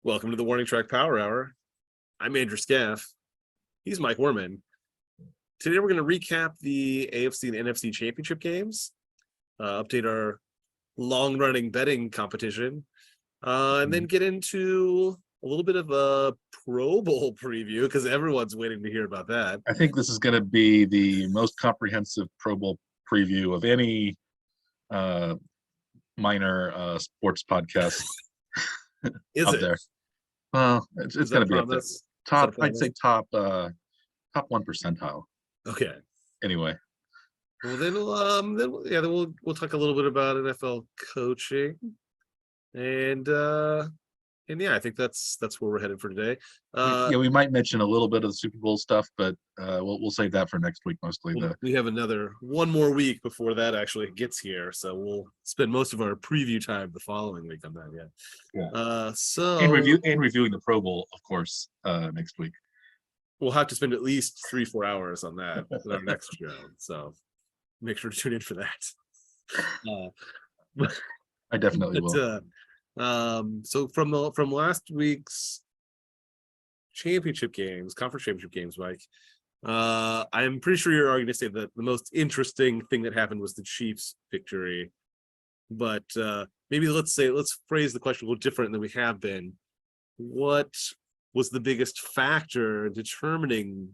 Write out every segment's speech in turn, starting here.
Welcome to the Warning Track Power Hour. I'm Andrew Scaff. He's Mike Worman. Today we're going to recap the AFC and NFC Championship games, update our long-running betting competition, and then get into a little bit of a Pro Bowl preview because everyone's waiting to hear about that. I think this is going to be the most comprehensive Pro Bowl preview of any minor sports podcast Is out it? there. Well, it's going to be up there. Top, I'd say top 1 percentile. Okay. Anyway. Well, then we'll talk a little bit about NFL coaching, and yeah, I think that's where we're headed for today. We might mention a little bit of the Super Bowl stuff, but we'll save that for next week mostly. We have one more week before that actually gets here, so we'll spend most of our preview time the following week on that. Yeah. So and reviewing the Pro Bowl, of course, next week. We'll have to spend at least 3-4 hours on that in our next show. So make sure to tune in for that. I definitely will. So from last week's conference championship games, Mike, I'm pretty sure you're going to say that the most interesting thing that happened was the Chiefs' victory. But maybe let's phrase the question a little different than we have been. What was the biggest factor determining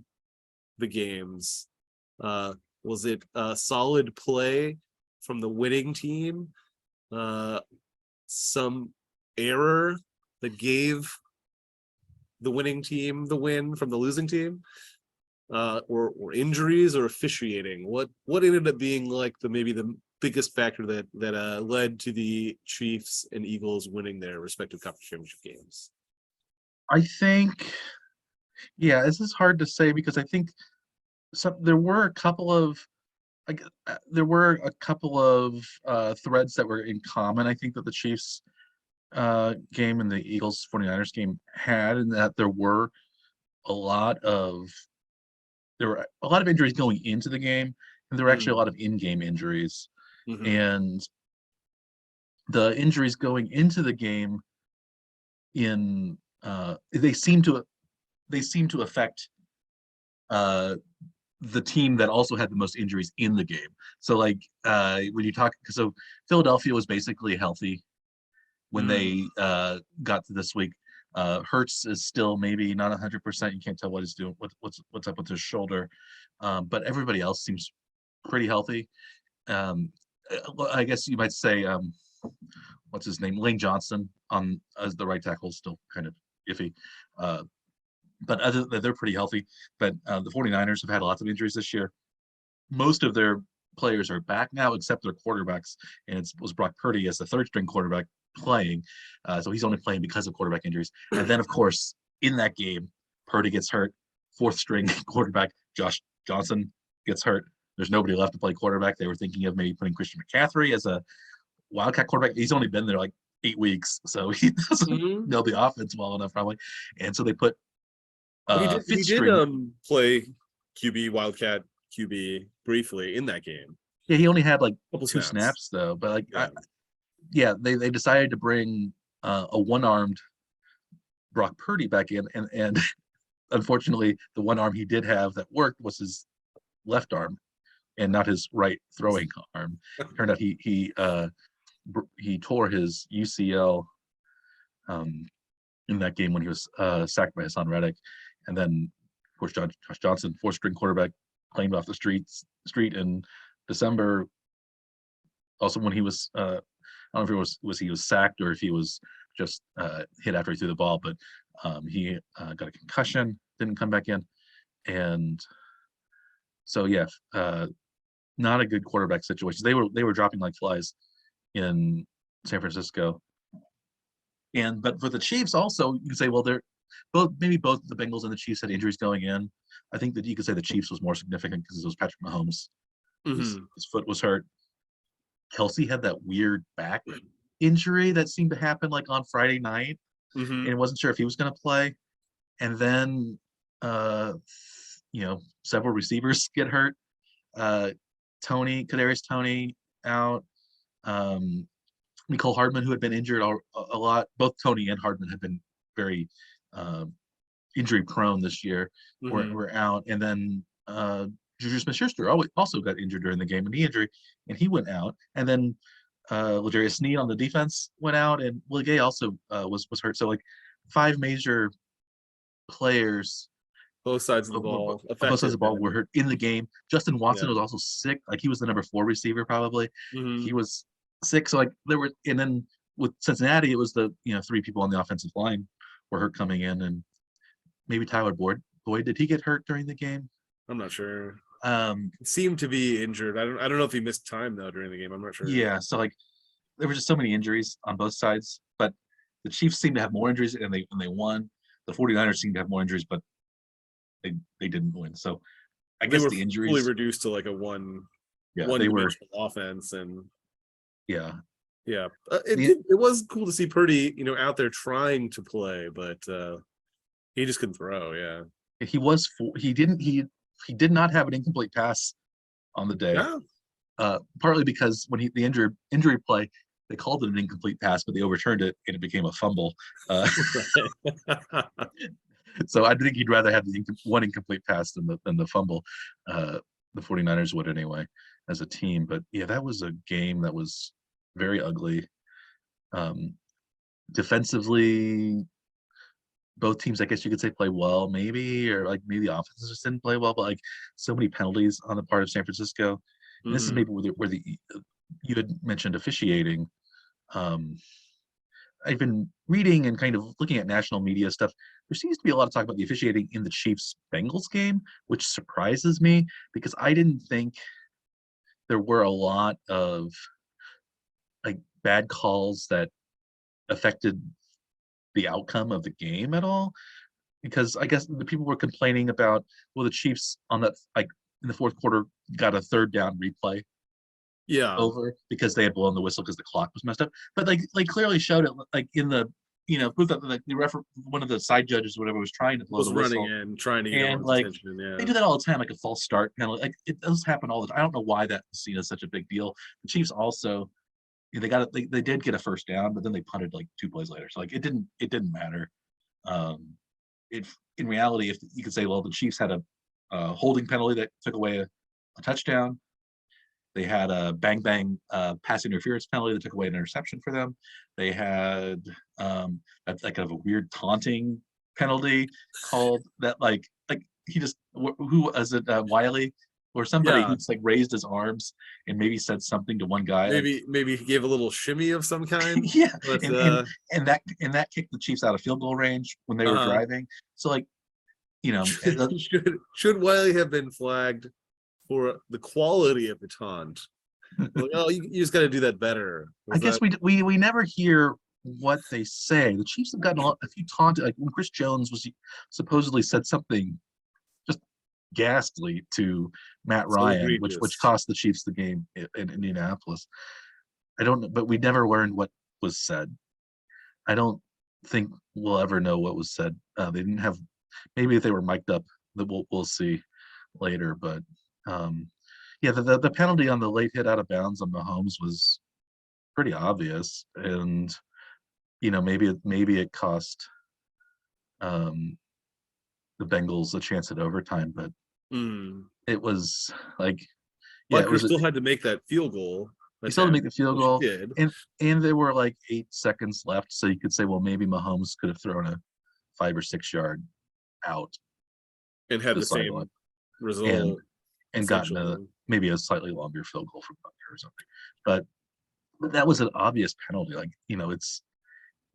the games? Was it solid play from the winning team? Some error that gave the winning team the win from the losing team? Or injuries or officiating? What ended up being like the biggest factor that led to the Chiefs and Eagles winning their respective conference championship games? I think, this is hard to say because I think there were a couple of threads that were in common. I think that the Chiefs game and the Eagles 49ers game had, and that there were a lot of injuries going into the game, and there were actually a lot of in-game injuries. Mm-hmm. And the injuries going into the game they seem to affect the team that also had the most injuries in the game. So when you talk, so Philadelphia was basically healthy when they got to this week. Hurts is still maybe not 100%. You can't tell what he's doing, what's up with his shoulder, but everybody else seems pretty healthy. I guess you might say, what's his name? Lane Johnson as the right tackle is still kind of iffy. But other than that, they're pretty healthy. But the 49ers have had lots of injuries this year. Most of their players are back now, except their quarterbacks. And it was Brock Purdy as the third-string quarterback playing. So he's only playing because of quarterback injuries. And then, of course, in that game, Purdy gets hurt. Fourth-string quarterback Josh Johnson gets hurt. There's nobody left to play quarterback. They were thinking of maybe putting Christian McCaffrey as a Wildcat quarterback. He's only been there like 8 weeks, so he doesn't know the offense well enough probably. And so they put he did play QB, Wildcat QB briefly in that game. Yeah, he only had like two snaps though. But they decided to bring a one-armed Brock Purdy back in, and unfortunately, the one arm he did have that worked was his left arm, and not his right throwing arm. Turned out he tore his UCL in that game when he was sacked by Hassan Reddick. And then, of course, Josh Johnson, fourth-string quarterback, claimed off the street in December. Also, when he was, I don't know if it was he was sacked or if he was just hit after he threw the ball, but he got a concussion, didn't come back in, and so not a good quarterback situation. They were dropping like flies in San Francisco, but for the Chiefs also, you can say, well, they're both the Bengals and the Chiefs had injuries going in. I think that you could say the Chiefs was more significant because it was Patrick Mahomes. His foot was hurt. Kelsey had that weird back injury that seemed to happen like on Friday night, and wasn't sure if he was going to play. And then, several receivers get hurt. Kadarius Toney out. Mecole Hardman, who had been injured a lot. Both Toney and Hardman had been very injury prone this year, were out, and then Juju Smith-Schuster also got injured during the game, a knee injury, and he went out, and then L'Jarius Sneed on the defense went out, and Willie Gay also was hurt. So like 5 major players, both sides of the ball, both sides of the ball were hurt in the game. Justin Watson was also sick. Like he was the number 4 receiver probably. He was sick. So like there were, and then with Cincinnati, it was the 3 people on the offensive line were hurt coming in, and maybe Tyler Boyd. Did he get hurt during the game? I'm not sure. It seemed to be injured. I don't know if he missed time though during the game. I'm not sure. Yeah, so like there were just so many injuries on both sides, but the Chiefs seemed to have more injuries and they won. The 49ers seemed to have more injuries, but they didn't win. So I guess the injuries fully reduced to like a one offense, and it was cool to see Purdy out there trying to play, but he just couldn't throw. He did not have an incomplete pass on the day, partly because when the injury play, they called it an incomplete pass, but they overturned it and it became a fumble. So I think he'd rather have the one incomplete pass than the fumble. The 49ers would anyway as a team. But yeah, that was a game that was very ugly. Defensively, both teams, I guess you could say, play well, maybe, or like maybe the offenses just didn't play well, but like so many penalties on the part of San Francisco. And this is maybe where you had mentioned officiating. I've been reading and kind of looking at national media stuff. There seems to be a lot of talk about the officiating in the Chiefs-Bengals game, which surprises me because I didn't think there were a lot of like bad calls that affected the outcome of the game at all. Because I guess the people were complaining about, well, the Chiefs on that, like in the fourth quarter, got a 3rd down replay over because they had blown the whistle because the clock was messed up. But like clearly showed it like in the proof that like the one of the side judges or whatever was trying to blow the whistle, running in trying to get everyone's attention. They do that all the time, like a false start penalty. Like it does happen all the time. I don't know why that was seen as such a big deal. The Chiefs also they got it. They did get a 1st down, but then they punted like 2 plays later. So like it didn't matter. If in reality, if you could say, well, the Chiefs had a holding penalty that took away a touchdown. They had a bang pass interference penalty that took away an interception for them. They had that's like kind of a weird taunting penalty called that like he just who was it Wiley or somebody who's like raised his arms and maybe said something to one guy. Maybe he gave a little shimmy of some kind. But, and that kicked the Chiefs out of field goal range when they were driving. So like should Wiley have been flagged for the quality of the taunt? Like, oh, you just got to do that better. I guess we never hear what they say. The Chiefs have gotten a few taunted, like when Chris Jones was supposedly said something just ghastly to Matt Ryan, which cost the Chiefs the game in Indianapolis. I don't know, but we never learned what was said. I don't think we'll ever know what was said. They didn't have. Maybe if they were mic'd up, that we'll see later. But the penalty on the late hit out of bounds on Mahomes was pretty obvious, and maybe it cost the Bengals a chance at overtime, but it was like Butker still had to make that field goal. He still had to make the field goal, and there were like 8 seconds left, so you could say, well, maybe Mahomes could have thrown a 5 or 6 yard out and had the same result and gotten maybe a slightly longer field goal from Butker or something. But that was an obvious penalty. Like it's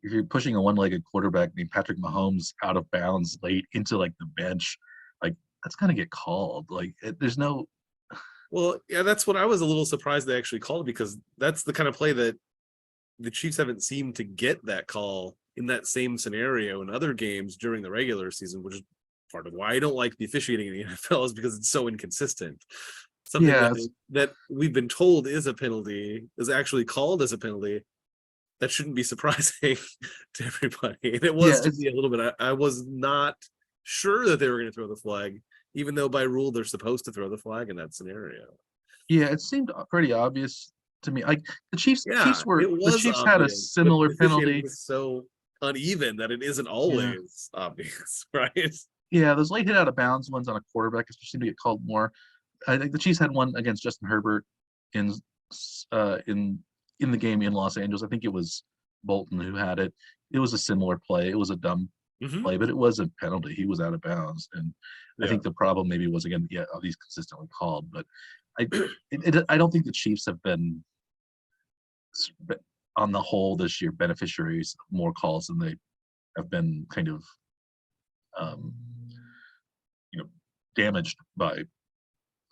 if you're pushing a one-legged quarterback named Patrick Mahomes out of bounds late into like the bench, like that's gonna get called. Like there's no. Well, yeah, that's what I was a little surprised they actually called, because that's the kind of play that the Chiefs haven't seemed to get that call in that same scenario in other games during the regular season, which is part of why I don't like the officiating in the NFL, is because it's so inconsistent. Something that we've been told is a penalty is actually called as a penalty. That shouldn't be surprising to everybody. And it was to me a little bit. I was not sure that they were going to throw the flag, even though by rule they're supposed to throw the flag in that scenario. Yeah, it seemed pretty obvious to me. Like the Chiefs obvious. had a similar penalty. So uneven that it isn't Yeah. always obvious, right? Yeah, those late hit out of bounds ones on a quarterback seem to get called more. I think the Chiefs had one against Justin Herbert in in the game in Los Angeles. I think it was Bolton who had it. It was a similar play. It was a dumb Hmm. play, but it was a penalty. He was out of bounds, and I Yeah. think the problem maybe was again, yeah, are these consistently called? But I don't think the Chiefs have been on the whole this year beneficiaries of more calls than they have been kind of um, damaged by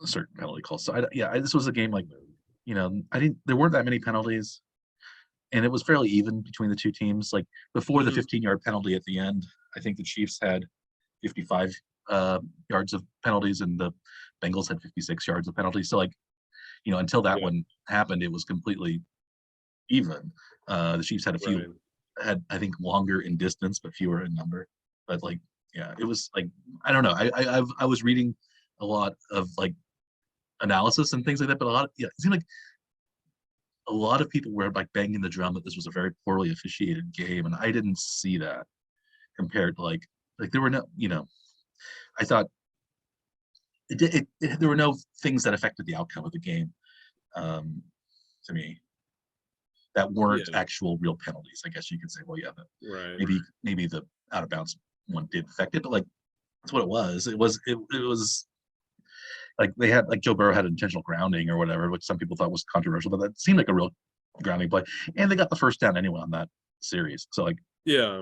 certain penalty calls. So this was a game like I didn't. There weren't that many penalties, and it was fairly even between the two teams. Like before the Hmm. 15-yard penalty at the end, I think the Chiefs had 55 yards of penalties, and the Bengals had 56 yards of penalties. So like until that Yeah. one happened, it was completely even. The Chiefs had a few Right. had I think longer in distance but fewer in number. But like it was like I don't know. I was reading a lot of like analysis and things like that, but it seemed like a lot of people were like banging the drum that this was a very poorly officiated game, and I didn't see that compared to like there were no I thought there were no things that affected the outcome of the game um, to me that weren't Yeah. actual real penalties. I guess you could say, well, yeah, Right. maybe the out of bounds one did affect it, but like that's what it was. It was like they had like Joe Burrow had intentional grounding or whatever, which some people thought was controversial, but that seemed like a real grounding play. And they got the first down anyway on that series. So like, Yeah.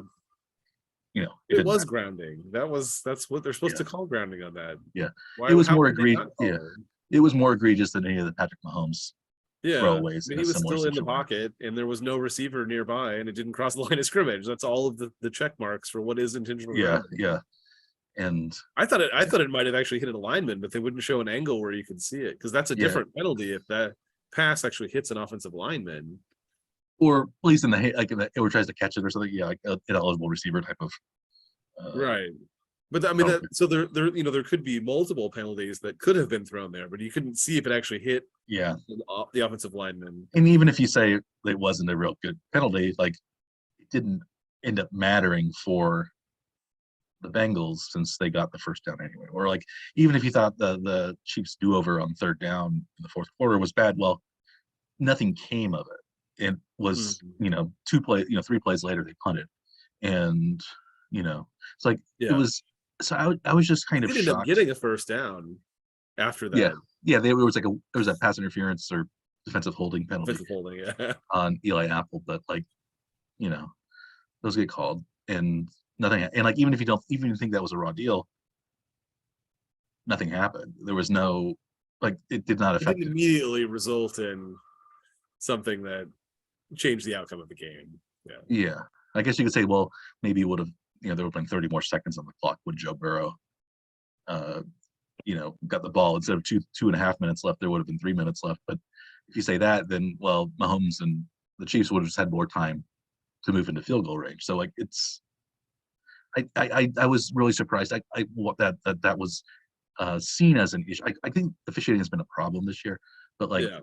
it It didn't was matter. grounding. That's what they're supposed Yeah. to call grounding on that. Yeah. Why? It was How more could they not yeah. call it? It was more egregious than any of the Patrick Mahomes Yeah. I throwaways mean, in a he was similar still in the situation. pocket, and there was no receiver nearby, and it didn't cross the line of scrimmage. That's all of the check marks for what is intentional Yeah, grounding. yeah. And I thought it might have actually hit a lineman, but they wouldn't show an angle where you could see it because that's a yeah. different penalty if that pass actually hits an offensive lineman. Or at least in the like or tries to catch it or something. Yeah, like an eligible receiver type of Right. But I mean that penalty. so there could be multiple penalties that could have been thrown there, but you couldn't see if it actually hit Yeah. the offensive lineman. And even if you say it wasn't a real good penalty, like it didn't end up mattering for the Bengals since they got the first down anyway. Or like even if you thought the Chiefs do over on third down in the fourth quarter was bad, well, nothing came of it. It was, Mhm. three plays later they punted. And, it's like it Yeah. was so I was just They kind of did end up shocked. getting a first down after Yeah. that Yeah, there was a pass interference or defensive holding penalty offensive holding. Yeah. on Eli Apple, but like, you know, those get called and nothing and like even if you think that was a raw deal, nothing happened. There was no it did not It didn't affect it. immediately result in something that changed the outcome of the game. Yeah. Yeah. I guess you could say, well, maybe it would have, there would have been 30 more seconds on the clock when Joe Burrow uh, got the ball. Instead of 2.5 minutes left, there would have been 3 minutes left. But if you say that, then well, Mahomes and the Chiefs would have just had more time to move into field goal range. So like it's I was really surprised. What that was seen as an issue. I think officiating has been a problem this year, but like Yeah.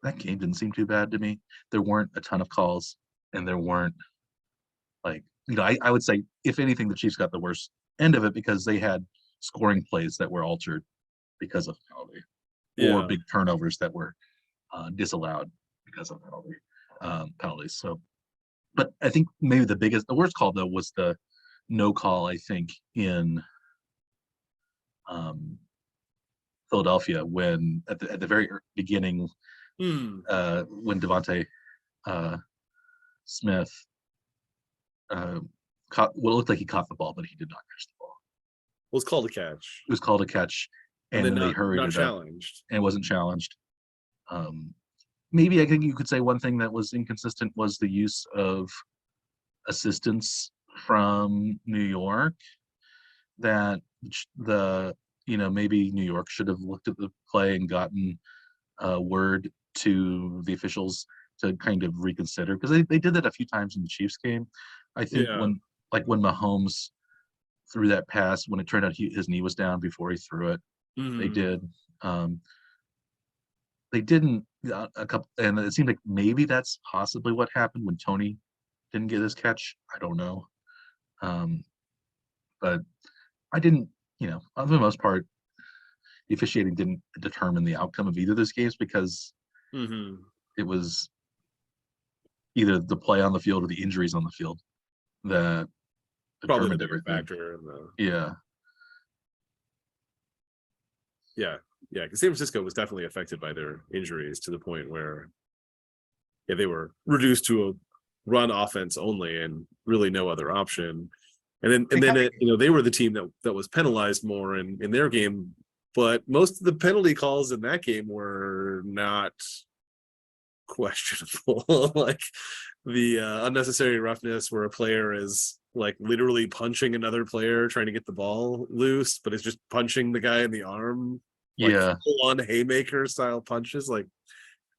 that game didn't seem too bad to me. There weren't a ton of calls, and there weren't like I would say if anything, the Chiefs got the worst end of it because they had scoring plays that were altered because of penalty, or Yeah. big turnovers that were disallowed because of penalties. So, but I think maybe the worst call though was the no call. I think in um, Philadelphia when at the very beginning Hmm. when Devontae uh, Smith caught what looked like he caught the ball, but he did not catch the ball. Was called a catch. It was called a catch, And and then then they not hurried not it up challenged. and wasn't challenged. Um, Maybe I think you could say one thing that was inconsistent was the use of assistants from New York. That the maybe New York should have looked at the play and gotten word to the officials to kind of reconsider because they did that a few times in the Chiefs game. I think Yeah. when Mahomes threw that pass when it turned out his knee was down before he threw it, they Hmm. did. Um, they didn't a couple, and it seemed like maybe that's possibly what happened when Tony didn't get his catch. I don't know. But I didn't, for the most part, the officiating didn't determine the outcome of either of those games because it was either the play on the field or the injuries on the field that Probably the determined bigger everything. factor. Yeah. Yeah. Because San Francisco was definitely affected by their injuries to the point where they were reduced to a run offense only and really no other option. And then they were the team that was penalized more in their game, but most of the penalty calls in that game were not questionable. Like the unnecessary roughness where a player is like literally punching another player trying to get the ball loose, but it's just punching the guy in the arm, like full on haymaker style punches. Like,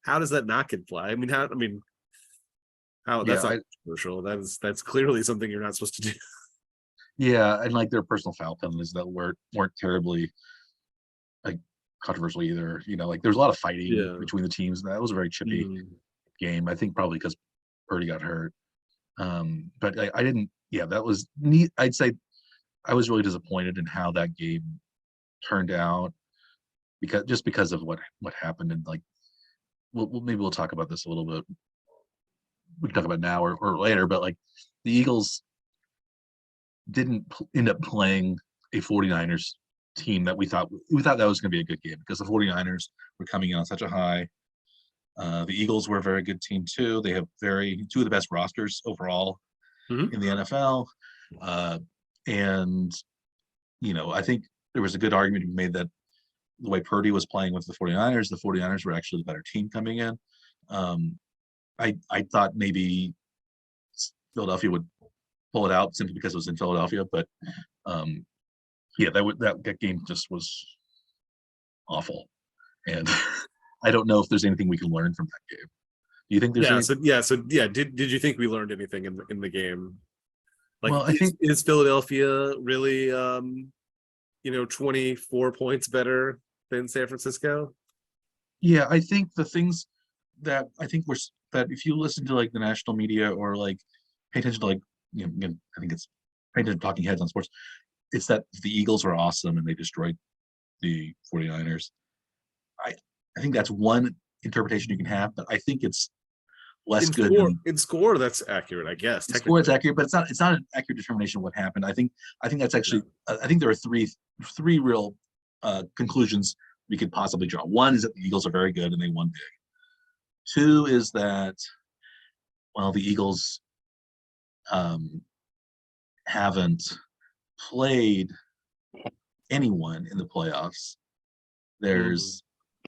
how does that not get flagged? That's not controversial. That's clearly something you're not supposed to do. Yeah, and like their personal foul penalties that weren't terribly like controversial either. Like there's a lot of fighting between the teams. That was a very chippy game. I think probably because Purdy got hurt. But I didn't. Yeah, that was neat. I'd say I was really disappointed in how that game turned out because of what happened, and like maybe we'll talk about this a little bit. We can talk about now or later, but like the Eagles didn't end up playing a 49ers team that we thought that was going to be a good game because the 49ers were coming in on such a high. The Eagles were a very good team too. They have two of the best rosters overall in the NFL. And I think there was a good argument to be made that the way Purdy was playing with the 49ers were actually the better team coming in. I thought maybe Philadelphia would pull it out simply because it was in Philadelphia, but that game just was awful, and I don't know if there's anything we can learn from that game. Do you think there's anything? Did you think we learned anything in the game? Like, well, I think is Philadelphia really 24 points better than San Francisco? Yeah, I think the things that I think that if you listen to like the national media or like pay attention to like I think it's pay attention to talking heads on sports, it's that the Eagles were awesome and they destroyed the 49ers. I think that's one interpretation you can have, but I think it's less good in score. That's accurate, I guess. In score, it's accurate, but it's not an accurate determination of what happened. I think that's actually. I think there are three real conclusions we could possibly draw. One is that the Eagles are very good and they won big. Two is that, well, the Eagles haven't played anyone in the playoffs. There's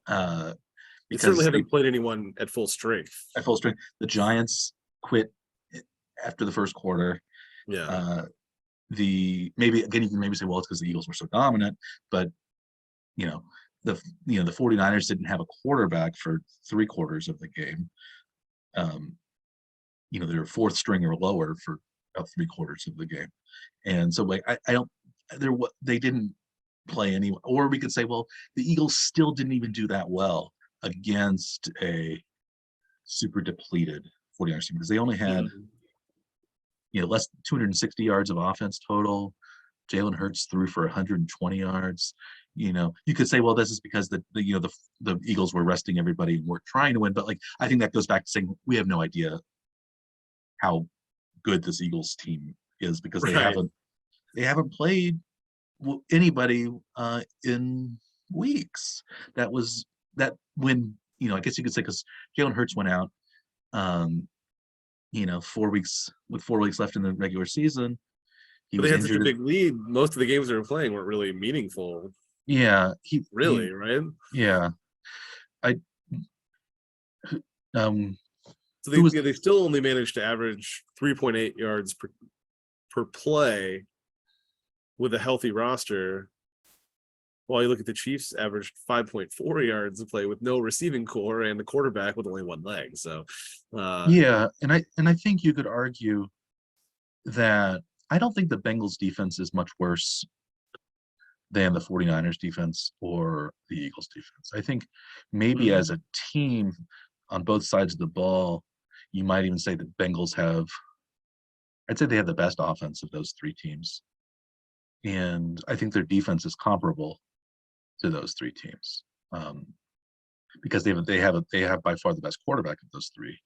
they certainly haven't played anyone at full strength. The Giants quit after the first quarter. Yeah. Maybe again you can maybe say, well, it's because the Eagles were so dominant, but the 49ers didn't have a quarterback for 3/4 of the game. They were fourth string or lower for about 3/4 of the game, and so like they didn't play anyone. Or we could say, well, the Eagles still didn't even do that well against a super depleted 49ers team because they only had less than 260 yards of offense total. Jalen Hurts threw for 120 yards. You could say, well, this is because the Eagles were resting everybody and weren't trying to win. But like, I think that goes back to saying we have no idea how good this Eagles team is because they haven't played anybody in weeks. That when I guess you could say because Jalen Hurts went out 4 weeks left in the regular season. But they had such a big lead. Most of the games they were playing weren't really meaningful. Yeah, right? Yeah, So they still only managed to average 3.8 yards per play with a healthy roster. While you look at the Chiefs, averaged 5.4 yards a play with no receiving core and the quarterback with only one leg. So, and I think you could argue that I don't think the Bengals defense is much worse than the 49ers defense or the Eagles defense. I think maybe as a team on both sides of the ball, you might even say the Bengals have I'd say they have the best offense of those three teams, and I think their defense is comparable to those three teams, because they have by far the best quarterback of those three,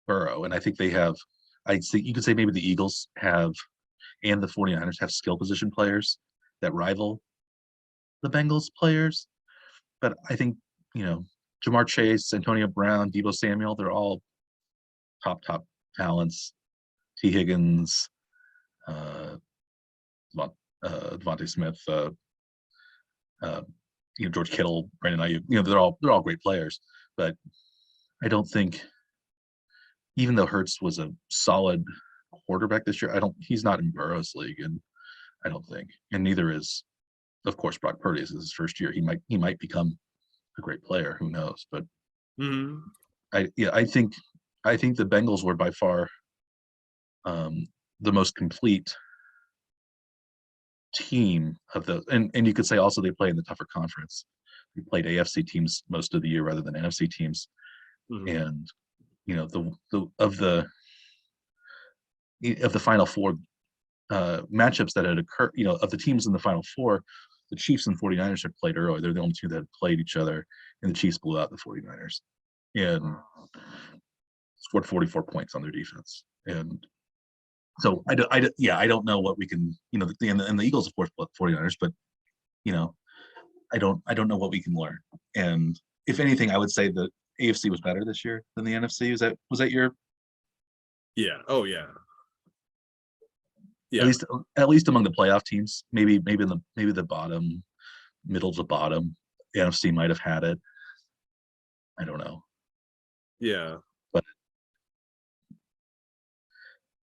Burrow, and I think they have. I'd say you could say maybe the Eagles have, and the 49ers have skill position players that rival the Bengals players, but I think Jamar Chase, Antonio Brown, Deebo Samuel, they're all top talents. T. Higgins, Devontae Smith, George Kittle, Brandon Ayuk. They're all great players, but I don't think, even though Hurts was a solid quarterback this year, he's not in Burrow's league, and I don't think, and neither is, of course, Brock Purdy. This is his first year. He might become a great player. Who knows? But I think the Bengals were by far the most complete team of the, and you could say also they play in the tougher conference. We played AFC teams most of the year rather than NFC teams, and of the Final Four matchups that had occurred, of the teams in the Final Four, the Chiefs and 49ers had played early. They're the only two that had played each other, and the Chiefs blew out the 49ers and scored 44 points on their defense. And so I don't know what we can, and the Eagles, of course, 49ers, but I don't know what we can learn. And if anything, I would say the AFC was better this year than the NFC. Was that your? Yeah. Oh yeah. Yeah. At least among the playoff teams, maybe the bottom, middle to bottom, the NFC might have had it. I don't know. Yeah. But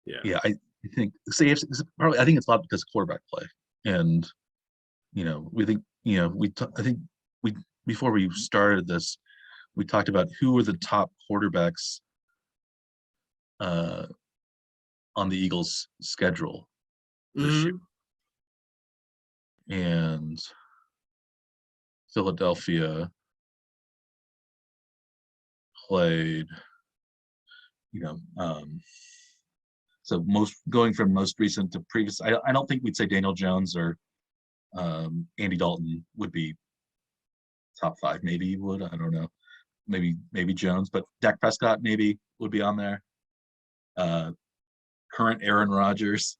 yeah, I think AFC probably. I think it's a lot because of quarterback play, and we think I think we before we started this, we talked about who were the top quarterbacks on the Eagles' schedule this year, and Philadelphia played, so going from most recent to previous. I don't think we'd say Daniel Jones or Andy Dalton would be top 5. Maybe he would. I don't know. Maybe Jones, but Dak Prescott maybe would be on there. Current Aaron Rodgers.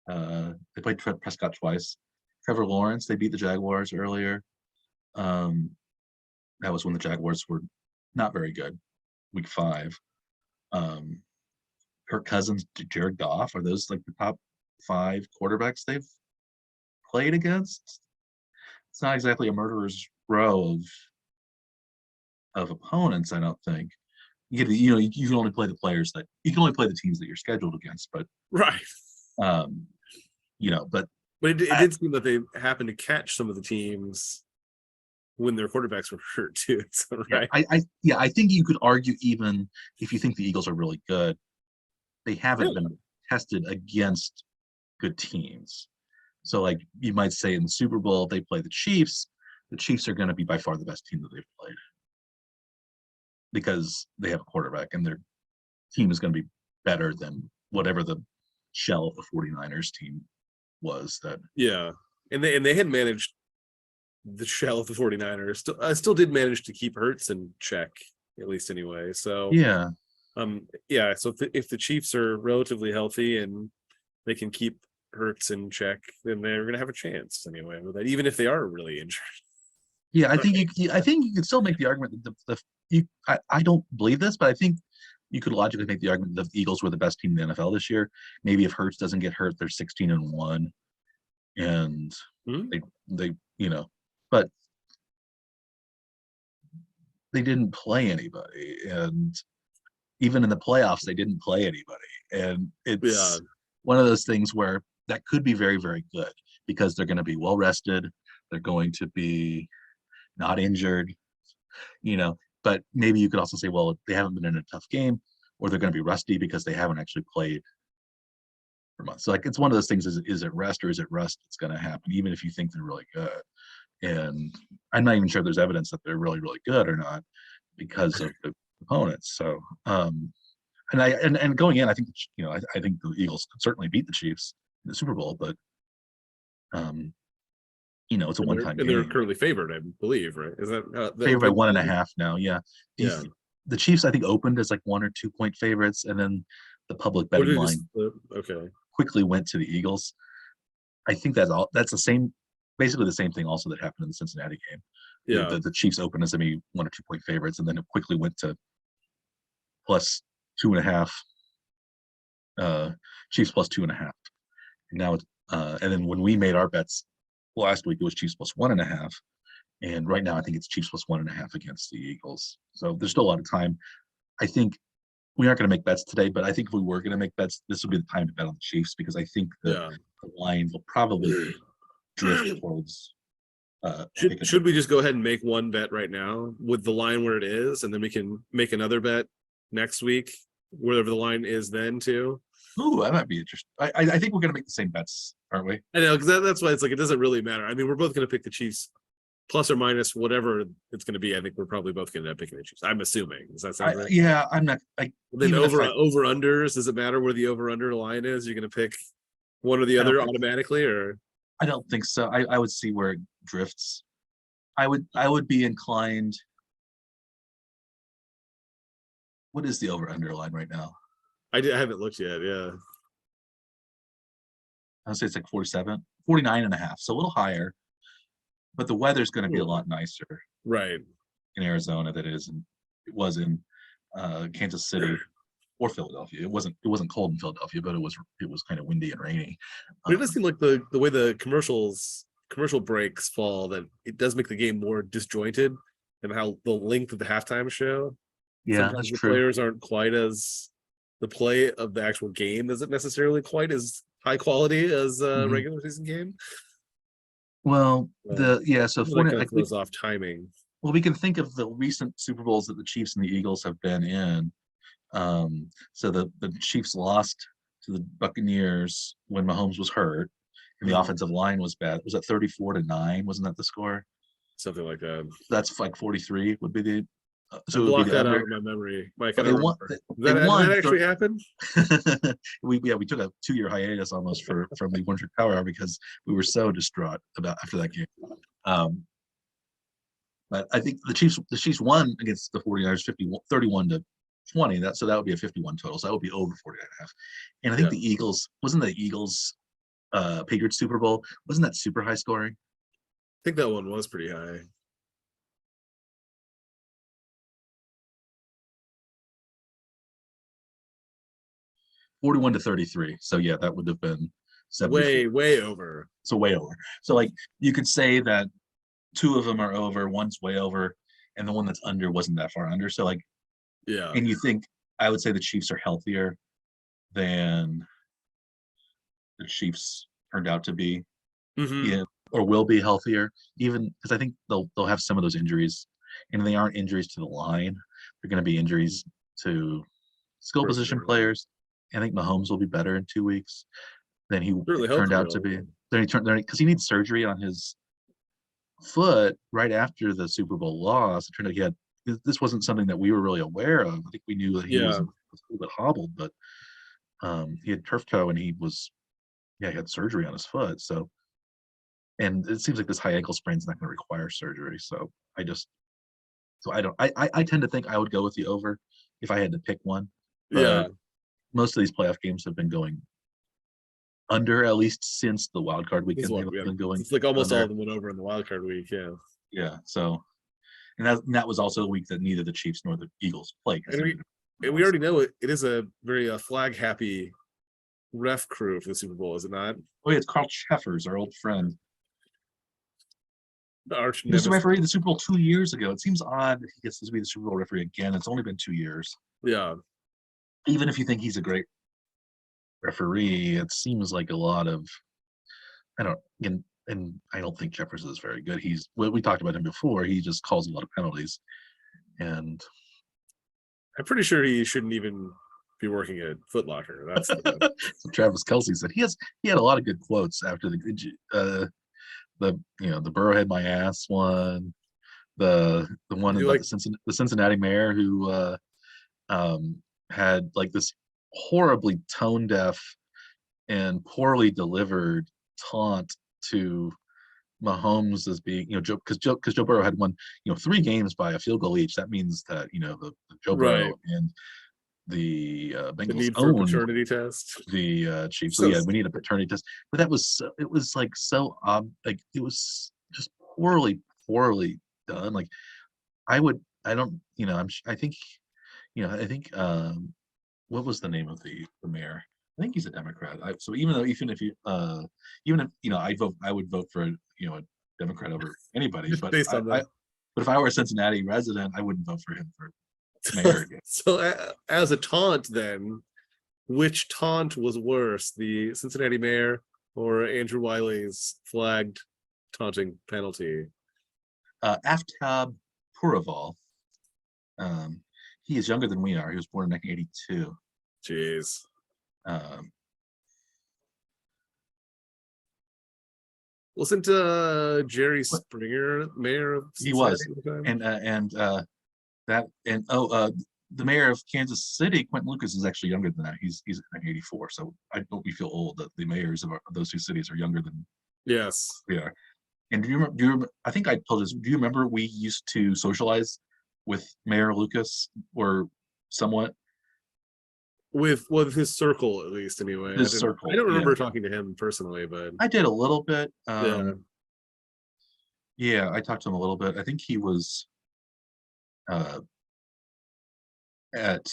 They played Prescott twice. Trevor Lawrence. They beat the Jaguars earlier. That was when the Jaguars were not very good. Week 5. Kirk Cousins, Jared Goff. Are those like the top 5 quarterbacks they've played against? It's not exactly a murderer's row of opponents, I don't think. You can only play the teams that you're scheduled against, but right. But it did seem that they happened to catch some of the teams when their quarterbacks were hurt too. So, right. I think you could argue, even if you think the Eagles are really good, they haven't been tested against good teams. So, like, you might say in the Super Bowl, they play the Chiefs. The Chiefs are going to be by far the best team that they've played because they have a quarterback, and their team is going to be better than whatever the shell of the 49ers team was. And they had managed the shell of the 49ers. Still did manage to keep Hurts in check, at least anyway. So so if the Chiefs are relatively healthy and they can keep Hurts in check, then they're going to have a chance anyway with that, even if they are really injured. I think you could still make the argument that I don't believe this, but I think you could logically make the argument that the Eagles were the best team in the NFL this year. Maybe if Hurts doesn't get hurt, they're 16-1, and they but they didn't play anybody, and even in the playoffs, they didn't play anybody, and it's one of those things where that could be very, very good because they're going to be well rested, they're going to be not injured, but maybe you could also say, well, they haven't been in a tough game, or they're going to be rusty because they haven't actually played for months. So, like, it's one of those things: is it rest or is it rust? It's going to happen, even if you think they're really good. And I'm not even sure there's evidence that they're really, really good or not because of the opponents. So I and going in, I think I think the Eagles could certainly beat the Chiefs in the Super Bowl, but it's a one-time and they're game. currently favored, I believe, right? Is that Favored by 1.5 now? Yeah. Yeah. The Chiefs, I think, opened as like 1 or 2 point favorites, and then the public betting line okay. quickly went to the Eagles. I think that's the same, basically the same thing also that happened in the Cincinnati game. Yeah. The Chiefs opened as maybe 1 or 2 point favorites, and then it quickly went to plus 2.5. Chiefs plus 2.5. And now it's and then when we made our bets last week, it was Chiefs plus 1.5. And right now, I think it's Chiefs plus 1.5 against the Eagles. So there's still a lot of time. I think we aren't going to make bets today, but I think if we were going to make bets, this would be the time to bet on the Chiefs, because I think the line will probably drift towards. Should we just go ahead and make one bet right now with the line where it is, and then we can make another bet next week, wherever the line is then too? Ooh, that might be interesting. I think we're going to make the same bets, aren't we? I know, because that's why it's like it doesn't really matter. I mean, we're both going to pick the Chiefs, plus or minus whatever it's going to be. I think we're probably both going to end up picking the Chiefs. I'm assuming. Does that sound right? Yeah, I'm not. Then over unders. Does it matter where the over under line is? You're going to pick one or the other automatically, or? I don't think so. I would see where it drifts. I would be inclined. What is the over under line right now? I haven't looked yet. Yeah. I would say it's like 49.5. So a little higher, but the weather's going to be a lot nicer. Right. In Arizona than it was in Kansas City or Philadelphia. It wasn't cold in Philadelphia, but it was kind of windy and rainy. But it does seem like the way the commercial breaks fall, that it does make the game more disjointed, and how the length of the halftime show. Yeah, sometimes that's the true. players aren't quite as, the play of the actual game isn't necessarily quite as high quality as a regular season game. Well, so that kind of throws off timing. Well, we can think of the recent Super Bowls that the Chiefs and the Eagles have been in. So the Chiefs lost to the Buccaneers when Mahomes was hurt, and the offensive line was bad. Was that 34-9? Wasn't that the score? Something like that. That's like 43 would be the. So block that out of my memory. Mike, I don't remember. Did that actually happen? we took a 2-year hiatus almost from the Winter Power Hour because we were so distraught after that game. But I think the Chiefs won against the 49ers 31-20. So that would be a 51 total. So that would be over 49.5. And I think the Eagles, wasn't the Eagles Patriots Super Bowl, wasn't that super high scoring? I think that one was pretty high. $41-33. So yeah, that would have been 74. way over. So way over. So like you could say that 2 of them are over, one's way over, and the one that's under wasn't that far under. So like, yeah. And you think, I would say the Chiefs are healthier than the Chiefs turned out to be, or will be healthier, even because I think they'll have some of those injuries, and they aren't injuries to the line. They're going to be injuries to skill position players. I think Mahomes will be better in 2 weeks than he turned out to be. Because he needs surgery on his foot right after the Super Bowl loss. It turned out this wasn't something that we were really aware of. I think we knew that he was a little bit hobbled, but he had turf toe and he had surgery on his foot. So, and it seems like this high ankle sprain is not going to require surgery. So I tend to think I would go with the over if I had to pick one. But most of these playoff games have been going under, at least since the wild card weekend. Been going. It's like almost all of them went over in the wild card week. Yeah. Yeah. So, and that was also a week that neither the Chiefs nor the Eagles played. And we already know it is a very flag happy ref crew for the Super Bowl, is it not? Oh yeah, it's Carl Cheffers, our old friend. He was the referee of the Super Bowl 2 years ago. It seems odd that he gets to be the Super Bowl referee again. It's only been 2 years. Yeah. Even if you think he's a great referee, it seems like a lot of, and I don't think Jefferson is very good. We talked about him before. He just calls a lot of penalties, and I'm pretty sure he shouldn't even be working at Foot Locker. That's so Travis Kelce said. He had a lot of good quotes after the Burrowhead my ass one, the one about the Cincinnati mayor who had like this horribly tone deaf and poorly delivered taunt to Mahomes as being, because Joe Burrow had won, 3 games by a field goal each. That means that the Joe Right. Burrow and the The Bengals need for a owned paternity test. the Chiefs. So So yeah, we need a paternity test. But that was it was like so like it was just poorly done. Like I don't I think I think what was the name of the mayor? I think he's a Democrat. So even if you even if I would vote for a Democrat over anybody. just based on that. But if I were a Cincinnati resident, I wouldn't vote for him for mayor again. So as a taunt, then, which taunt was worse, the Cincinnati mayor or Andrew Wiley's flagged taunting penalty? Aftab Puraval. He is younger than we are. He was born in 1982. Jeez. Wasn't Jerry Springer mayor of He Cincinnati was, at the time? the mayor of Kansas City, Quentin Lucas, is actually younger than that. He's 1984. So I don't we feel old that the mayors of those 2 cities are younger than Yes. we are. And do you remember? I think I told this. Do you remember we used to socialize with Mayor Lucas, or somewhat? With his circle, at least, anyway. His circle. I don't remember Yeah. talking to him personally, but I did a little bit. yeah. Yeah, I talked to him a little bit. I think he was at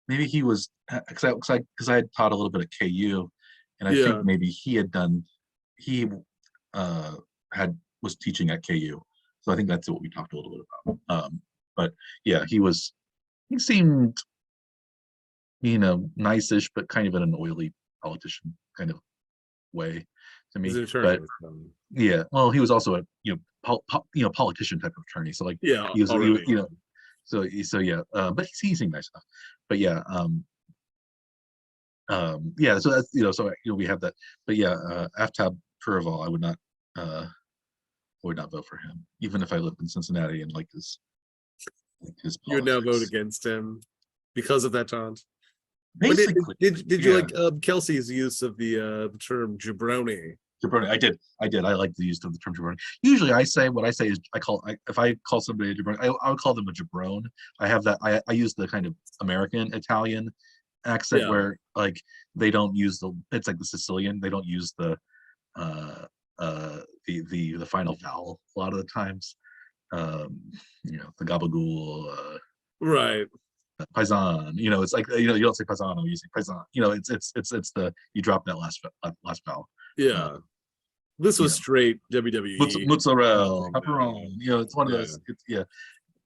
maybe he was because I had taught a little bit at KU, and I Yeah. think maybe he was teaching at KU, so I think that's what we talked a little bit about. But yeah, he seemed nice-ish, but kind of in an oily politician kind of way to me. He's an attorney. But yeah, well, he was also a politician type of attorney. So like Yeah, he was already. so yeah, but he seemed nice enough. But yeah, yeah. So that's so we have that. But yeah, Aftab Puraval, I would not vote for him, even if I lived in Cincinnati and liked his politics. You would now vote against him because of that taunt. Basically, did you like Kelsey's use of the term jabroni? Jabroni. I did. I like the use of the term jabroni. Usually I say what I say is if I call somebody a jabroni, I would call them a jabron. I have that. I use the kind of American Italian accent where like they don't use it's like the Sicilian. They don't use the final vowel a lot of the times. The gabagool. Right. Paisan, it's like you don't say paisano, you say paisan. It's the you drop that last vowel. Yeah. This was straight WWE. Mozzarella, pepperoni. It's one of those.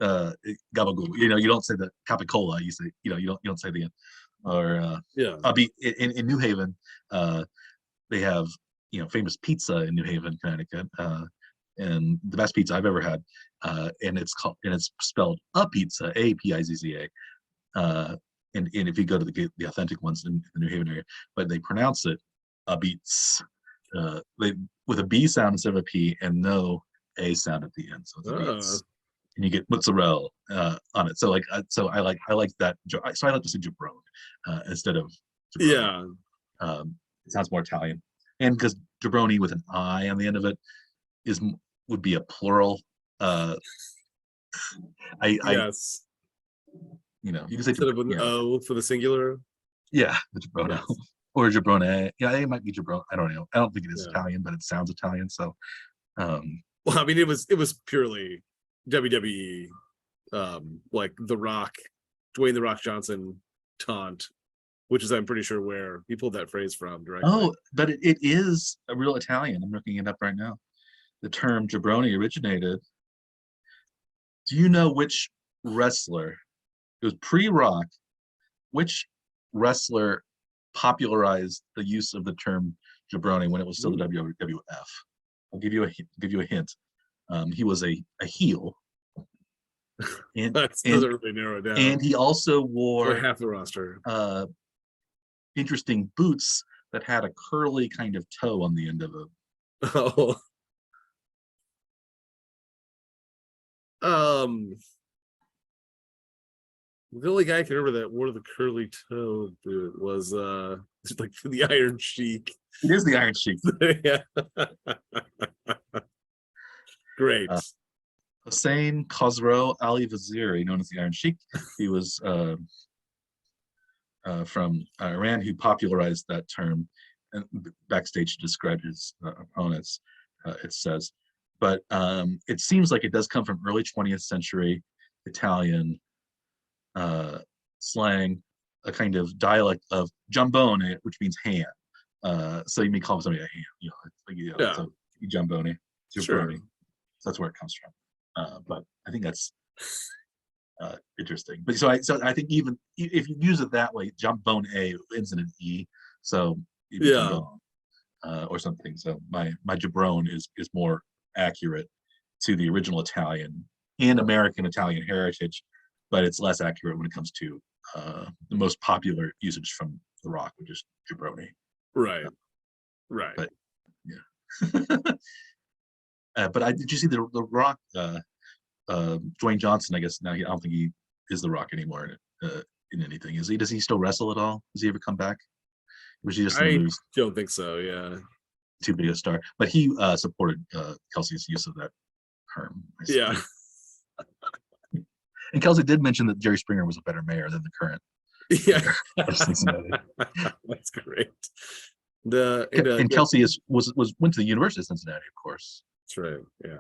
Gabagool. You don't say the capicola. You say you don't say the end. Or I'll be in New Haven. They have famous pizza in New Haven, Connecticut, and the best pizza I've ever had. And it's spelled a pizza, APIZZA. And if you go to the authentic ones in the New Haven area, but they pronounce it a beats, with a B sound instead of a P and no A sound at the end, so it's a beats. And you get mozzarella on it. So I like that. So I like to say jabroni instead of jabroni. Yeah. It sounds more Italian, and because jabroni with an I on the end of it would be a plural. Yes. You can say instead of an O for the singular. Yeah, the jabrono. Yes. Or jabrone. Yeah, it might be jabrone. I don't know. I don't think it is Italian, but it sounds Italian. So, well, I mean, it was purely WWE, like The Rock, Dwayne The Rock Johnson taunt, which is I'm pretty sure where he pulled that phrase from directly. Oh, but it is a real Italian. I'm looking it up right now. The term jabroni originated. Do you know which wrestler? It was pre-Rock. Which wrestler popularized the use of the term jabroni when it was still the WWF? I'll give you a hint. He was a heel. And, that doesn't really narrow it down. And he also wore half the roster. Interesting boots that had a curly kind of toe on the end of them. Oh. The only guy I can remember that wore the curly toe boot was like the Iron Sheik. It is the Iron Sheik. Yeah. Great. Hossein Khosrow Ali Vaziri, known as the Iron Sheik. He was from Iran, who popularized that term and backstage to describe his opponents, it says. But it seems like it does come from early 20th century Italian slang, a kind of dialect of jambone, which means hand. So you may call somebody a hand, it's like, Yeah. so jambone, Sure. jabroni. So that's where it comes from. But I think that's interesting. But so I think even if you use it that way, jambone ends in an e, so it'd be Yeah. jambone, or something. So my jabrone is more accurate to the original Italian and American Italian heritage, but it's less accurate when it comes to the most popular usage from The Rock, which is jabroni. Right. Right. But yeah. But did you see the Rock? Dwayne Johnson, I guess now I don't think he is The Rock anymore in anything. Is he? Does he still wrestle at all? Does he ever come back? Or was he just in the I movies? don't think so. Yeah. Too big a star. But he supported Kelsey's use of that term. Yeah. And Kelsey did mention that Jerry Springer was a better mayor than the current. Yeah. Of Cincinnati. That's great. And Kelsey went to the University of Cincinnati, of course. That's right. Yeah.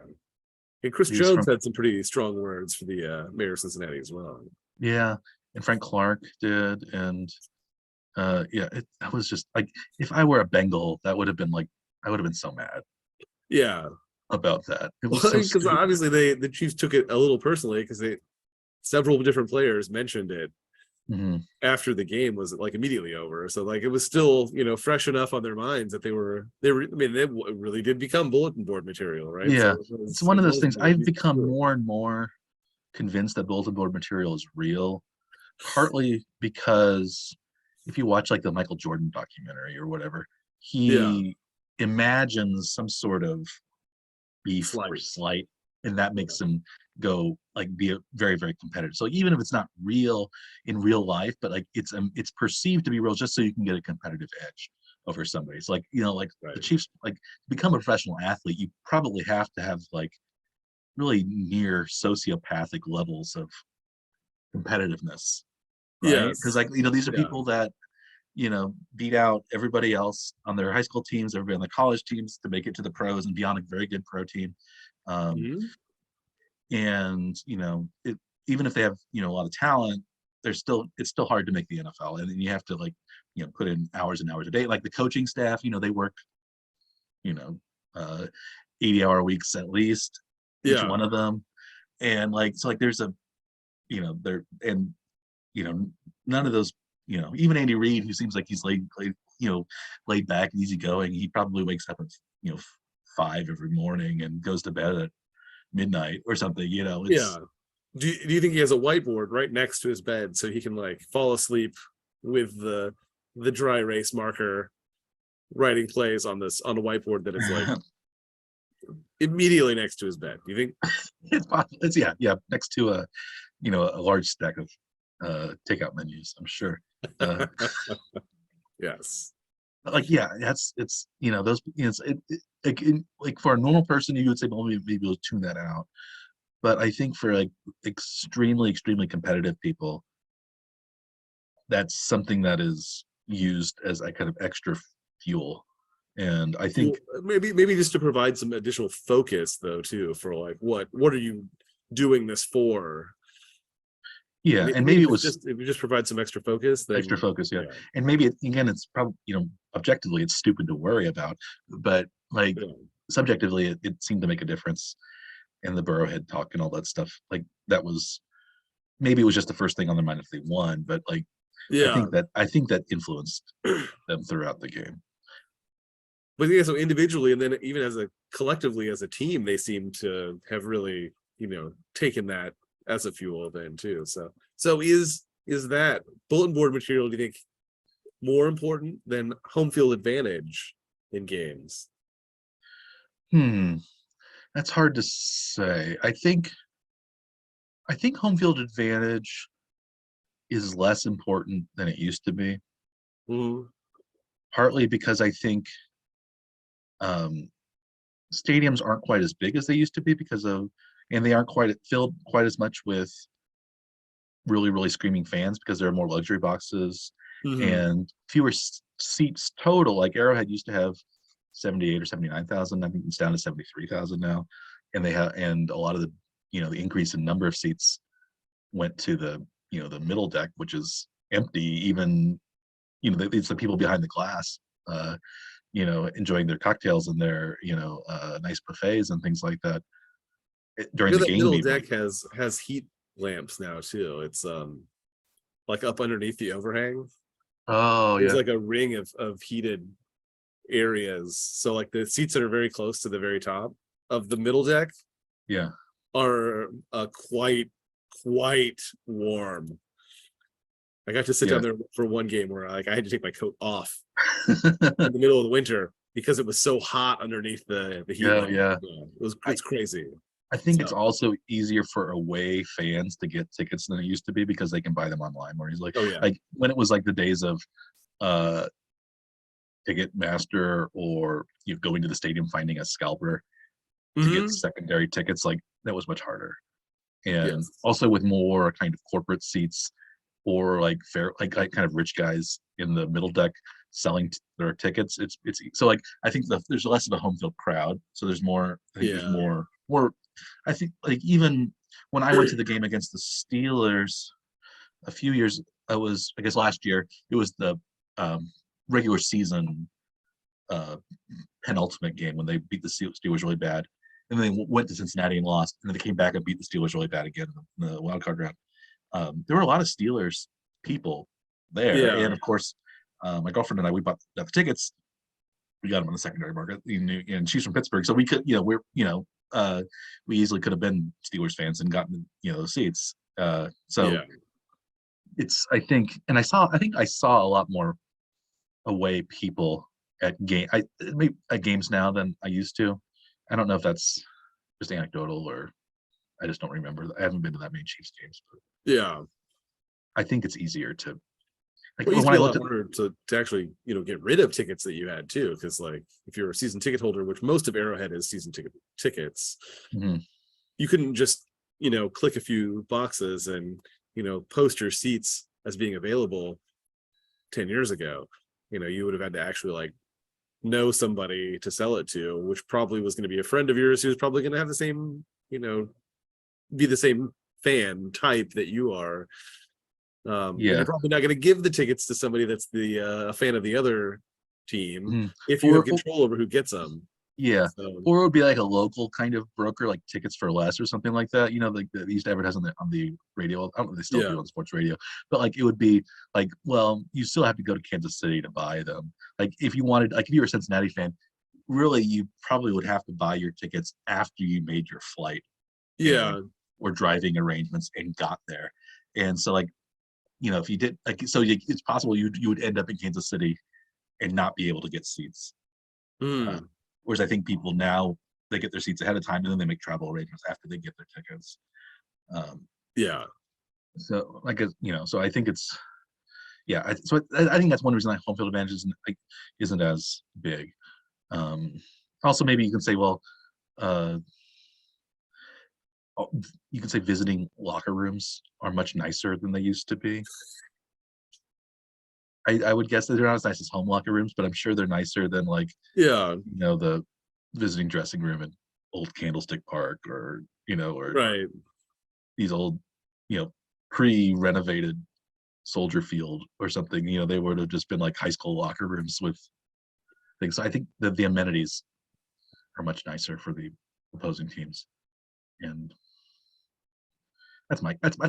And Chris Jones had some pretty strong words for the mayor of Cincinnati as well. Yeah, and Frank Clark did, and yeah, I was just like, if I were a Bengal, that would have been like, I would have been so mad. Yeah. About that. It was because obviously the Chiefs took it a little personally because several different players mentioned it after the game was like immediately over. So like it was still, fresh enough on their minds that they really did become bulletin board material, right? Yeah, so it's one of those things. I've become more and more convinced that bulletin board material is real, partly because if you watch like the Michael Jordan documentary or whatever, he imagines some sort of beef or slight, and that makes him go like be very, very competitive. So even if it's not real in real life, but like it's perceived to be real just so you can get a competitive edge over somebody. It's like, the Chiefs, like, to become a professional athlete, you probably have to have like really near sociopathic levels of competitiveness, right? Because like, these are people that beat out everybody else on their high school teams, everybody on the college teams to make it to the pros and be on a very good pro team. And even if they have a lot of talent, it's still hard to make the NFL, and then you have to like put in hours and hours a day. Like the coaching staff, they work 80-hour weeks at least, each one of them, and like so like there's a there and none of those, even Andy Reid, who seems like he's laid back and easygoing, he probably wakes up at 5 every morning and goes to bed at midnight or something. Do you think he has a whiteboard right next to his bed so he can like fall asleep with the dry erase marker writing plays on a whiteboard that is like immediately next to his bed? Do you think it's possible? It's next to a large stack of takeout menus, I'm sure. Yes. Like it's those like for a normal person you would say, well, maybe we'll tune that out, but I think for like extremely competitive people, that's something that is used as a kind of extra fuel. And I think maybe just to provide some additional focus though too, for like what are you doing this for? And maybe it just provide some extra focus. And maybe again, it's probably objectively it's stupid to worry about, but like subjectively it seemed to make a difference. And the Burrowhead talk and all that stuff, like that was maybe it was just the first thing on their mind if they won, but like I think that influenced them throughout the game. But yeah, so individually and then even as a collectively as a team, they seem to have really taken that as a fuel then too. So is that bulletin board material, do you think, more important than home field advantage in games? That's hard to say. I think home field advantage is less important than it used to be. Mhm. Partly because I think um, stadiums aren't quite as big as they used to be and they aren't quite filled quite as much with really, really screaming fans because there are more luxury boxes Mhm. and fewer seats total. Like Arrowhead used to have 78 or 79,000. I think it's down to 73,000 now. And a lot of the increase in number of seats went to the middle deck, which is empty. Even, it's the people behind the glass, enjoying their cocktails and their, nice buffets and things like that during You know the that game middle even. deck has heat lamps now too. It's like up underneath the overhang. Oh There's yeah. like a ring of heated areas. So like the seats that are very close to the very top of the middle deck Yeah. are quite warm. I got to sit Yeah. down there for one game where like I had to take my coat off in the middle of the winter because it was so hot underneath the heat Yeah, lamp. yeah. Yeah, I, it's crazy. I think it's So also easier for away fans to get tickets than it used to be because they can buy them online more easily. oh yeah. Like when it was like the days of uh Ticketmaster, or going to the stadium finding a scalper to get Hmm. secondary tickets, like that was much harder. And Yes. also with more kind of corporate seats, or like fair, like kind of rich guys in the middle deck selling their tickets. It's so like I think there's less of a home field crowd, so there's more. I think there's Yeah. more. I think like even when I went to the game against the Steelers a few years, I guess last year, it was the um, regular season uh, penultimate game when they beat the Steelers really bad, and then they went to Cincinnati and lost, and then they came back and beat the Steelers really bad again in the wild card round. There were a lot of Steelers people there, Yeah. and of course, my girlfriend and I, we got the tickets. We got them on the secondary market, and she's from Pittsburgh, so we could, we easily could have been Steelers fans and gotten the seats. So Yeah. it's, I think I saw a lot more away people at games now than I used to. I don't know if that's just anecdotal, or I just don't remember. I haven't been to that many Chiefs games, but Yeah. I think it's easier to, like, Well, it used to when be I a looked lot at. harder to actually, get rid of tickets that you had too. Because like if you're a season ticket holder, which most of Arrowhead is season tickets, Mhm. you couldn't just, click a few boxes and, post your seats as being available 10 years ago. You would have had to actually like know somebody to sell it to, which probably was going to be a friend of yours who's probably going to have the same, be the same fan type that you are. And Yeah. you're probably not going to give the tickets to somebody that's the a fan of the other team Mhm. if you have or control over who gets them. Yeah, So or it would be like a local kind of broker, like Tickets for Less or something like that. Like they used to advertise on the radio. I don't know if they still yeah, do on sports radio, but like it would be like, well, you still have to go to Kansas City to buy them. Like if you wanted, like if you were a Cincinnati fan, really you probably would have to buy your tickets after you made your flight and yeah, or driving arrangements and got there. And so like, if you did, like, so it's possible you would end up in Kansas City and not be able to get seats. Uh, mm, Whereas I think people now, they get their seats ahead of time and then they make travel arrangements after they get their tickets. Um, yeah, so like, so I think it's, yeah. I think that's one reason like home field advantage isn't as big. Um, Also, maybe you can say, well, uh, oh, you can say visiting locker rooms are much nicer than they used to be. I would guess that they're not as nice as home locker rooms, but I'm sure they're nicer than like, yeah, the visiting dressing room in old Candlestick Park, or right, these old, you know, pre-renovated Soldier Field or something. They would have just been like high school locker rooms with things. So I think that the amenities are much nicer for the opposing teams, and that's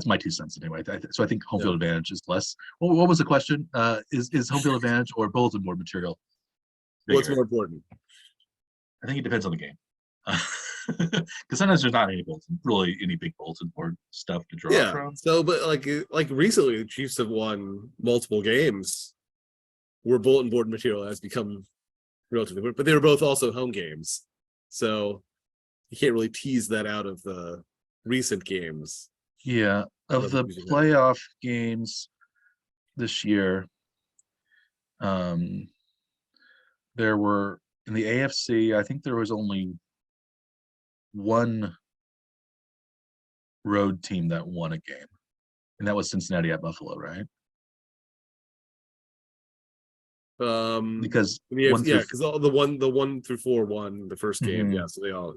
my 2 cents anyway. So I think home yeah. field advantage is less. What was the question? Is home field advantage or bulletin board material What's bigger? more important? I think it depends on the game. Because sometimes there's not really any big bulletin board stuff to draw Yeah. from. So, but like recently, the Chiefs have won multiple games where bulletin board material has become relatively, but they were both also home games, so you can't really tease that out of the recent games. Yeah, of Of the using that. playoff games, this year, there were in the AFC, I think there was only one road team that won a game, and that was Cincinnati at Buffalo, right? Because Yeah, one yeah, through because the 1 through 4 won the first game. Mhm. Yeah, so they all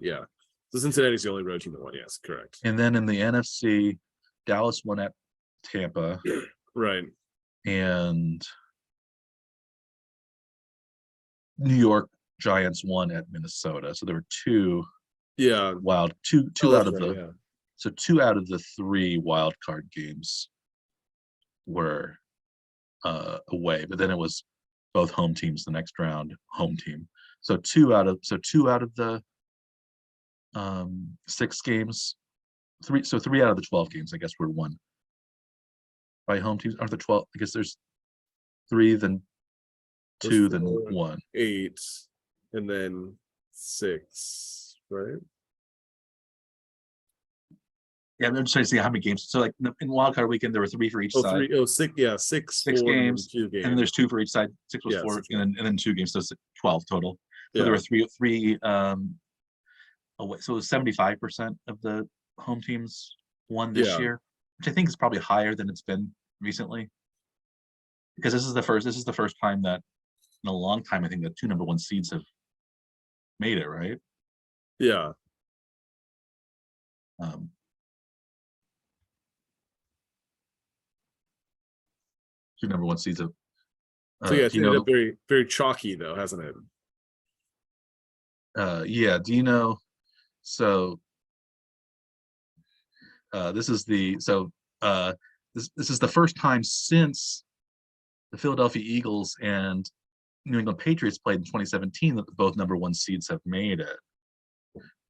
So Cincinnati's the only road team that won. Yes, correct. And then in the NFC, Dallas won at Tampa, Right. and New York Giants won at Minnesota. So there were two Yeah. two Oh, out that's of right. the Yeah. so 2 out of the 3 wild card games were away, but then it was both home teams the next round, home team. So two out of the 6 games, 3 out of the 12 games, I guess, were won by home teams. Aren't the 12? I guess there's 3, then There's 2, then 4, 1. 8, and then 6. Right. Yeah, I'm just trying to see how many games. So like in wild card weekend, there were 3 for each Oh, side. 3. Oh, 6. Yeah, 6, 6 4, and then games, 2 games. and there's 2 for each side. 6 was Yeah, 4, 6, and then 2 games, so 12 total. So yeah. there were three away. So it was 75% of the home teams won this Yeah. year, which I think is probably higher than it's been recently. Because this is the first time that in a long time, I think that 2 number 1 seeds have made it, right? Yeah. Um, 2 number 1 seeds have. So yeah, Do it's you ended know? up very, very chalky though, hasn't it? Yeah. Do you know? So this is the so this is the first time since the Philadelphia Eagles and New England Patriots played in 2017 that both number 1 seeds have made it.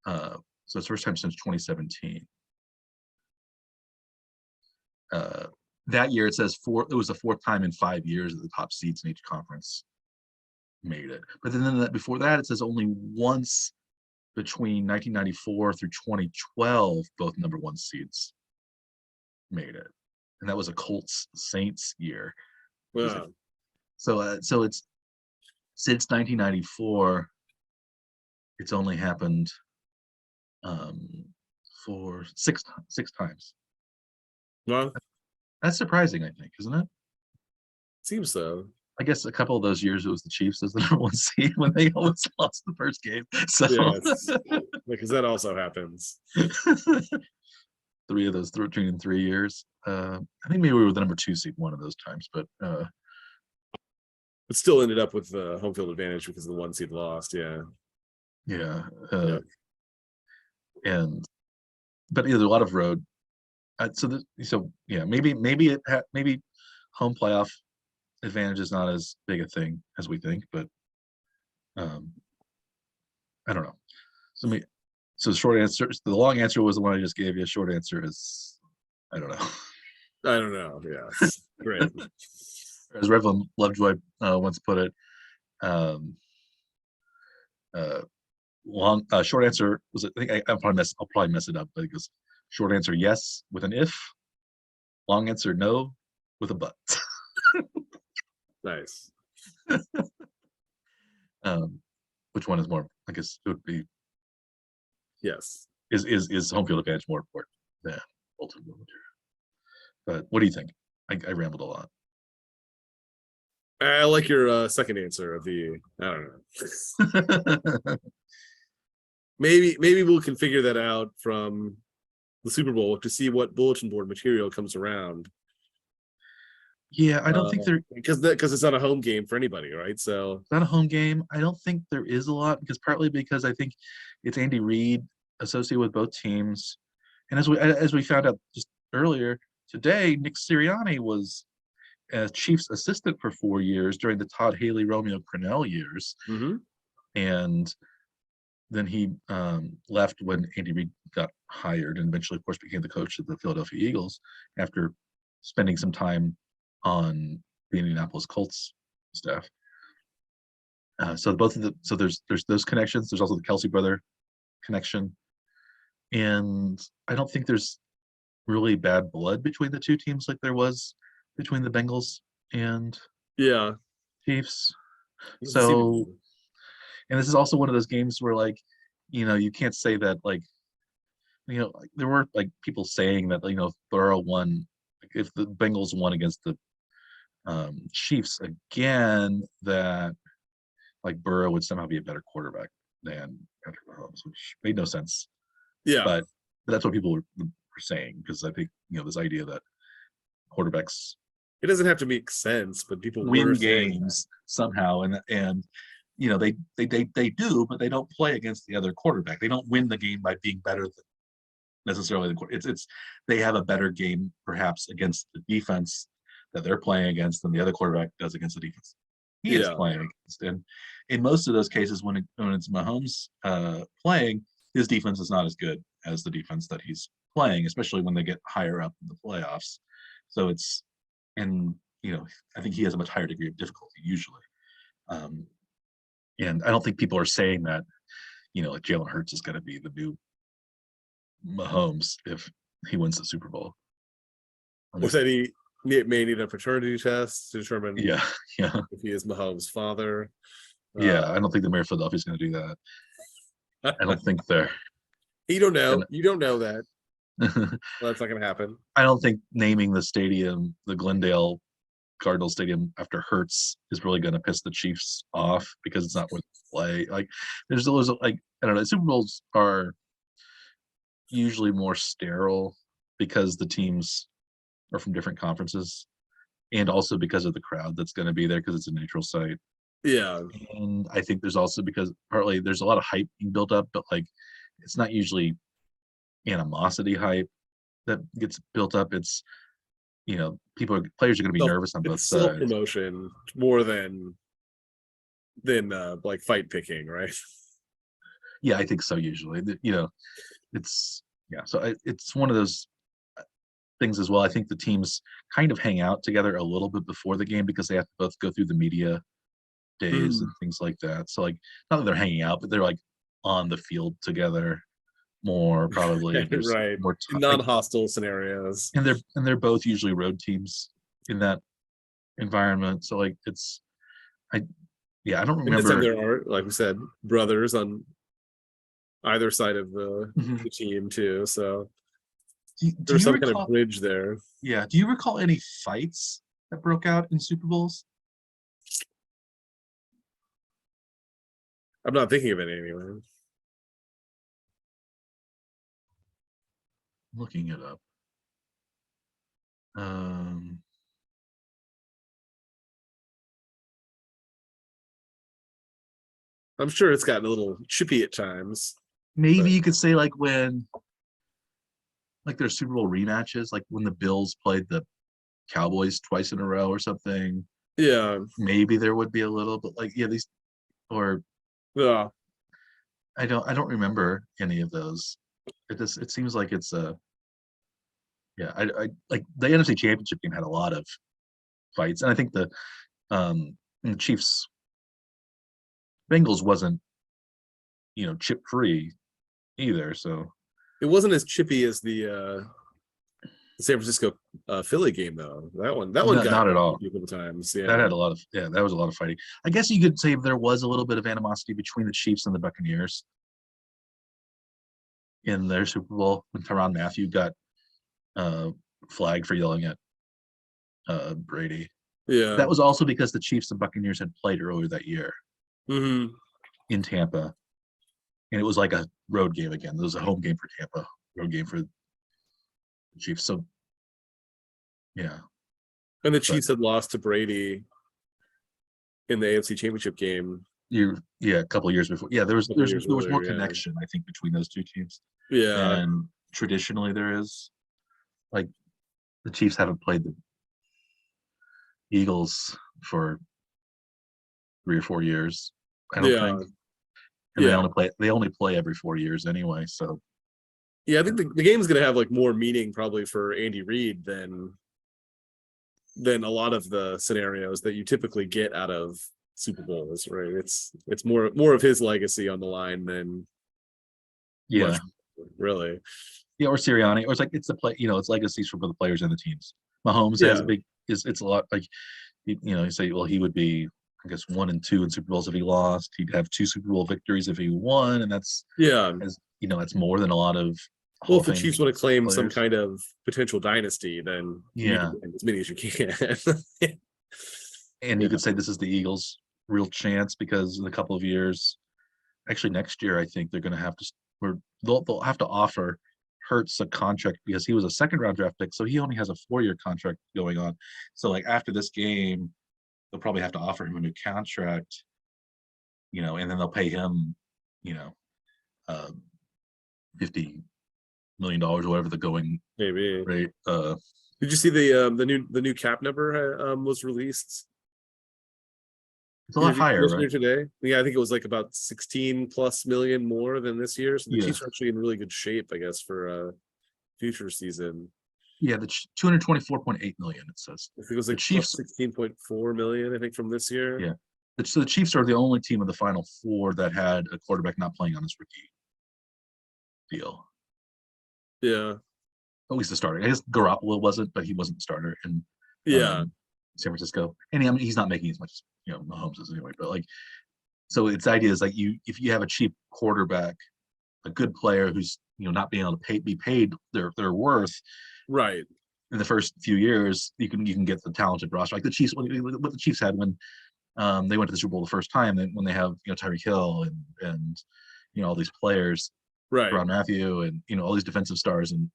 So it's the first time since 2017. That year it says it was the 4th time in 5 years that the top seeds in each conference made it. But then before that, it says only once between 1994 through 2012, both number 1 seeds made it, and that was a Colts Saints year. Yeah. So it's since 1994, it's only happened for six times. Well, That's surprising, I think, isn't it? seems so. I guess a couple of those years it was the Chiefs as the number 1 seed when they always lost the first game. So Yes, because that also happens. 3 of those 13 in 3 years. I think maybe we were the number 2 seed one of those times, but It still ended up with the home field advantage because the 1 seed lost. Yeah. yeah. Yeah. And but there's a lot of road. So yeah, maybe home playoff advantage is not as big a thing as we think, but I don't know. So the short answer, the long answer was the one I just gave you. Short answer is I don't know. I don't know. Yeah. Great. As Reverend Lovejoy once put it, short answer was I think I'll probably mess it up, but it goes short answer yes with an if, long answer no with a but. Nice. Which one is more? I guess it would be Yes. is home field advantage more important than ultimate material. But what do you think? I rambled a lot. I like your second answer of the. I don't know. maybe we can figure that out from the Super Bowl to see what bulletin board material comes around. Yeah, I don't think there because it's not a home game for anybody, right? So it's not a home game. I don't think there is a lot partly because I think it's Andy Reid associated with both teams, and as we found out just earlier today, Nick Sirianni was a Chiefs assistant for 4 years during the Todd Haley, Romeo Crennel years, and then he left when Andy Reid got hired, and eventually, of course, became the coach of the Philadelphia Eagles after spending some time on the Indianapolis Colts staff. So there's those connections. There's also the Kelsey brother connection, and I don't think there's really bad blood between the two teams like there was between the Bengals and Yeah. Chiefs. Doesn't seem to be. So, and this is also one of those games where like, you can't say that like, like, there were like people saying that if Burrow won, like, if the Bengals won against the Chiefs again, that like Burrow would somehow be a better quarterback than Patrick Mahomes, which made no sense. Yeah. But that's what people were saying, because I think this idea that quarterbacks It doesn't have to make sense, but people win were saying games somehow, and they do, but they don't play against the other quarterback. They don't win the game by being better than necessarily the quarterback. It's they have a better game perhaps against the defense that they're playing against than the other quarterback does against the defense he is Yeah. playing against. And in most of those cases, when it's Mahomes playing, his defense is not as good as the defense that he's playing, especially when they get higher up in the playoffs. So it's, and I think he has a much higher degree of difficulty usually. And I don't think people are saying that like Jalen Hurts is going to be the new Mahomes if he wins the Super Bowl. Or that he may need a paternity test to determine Yeah. if he is Mahomes' father. Yeah, I don't think the mayor of Philadelphia is going to do that. I don't think they're. You don't know. gonna- You don't know that. Well, that's not going to happen. I don't think naming the stadium the Glendale Cardinal Stadium after Hurts is really going to piss the Chiefs off, because it's not what they play. Like, there's those, like, I don't know, Super Bowls are usually more sterile because the teams are from different conferences, and also because of the crowd that's going to be there, because it's a neutral site. Yeah. And I think there's also, because partly there's a lot of hype being built up, but like it's not usually animosity hype that gets built up. It's players are going to be nervous on both sides. Self-promotion more than like fight picking, right? Yeah, I think so. Usually, it's So it's one of those things as well. I think the teams kind of hang out together a little bit before the game, because they have to both go through the media days and things like that. So like, not that they're hanging out, but they're like on the field together more, probably. There's right. more Non-hostile scenarios, and they're both usually road teams in that environment. So like, I don't and this time remember. there are, like we said, brothers on either side of the team too, so there's some kind of bridge there. Yeah, do you recall any fights that broke out in Super Bowls? I'm not thinking of it anyway. Looking it up. I'm sure it's gotten a little chippy at times. Maybe you could say like when, like, there's Super Bowl rematches, like when the Bills played the Cowboys twice in a row or something. Yeah. Maybe there would be a little, but like, yeah, these, or Yeah. I don't remember any of those. It seems like it's I like the NFC Championship game had a lot of fights, and I think the Chiefs Bengals wasn't chip free either, so it wasn't as chippy as the San Francisco Philly game though. That one got not at all. a couple times. Yeah, that had a lot of that was a lot of fighting. I guess you could say there was a little bit of animosity between the Chiefs and the Buccaneers in their Super Bowl when Tyrann Mathieu got flagged for yelling at Brady. Yeah, that was also because the Chiefs and Buccaneers had played earlier that year in Tampa, and it was like a road game again. It was a home game for Tampa, road game for the Chiefs. So yeah, and the Chiefs had lost to Brady in the AFC Championship game. A couple of years before. Yeah, there was more connection, I think, between those two teams. Yeah, and traditionally there is, like, the Chiefs haven't played the Eagles for 3 or 4 years, I don't think. And they only play every 4 years anyway. So yeah, I think the game's gonna have like more meaning probably for Andy Reid than a lot of the scenarios that you typically get out of Super Bowls, right? It's more of his legacy on the line than much, really. Yeah, or Sirianni, or it's like it's the play, it's legacies for both the players and the teams. Mahomes has a big it's a lot like you say, well, he would be, I guess, 1-2 in Super Bowls if he lost. He'd have 2 Super Bowl victories if he won, and that's Yeah. that's more than a lot of Well, Hall if of the Fame Chiefs want to claim some players. kind of potential dynasty, then you need to Yeah, win as many as you can. and Yeah. you could say this is the Eagles' real chance because in a couple of years, actually next year, I think they're going to have to, or they'll have to offer Hurts a contract because he was a second round draft pick, so he only has a 4-year contract going on. So like after this game, they'll probably have to offer him a new contract, and then they'll pay him, you know, uh, $50 million or whatever the going Maybe. rate. Did you see the new cap number was released? It's a lot higher, right? Today. Yeah, I think it was like about 16 plus million more than this year. So the Yeah. Chiefs are actually in really good shape, I guess, for future season. Yeah, the 224.8 million. It says. I think it was like The Chiefs 16.4 million. I think from this year. Yeah, so the Chiefs are the only team of the Final Four that had a quarterback not playing on his rookie deal. Yeah. At least the starter. I guess Garoppolo wasn't, but he wasn't the starter in Yeah. San Francisco. And I mean, he's not making as much as Mahomes is anyway. But so its idea is if you have a cheap quarterback, a good player who's not being able to be paid their worth, right, in the first few years, you can get the talented roster like the Chiefs. What the Chiefs had when they went to the Super Bowl the first time, and when they have Tyreek Hill and all these players, right, Ron Matthew, and all these defensive stars, and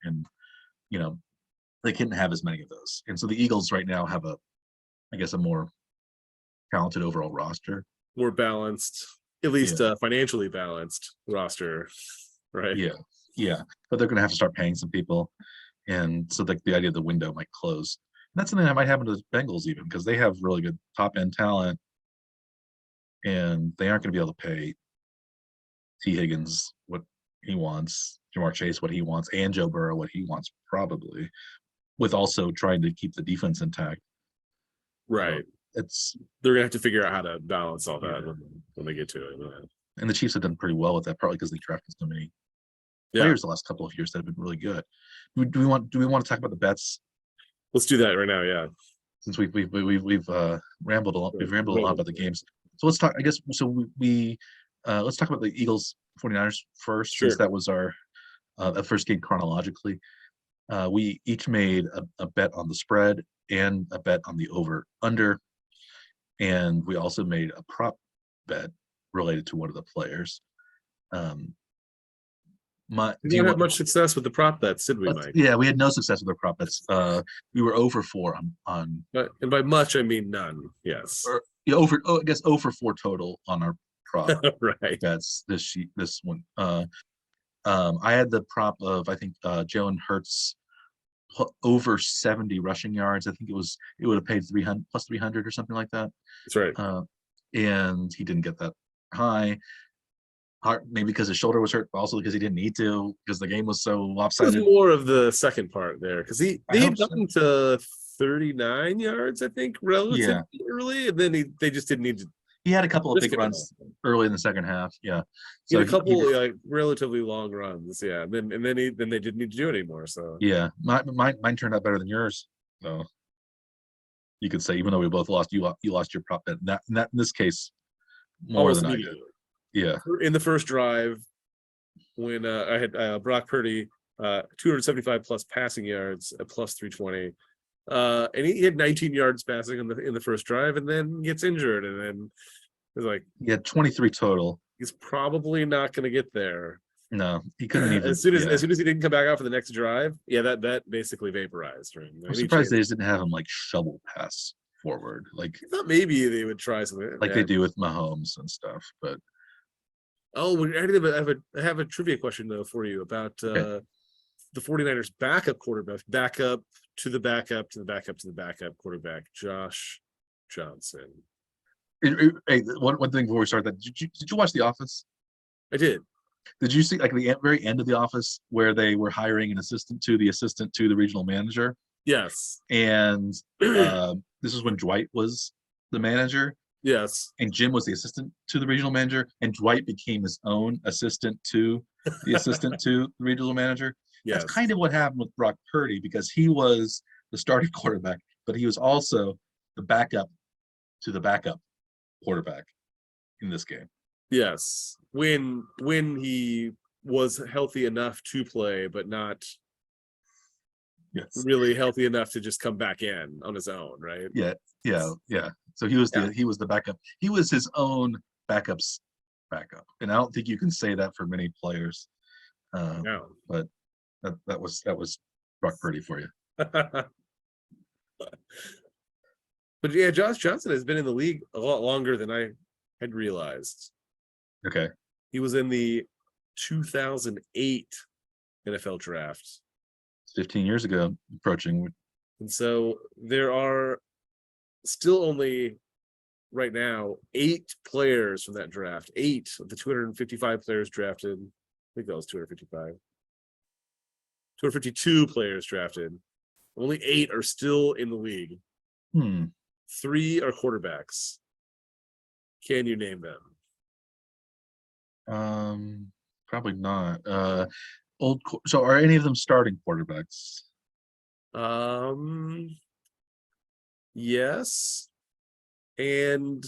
they couldn't have as many of those. And so the Eagles right now have I guess a more talented overall roster, more balanced, at least financially balanced roster, right? Yeah, but they're going to have to start paying some people, and so the idea of the window might close. And that's something that might happen to the Bengals even because they have really good top end talent, and they aren't going to be able to pay T. Higgins what he wants, Jamar Chase what he wants, and Joe Burrow what he wants, probably, with also trying to keep the defense intact. Right. They're gonna have to figure out how to balance all that when they get to it. And the Chiefs have done pretty well with that, partly because they drafted so many players the last couple of years that have been really good. Do we want to talk about the bets? Let's do that right now. Yeah. Since we've rambled a lot, a lot about the games. So let's talk. I guess so. Let's talk about the Eagles 49ers first, since that was our first game chronologically. We each made a bet on the spread and a bet on the over under, and we also made a prop bet related to one of the players. We didn't have much success with the prop bets, did we, Mike? Yeah, we had no success with our prop bets. We were 0-4 on. And by much, I mean none. Yes. I guess 0-4 total on our prop right bets this one. I had the prop of, I think, Jalen Hurts over 70 rushing yards. I think it would have paid 300 plus 300 or something like that. That's right. And he didn't get that high. Maybe because his shoulder was hurt, but also because he didn't need to, because the game was so lopsided. It was more of the second part there, because he gotten to 39 yards, I think, relatively early, and then they just didn't need to. He had a couple of big runs early in the second half. Yeah, so he had a couple relatively long runs. Yeah, and then they didn't need to do it anymore. So yeah, mine turned out better than yours. So you could say, even though we both lost, you lost your prop bet. In this case, more than I did. Yeah. In the first drive, when I had Brock Purdy 275 plus passing yards at plus 320, and he had 19 yards passing in the first drive, and then gets injured, and then it's like he had 23 total. He's probably not going to get there. No, he couldn't even. As soon as he didn't come back out for the next drive, that basically vaporized. Right? I'm surprised they just didn't have him shovel pass forward. I thought maybe they would try something they do with Mahomes and stuff, but. Oh, I have a trivia question though for you about the 49ers backup quarterback, backup to the backup to the backup to the backup quarterback, Josh Johnson. Hey, one thing before we start, did you watch The Office? I did. Did you see the very end of The Office where they were hiring an assistant to the regional manager? Yes. And this is when Dwight was the manager. Yes. And Jim was the assistant to the regional manager, and Dwight became his own assistant to the assistant to the regional manager. Yes. That's kind of what happened with Brock Purdy, because he was the starting quarterback, but he was also the backup to the backup quarterback in this game. Yes, when he was healthy enough to play, but not Yes. really healthy enough to just come back in on his own, right? Yeah. So he was the backup. He was his own backup's backup, and I don't think you can say that for many players. No. But that was Brock Purdy for you. But yeah, Josh Johnson has been in the league a lot longer than I had realized. Okay. He was in the 2008 NFL draft. 15 years ago, approaching. And so there are still only right now 8 players from that draft. 8 of the 255 players drafted. I think that was 255. 252 players drafted. Only 8 are still in the league. 3 are quarterbacks. Can you name them? Probably not. So are any of them starting quarterbacks? Yes. And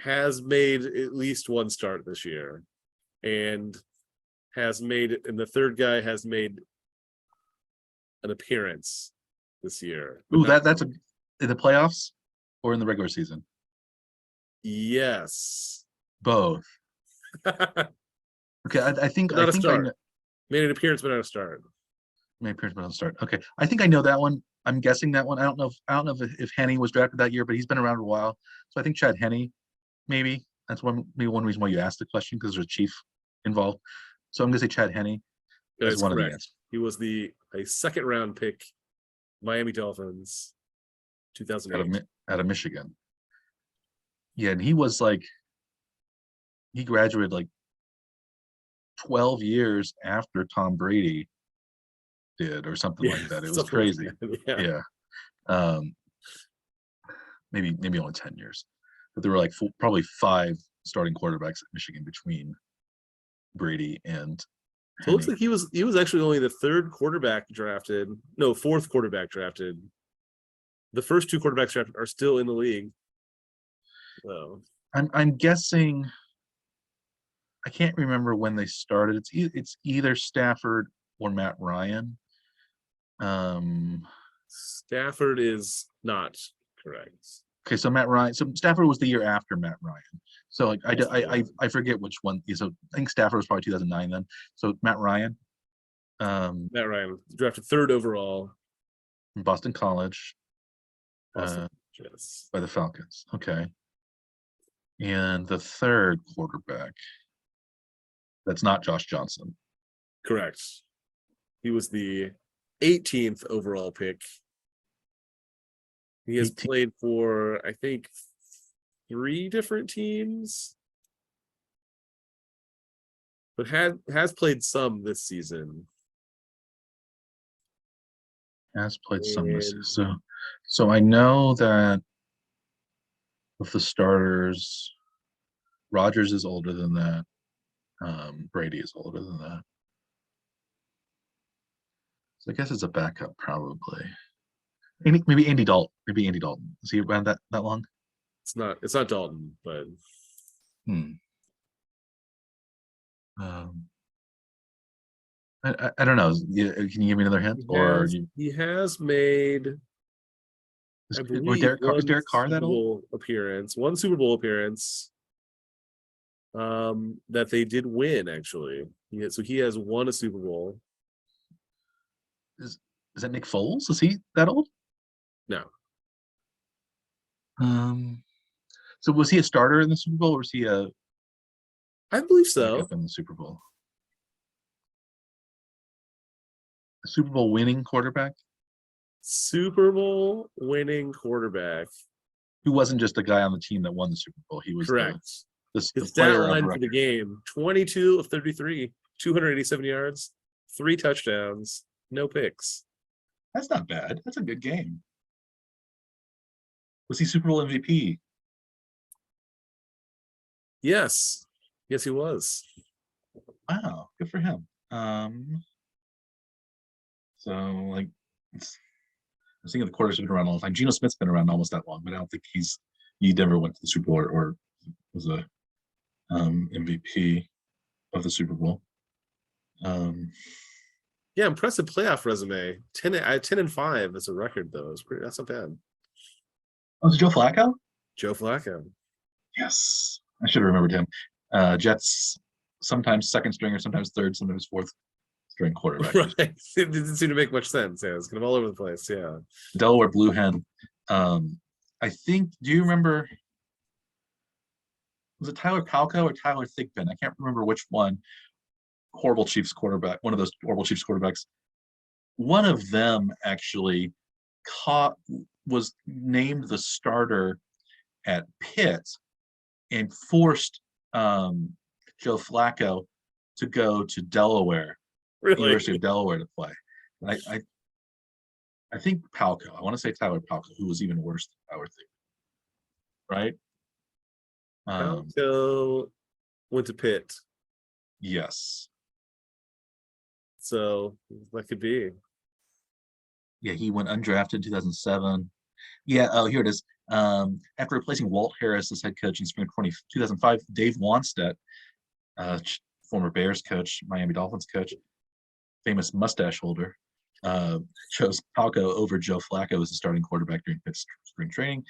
has made at least one start this year. And the third guy has made an appearance this year. Ooh, that's in the playoffs or in the regular season? Yes. Both. Okay, I think Not I a think start. Made an appearance, but not a start. Made an appearance, but not a start. Okay, I think I know that one. I'm guessing that one. I don't know if Henne was drafted that year, but he's been around a while. So I think Chad Henne, maybe that's one reason why you asked the question, because there's a chief involved. So I'm gonna say Chad Henne. That's one correct. of the answers. He was a second round pick, Miami Dolphins, 2008. Out of Michigan. Yeah, and he graduated like 12 years after Tom Brady did, or something like that. It was crazy. Yeah. Maybe only 10 years, but there were like probably 5 starting quarterbacks at Michigan between Brady and So it looks like he was actually only the fourth quarterback drafted. The first 2 quarterbacks drafted are still in the league. So I'm guessing, I can't remember when they started. It's either Stafford or Matt Ryan. Stafford is not correct. Okay, so Matt Ryan. So Stafford was the year after Matt Ryan. So like I forget which one. So I think Stafford was probably 2009 then. So Matt Ryan. Matt Ryan drafted 3rd overall from Boston College. Yes. By the Falcons. Okay. And the 3rd quarterback. That's not Josh Johnson. Correct. He was the 18th overall pick. He has played for, I think, 3 different teams, but has played some this season. Has played some this season. So I know that of the starters, Rodgers is older than that. Brady is older than that. So I guess it's a backup, probably. Maybe Andy Dalton. Maybe Andy Dalton. Is he around that long? It's not Dalton, but I don't know. Can you give me another hint? He has made, I believe, is Derek Carr that old? One Super Bowl appearance. That they did win, actually. So he has won a Super Bowl. Is that Nick Foles? Is he that old? No. So was he a starter in the Super Bowl, or was he I believe so. Backup in the Super Bowl? A Super Bowl winning quarterback? Super Bowl winning quarterback. Who wasn't just a guy on the team that won the Super Bowl. He was correct. The His stat line for the game: 22 of 33, 287 yards, 3 touchdowns, no picks. That's not bad. That's a good game. Was he Super Bowl MVP? Yes, he was. Wow, good for him. So like, was thinking the quarterbacks have been around a long time. Geno Smith's been around almost that long, but I don't think he never went to the Super Bowl or was a MVP of the Super Bowl. Yeah, impressive playoff resume. 10-5 as a record though. That's not bad. Oh, was it Joe Flacco? Joe Flacco. Yes, I should have remembered him. Jets sometimes second string or sometimes third, sometimes fourth string quarterback. Right. It didn't seem to make much sense. Yeah, it's kind of all over the place. Yeah. Delaware Blue Hen. I think. Do you remember? Was it Tyler Palco or Tyler Thigpen? I can't remember which one. Horrible Chiefs quarterback. One of those horrible Chiefs quarterbacks. One of them actually was named the starter at Pitt and forced Joe Flacco to go to Delaware, Really? University of Delaware to play. And I think Palco. I want to say Tyler Palco, who was even worse than Tyler Thigpen. Right? Palco went to Pitt. Yes. So that could be. Yeah, he went undrafted in 2007. Yeah, oh, here it is. After replacing Walt Harris as head coach in spring 2005, Dave Wanstedt, former Bears coach, Miami Dolphins coach, famous mustache holder, chose Palco over Joe Flacco as the starting quarterback during Pitt's spring training.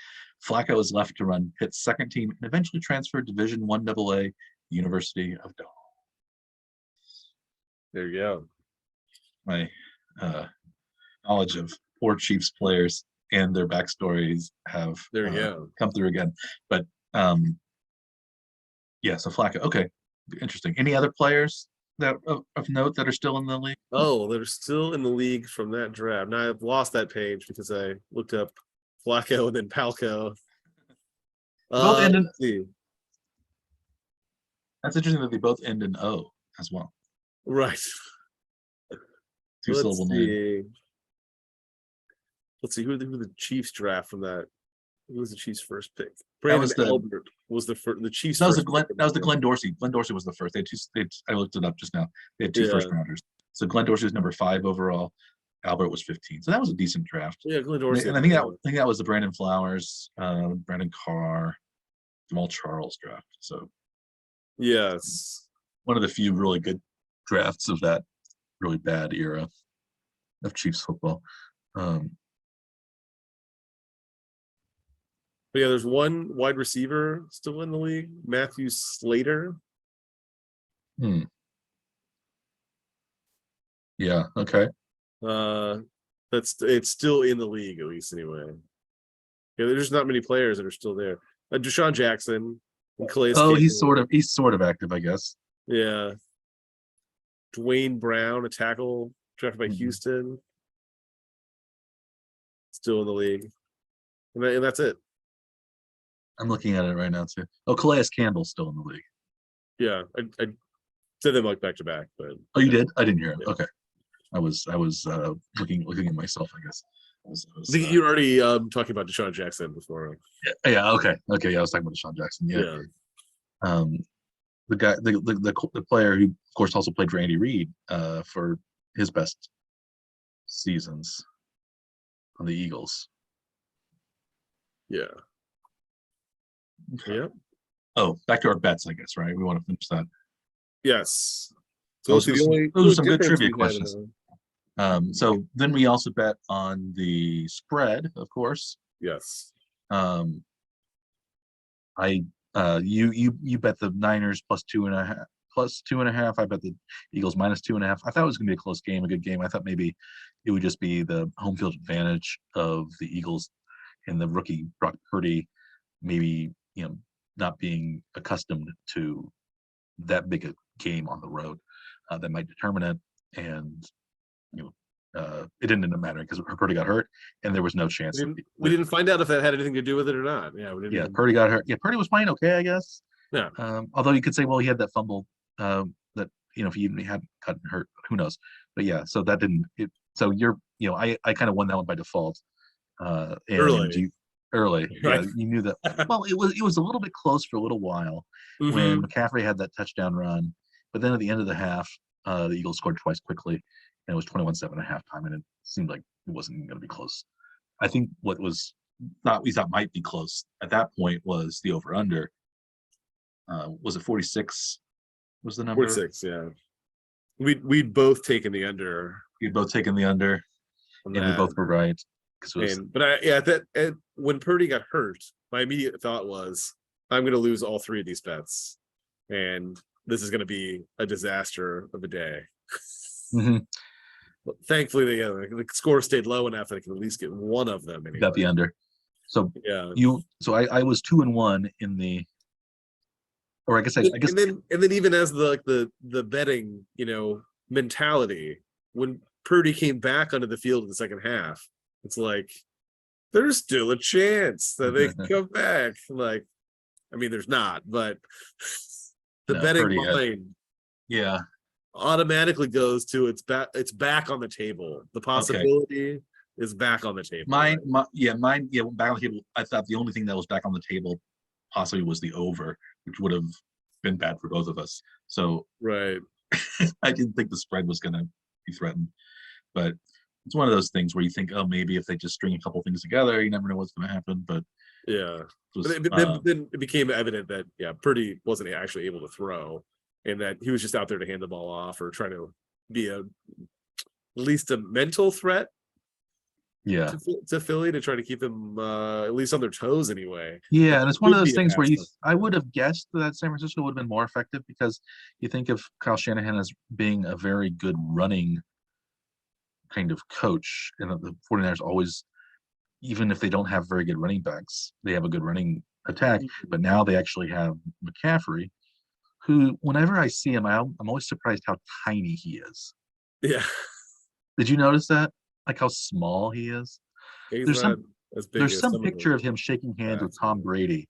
Flacco was left to run Pitt's second team and eventually transferred Division I AA, University of Delaware. There you go. My knowledge of poor Chiefs players and their backstories have There you go. come through again. But yeah, so Flacco. Okay, interesting. Any other players that of note that are still in the league? Oh, they're still in the league from that draft. Now I've lost that page because I looked up Flacco and then Palco. Both end in, Let's see. that's interesting that they both end in O as well. Right. Two-syllable name. Let's see who the Chiefs draft from that. Who was the Chiefs' first pick? That was Albert was the Chiefs. That was the Glenn Dorsey. Glenn Dorsey was the first. I looked it up just now. They had two first rounders. So Glenn Dorsey was number 5 overall. Albert was 15. So that was a decent draft. Yeah, Glenn Dorsey. And I think that was the Brandon Flowers, Brandon Carr, Jamal Charles draft. So yes, one of the few really good drafts of that really bad era of Chiefs football. But yeah, there's one wide receiver still in the league, Matthew Slater. Yeah. Okay. It's still in the league at least anyway. Yeah, there's not many players that are still there. Deshaun Jackson and Calais. Oh, he's sort of active, I guess. Yeah. Dwayne Brown, a tackle drafted by Houston, still in the league, and that's it. I'm looking at it right now too. Oh, Calais Campbell's still in the league. Yeah, I said them like back to back, but you did? I didn't hear it. Yeah. Okay, I was looking at myself, I guess. I think you're already talking about Deshaun Jackson before. Yeah. Okay. Yeah, I was talking about Deshaun Jackson. Yeah. The guy, the player who, of course, also played for Andy Reid for his best seasons on the Eagles. Yeah. Okay. Yeah. Oh, back to our bets, I guess, right? We want to finish that. Yes. So those are some good trivia questions. So then we also bet on the spread, of course. Yes. You bet the Niners +2.5. I bet the Eagles -2.5. I thought it was going to be a close game, a good game. I thought maybe it would just be the home field advantage of the Eagles and the rookie Brock Purdy, maybe not being accustomed to that big a game on the road that might determine it. And it didn't end up mattering because Purdy got hurt, and there was no chance. We didn't find out if that had anything to do with it or not. Yeah, we didn't. Yeah, Purdy got hurt. Yeah, Purdy was playing okay, I guess. Yeah. Although you could say, well, he had that fumble that if he hadn't gotten hurt, who knows? But yeah, so that didn't. So you're, I kind of won that one by default. Early. Right. Yeah, you knew that. Well, it was a little bit close for a little while when McCaffrey had that touchdown run, but then at the end of the half, the Eagles scored twice quickly, and it was 21-7 at halftime, and it seemed like it wasn't going to be close I think what we thought might be close at that point was the over under. Was it 46? Was the number? 46, yeah. We'd both taken the under We'd both taken the under, on and we that. both were right. Because it was When Purdy got hurt, my immediate thought was, I'm going to lose all three of these bets, and this is going to be a disaster of a day. Mhm. But thankfully, the score stayed low enough that I can at least get one of them. Anyway. Got the under. So Yeah. I was 2-1 in the, or I guess and then even as the betting mentality, when Purdy came back onto the field in the second half, it's like there's still a chance that they can come back. Like, I mean, there's not, but the betting Purdy line, yeah, automatically goes to it's back on the table. The possibility is back on the table. Mine, back on the table. I thought the only thing that was back on the table possibly was the over, which would have been bad for both of us. So right. I didn't think the spread was going to be threatened, but it's one of those things where you think, oh, maybe if they just string a couple things together, you never know what's going to happen. But yeah, then it became evident that Purdy wasn't actually able to throw, and that he was just out there to hand the ball off or trying to be at least a mental threat. Yeah, to Philly, to try to keep them at least on their toes anyway. Yeah, and it's one of those things where I would have guessed that San Francisco would have been more effective, because you think of Kyle Shanahan as being a very good running kind of coach, and the 49ers always, even if they don't have very good running backs, they have a good running attack. But now they actually have McCaffrey, who, whenever I see him, I'm always surprised how tiny he is. Yeah. Did you notice that? Like how small he is? There's some picture of him shaking hands with Tom Brady,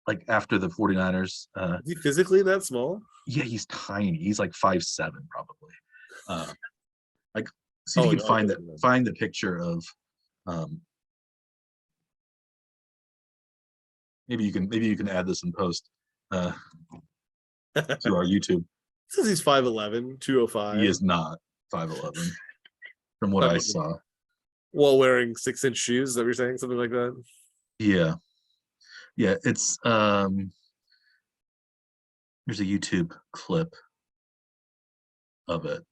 like after the 49ers. Is he physically that small? Yeah, he's tiny. He's like 5'7" probably. Like, see if you can find the picture of maybe you can add this in post to our YouTube. It says he's 5'11", 205. He is not 5'11", from what I saw. While wearing 6-inch shoes, is that what you're saying? Something like that? Yeah. Yeah, it's there's a YouTube clip of it.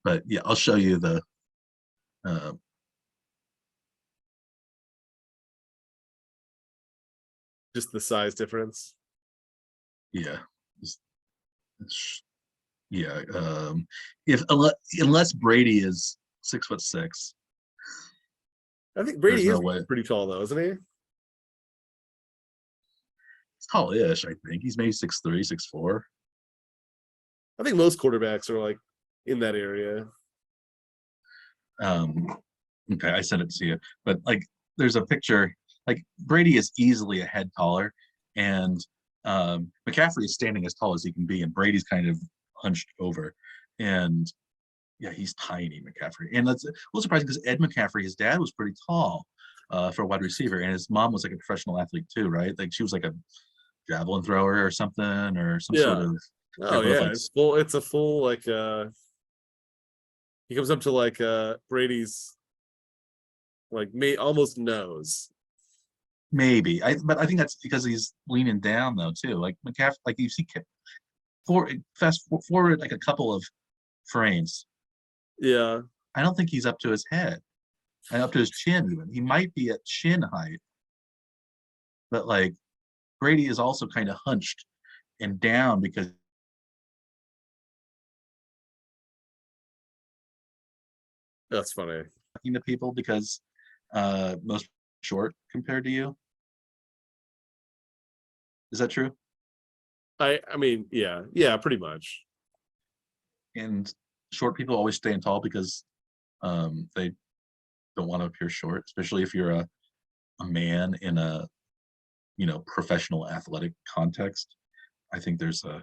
But yeah, I'll show you the just the size difference. Yeah. Yeah. Unless Brady is 6'6". I think Brady is pretty tall though, isn't he? He's tall-ish, I think. He's maybe 6'3", 6'4". I think most quarterbacks are like in that area. Okay, I sent it to you. But like, there's a picture. Like, Brady is easily a head taller, and McCaffrey is standing as tall as he can be, and Brady's kind of hunched over. And yeah, he's tiny, McCaffrey. And that's a little surprising, because Ed McCaffrey, his dad, was pretty tall for a wide receiver, and his mom was like a professional athlete too, right? Like, she was like a javelin thrower or something, or some sort of. Oh yeah, like, it's a full like. He comes up to like Brady's, like almost nose. Maybe but I think that's because he's leaning down though too. Like McCaffrey, like you see, fast forward like a couple of frames. Yeah, I don't think he's up to his head, and up to his chin even. He might be at chin height, but like Brady is also kind of hunched and down because. That's funny. Talking to people because most short compared to you. Is that true? I mean, yeah, pretty much. And short people always stand tall because they don't want to appear short, especially if you're a man in a professional athletic context. I think there's a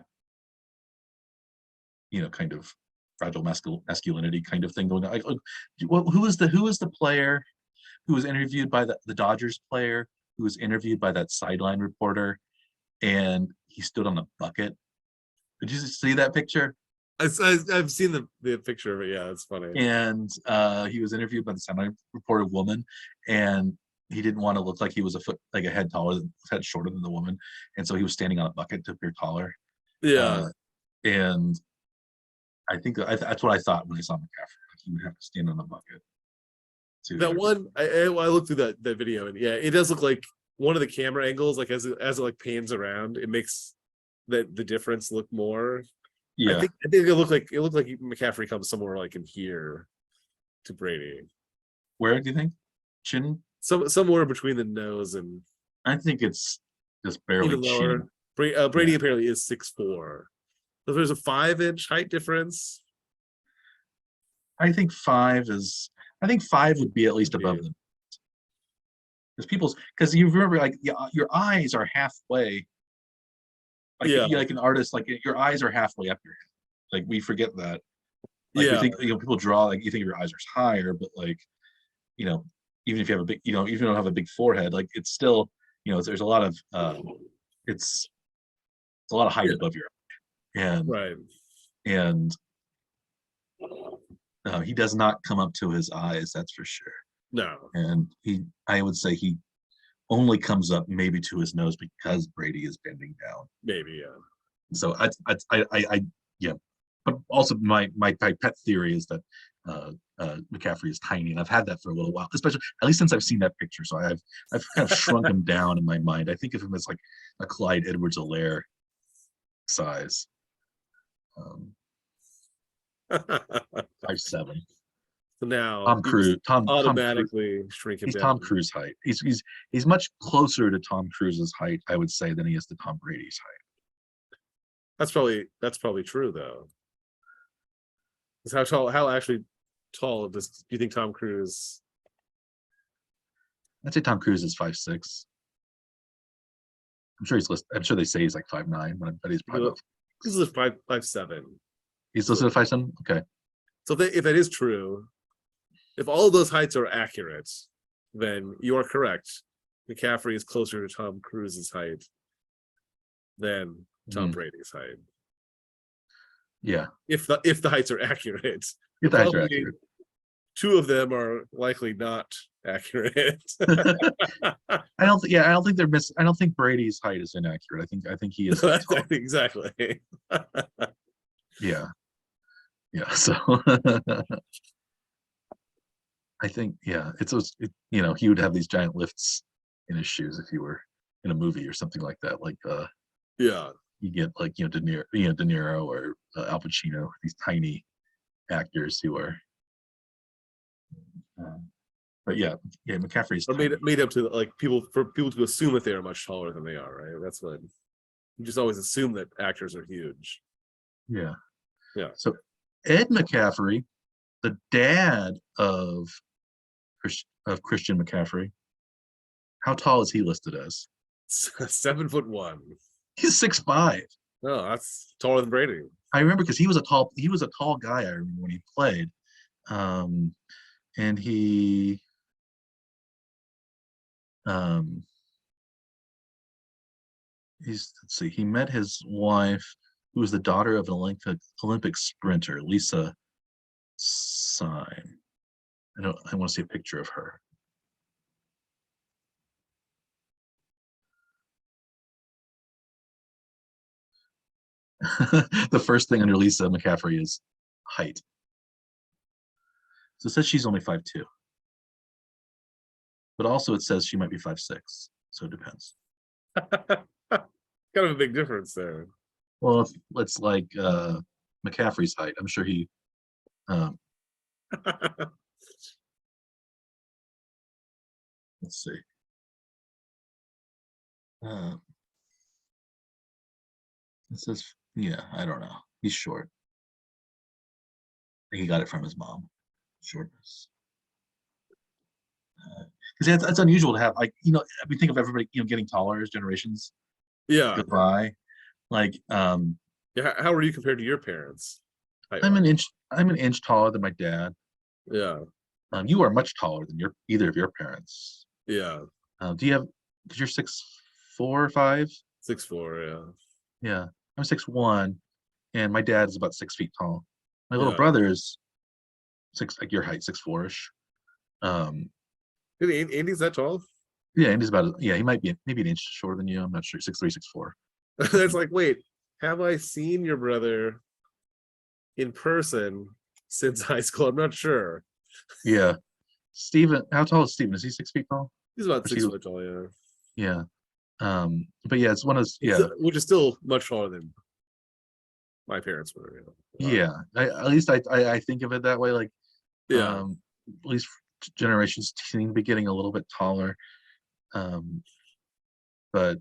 kind of fragile masculinity kind of thing going on. Who was the player who was interviewed by the Dodgers player who was interviewed by that sideline reporter, and he stood on a bucket? Did you see that picture? I've seen the picture of it. Yeah, it's funny. And he was interviewed by the semi-reported woman, and he didn't want to look like he was a head head shorter than the woman, and so he was standing on a bucket to appear taller. Yeah, Uh, and I think that's what I thought when I saw McCaffrey. Like he would have to stand on a bucket. that one. I looked through that video, and yeah, it does look like one of the camera angles, like as it like pans around, it makes the difference look more. Yeah. I think it looked like McCaffrey comes somewhere like in here to Brady. Where do you think? Chin? Somewhere between the nose and I think it's just barely even lower. chin. Brady Yeah. apparently is 6'4". So there's a 5-inch height difference. I think 5 would be at least above them. Because you remember, like, your eyes are halfway. Like, Yeah. like an artist, like your eyes are halfway up your head. Like we forget that. Like Yeah. we think, people draw, like you think your eyes are higher, but like, even if you have a big, even if you don't have a big forehead, like it's still, there's a lot of it's a lot of height above your eye. And Right. and he does not come up to his eyes, that's for sure. No. And I would say he only comes up maybe to his nose because Brady is bending down. Maybe, yeah. So yeah. But also my pet theory is that McCaffrey is tiny, and I've had that for a little while, especially at least since I've seen that picture. So I've kind of shrunk him down in my mind. I think of him as like a Clyde Edwards-Helaire size. 5'7". So now Tom Cruise. automatically shrink him He's down. Tom Cruise height. He's much closer to Tom Cruise's height, I would say, than he is to Tom Brady's height. That's probably true though. How actually tall do you think Tom Cruise? I'd say Tom Cruise is 5'6". I'm sure I'm sure they say he's like 5'9", but he's probably This is 5'7". He's listed at 5'7". Okay. So if that is true, if all of those heights are accurate, then you are correct. McCaffrey is closer to Tom Cruise's height than Tom Brady's height. Yeah. If the heights are accurate. If the heights are accurate. Two of them are likely not accurate. I don't think they're I don't think Brady's height is inaccurate. I think he is exactly. Yeah. So I think, he would have these giant lifts in his shoes if you were in a movie or something like that. Like yeah, you get like De Niro or Al Pacino, these tiny actors who are. But yeah, McCaffrey's made up to like people to assume that they are much taller than they are, right? That's what you just always assume, that actors are huge. Yeah. So Ed McCaffrey, the dad of Christian McCaffrey, how tall is he listed as? 7'1". He's 6'5". Oh, that's taller than Brady. I remember because he was a tall guy. I remember when he played, and he he met his wife, who was the daughter of an Olympic sprinter, Lisa Syme. I want to see a picture of her. The first thing under Lisa McCaffrey is height. So it says she's only 5'2". But also it says she might be 5'6". So it depends. Kind of a big difference there. Well, it's like McCaffrey's height. I'm sure he let's see. It says, I don't know. He's short. I think he got it from his mom. Shortness. Because it's unusual to have, like, we think of everybody, getting taller as generations go by. Like, yeah. How are you compared to your parents? I'm an inch taller than my dad. Yeah. You are much taller than either of your parents. Yeah. Do you have? Because you're 6'4" or 5". 6'4", yeah. Yeah, I'm 6'1", and my dad is about 6 feet tall. My little Yeah. brother is like your height, 6'4"ish. Um, Andy's that tall? yeah, and he's about he might be maybe an inch shorter than you. I'm not sure. 6'3", 6'4". It's like, wait, have I seen your brother in person since high school? I'm not sure. Yeah. Steven, how tall is Steven? Is he 6 feet tall? He's about Or is 6 foot tall, yeah. yeah. But yeah, it's one of those, yeah. Which is still much taller than my parents were. Yeah. At least I think of it that way. Like, Yeah. at least generations seem to be getting a little bit taller. But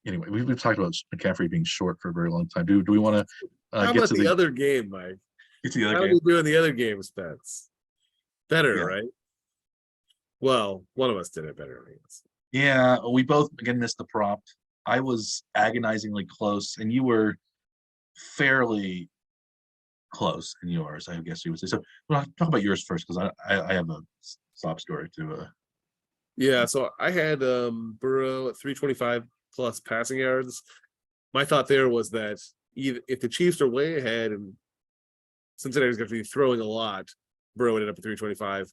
anyway, we've talked about McCaffrey being short for a very long time. Do we want to How get about to the other game, Mike? get to the How other are game? we doing the other games bets? Better, Yeah. right? Well, one of us did it better, I guess. Yeah, we both again missed the prop. I was agonizingly close, and you were fairly close in yours, I guess you would say. So, well, talk about yours first, because I have a sob story to. Yeah, so I had Burrow at 325 plus passing yards. My thought there was that if the Chiefs are way ahead and Cincinnati's going to be throwing a lot, Burrow ended up at 325.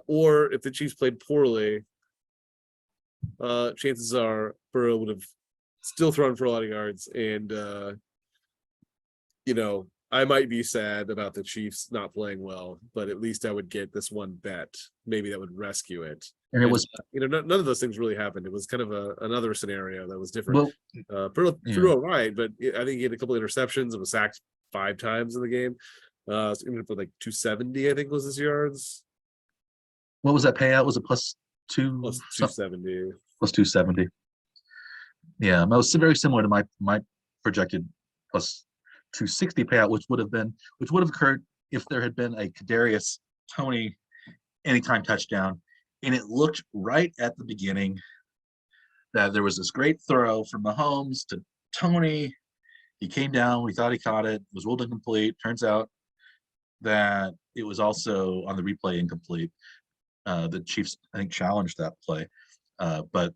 Or if the Chiefs played poorly, chances are Burrow would have still thrown for a lot of yards. And, I might be sad about the Chiefs not playing well, but at least I would get this one bet. Maybe that would rescue it. And it was, none of those things really happened. It was kind of another scenario that was different. well, Burrow yeah. threw all right, but I think he had a couple of interceptions and was sacked 5 times in the game. So ended up with like 270, I think was his yards. What was that payout? Was it plus two? Plus 270. Plus 270. Yeah, that was very similar to my projected plus 260 payout, which would have occurred if there had been a Kadarius Toney anytime touchdown. And it looked right at the beginning that there was this great throw from Mahomes to Toney. He came down. We thought he caught it. Was ruled incomplete. Turns out that it was also on the replay incomplete. The Chiefs, I think, challenged that play, but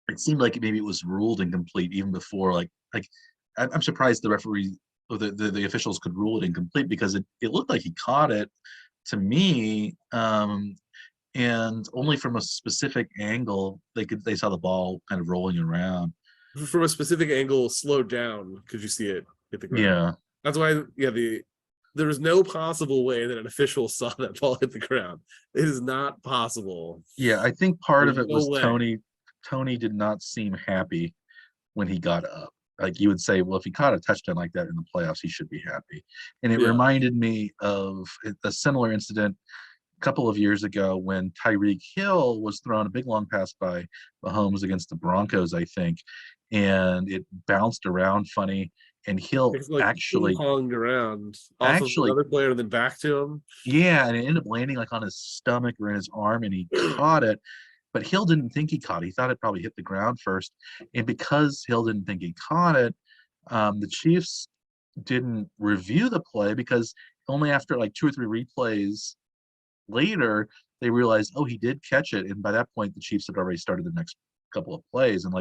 it seemed like maybe it was ruled incomplete even before. Like I'm surprised the referee or the officials could rule it incomplete, because it looked like he caught it to me. And only from a specific angle they saw the ball kind of rolling around. From a specific angle, slowed down. Could you see it hit the ground? Yeah. That's why, there was no possible way that an official saw that ball hit the ground. It is not possible. Yeah, I think part There's of it no was way. Toney did not seem happy when he got up. Like, you would say, well, if he caught a touchdown like that in the playoffs, he should be happy. And it Yeah. reminded me of a similar incident a couple of years ago when Tyreek Hill was thrown a big long pass by Mahomes against the Broncos, I think, and it bounced around funny. And Hill It's like actually ping-ponged around off of another player and then back to him. yeah, and it ended up landing like on his stomach or in his arm, and he caught it. But Hill didn't think he caught it. He thought it probably hit the ground first. And because Hill didn't think he caught it, the Chiefs didn't review the play, because only after like 2 or 3 replays later, they realized, oh, he did catch it. And by that point, the Chiefs had already started the next couple of plays. And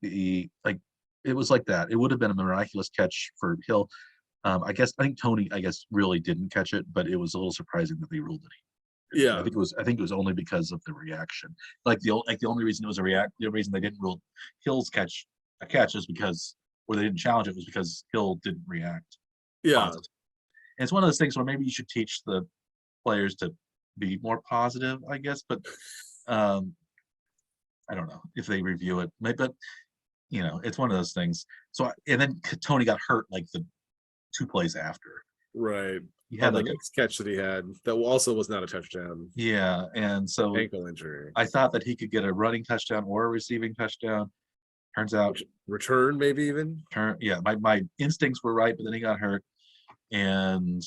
it was like that. It would have been a miraculous catch for Hill. I think Toney, really didn't catch it, but it was a little surprising that they ruled it. Yeah. I think it was only because of the reaction. The only reason it was the reason they didn't rule Hill's catch a catch is because, or they didn't challenge it, was because Hill didn't react. Yeah. Positive. And it's one of those things where maybe you should teach the players to be more positive, I guess. But I don't know if they review it. But it's one of those things. So and then Toney got hurt like the 2 plays after. Right. He had the next catch that he had that also was not a touchdown. Yeah, and so ankle injury. I thought that he could get a running touchdown or a receiving touchdown. Turns out return, maybe even. My instincts were right, but then he got hurt, and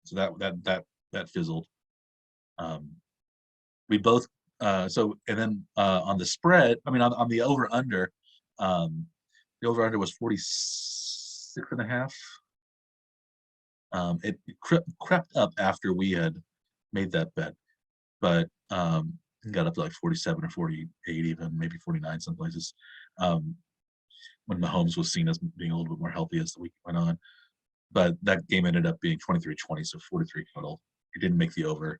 so that fizzled. We both and then on the spread, on the over under, the over under was 46.5. It crept up after we had made that bet, but got up to like 47 or 48, even maybe 49 some places. when Mahomes was seen as being a little bit more healthy as the week went on. But that game ended up being 23-20, so 43 total. It didn't make the over.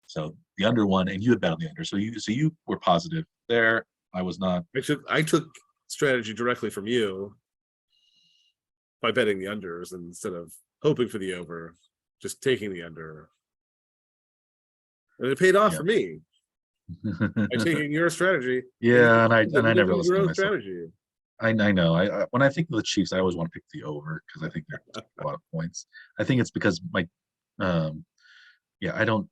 So the under won, and you had bet on the under. So you were positive there. I was not. I took strategy directly from you by betting the unders instead of hoping for the over, just taking the under. And it paid off for me by taking your strategy. Yeah, and I never your listened to own myself. strategy. I know. I when I think of the Chiefs, I always want to pick the over because I think they're a lot of points. I think it's because I don't.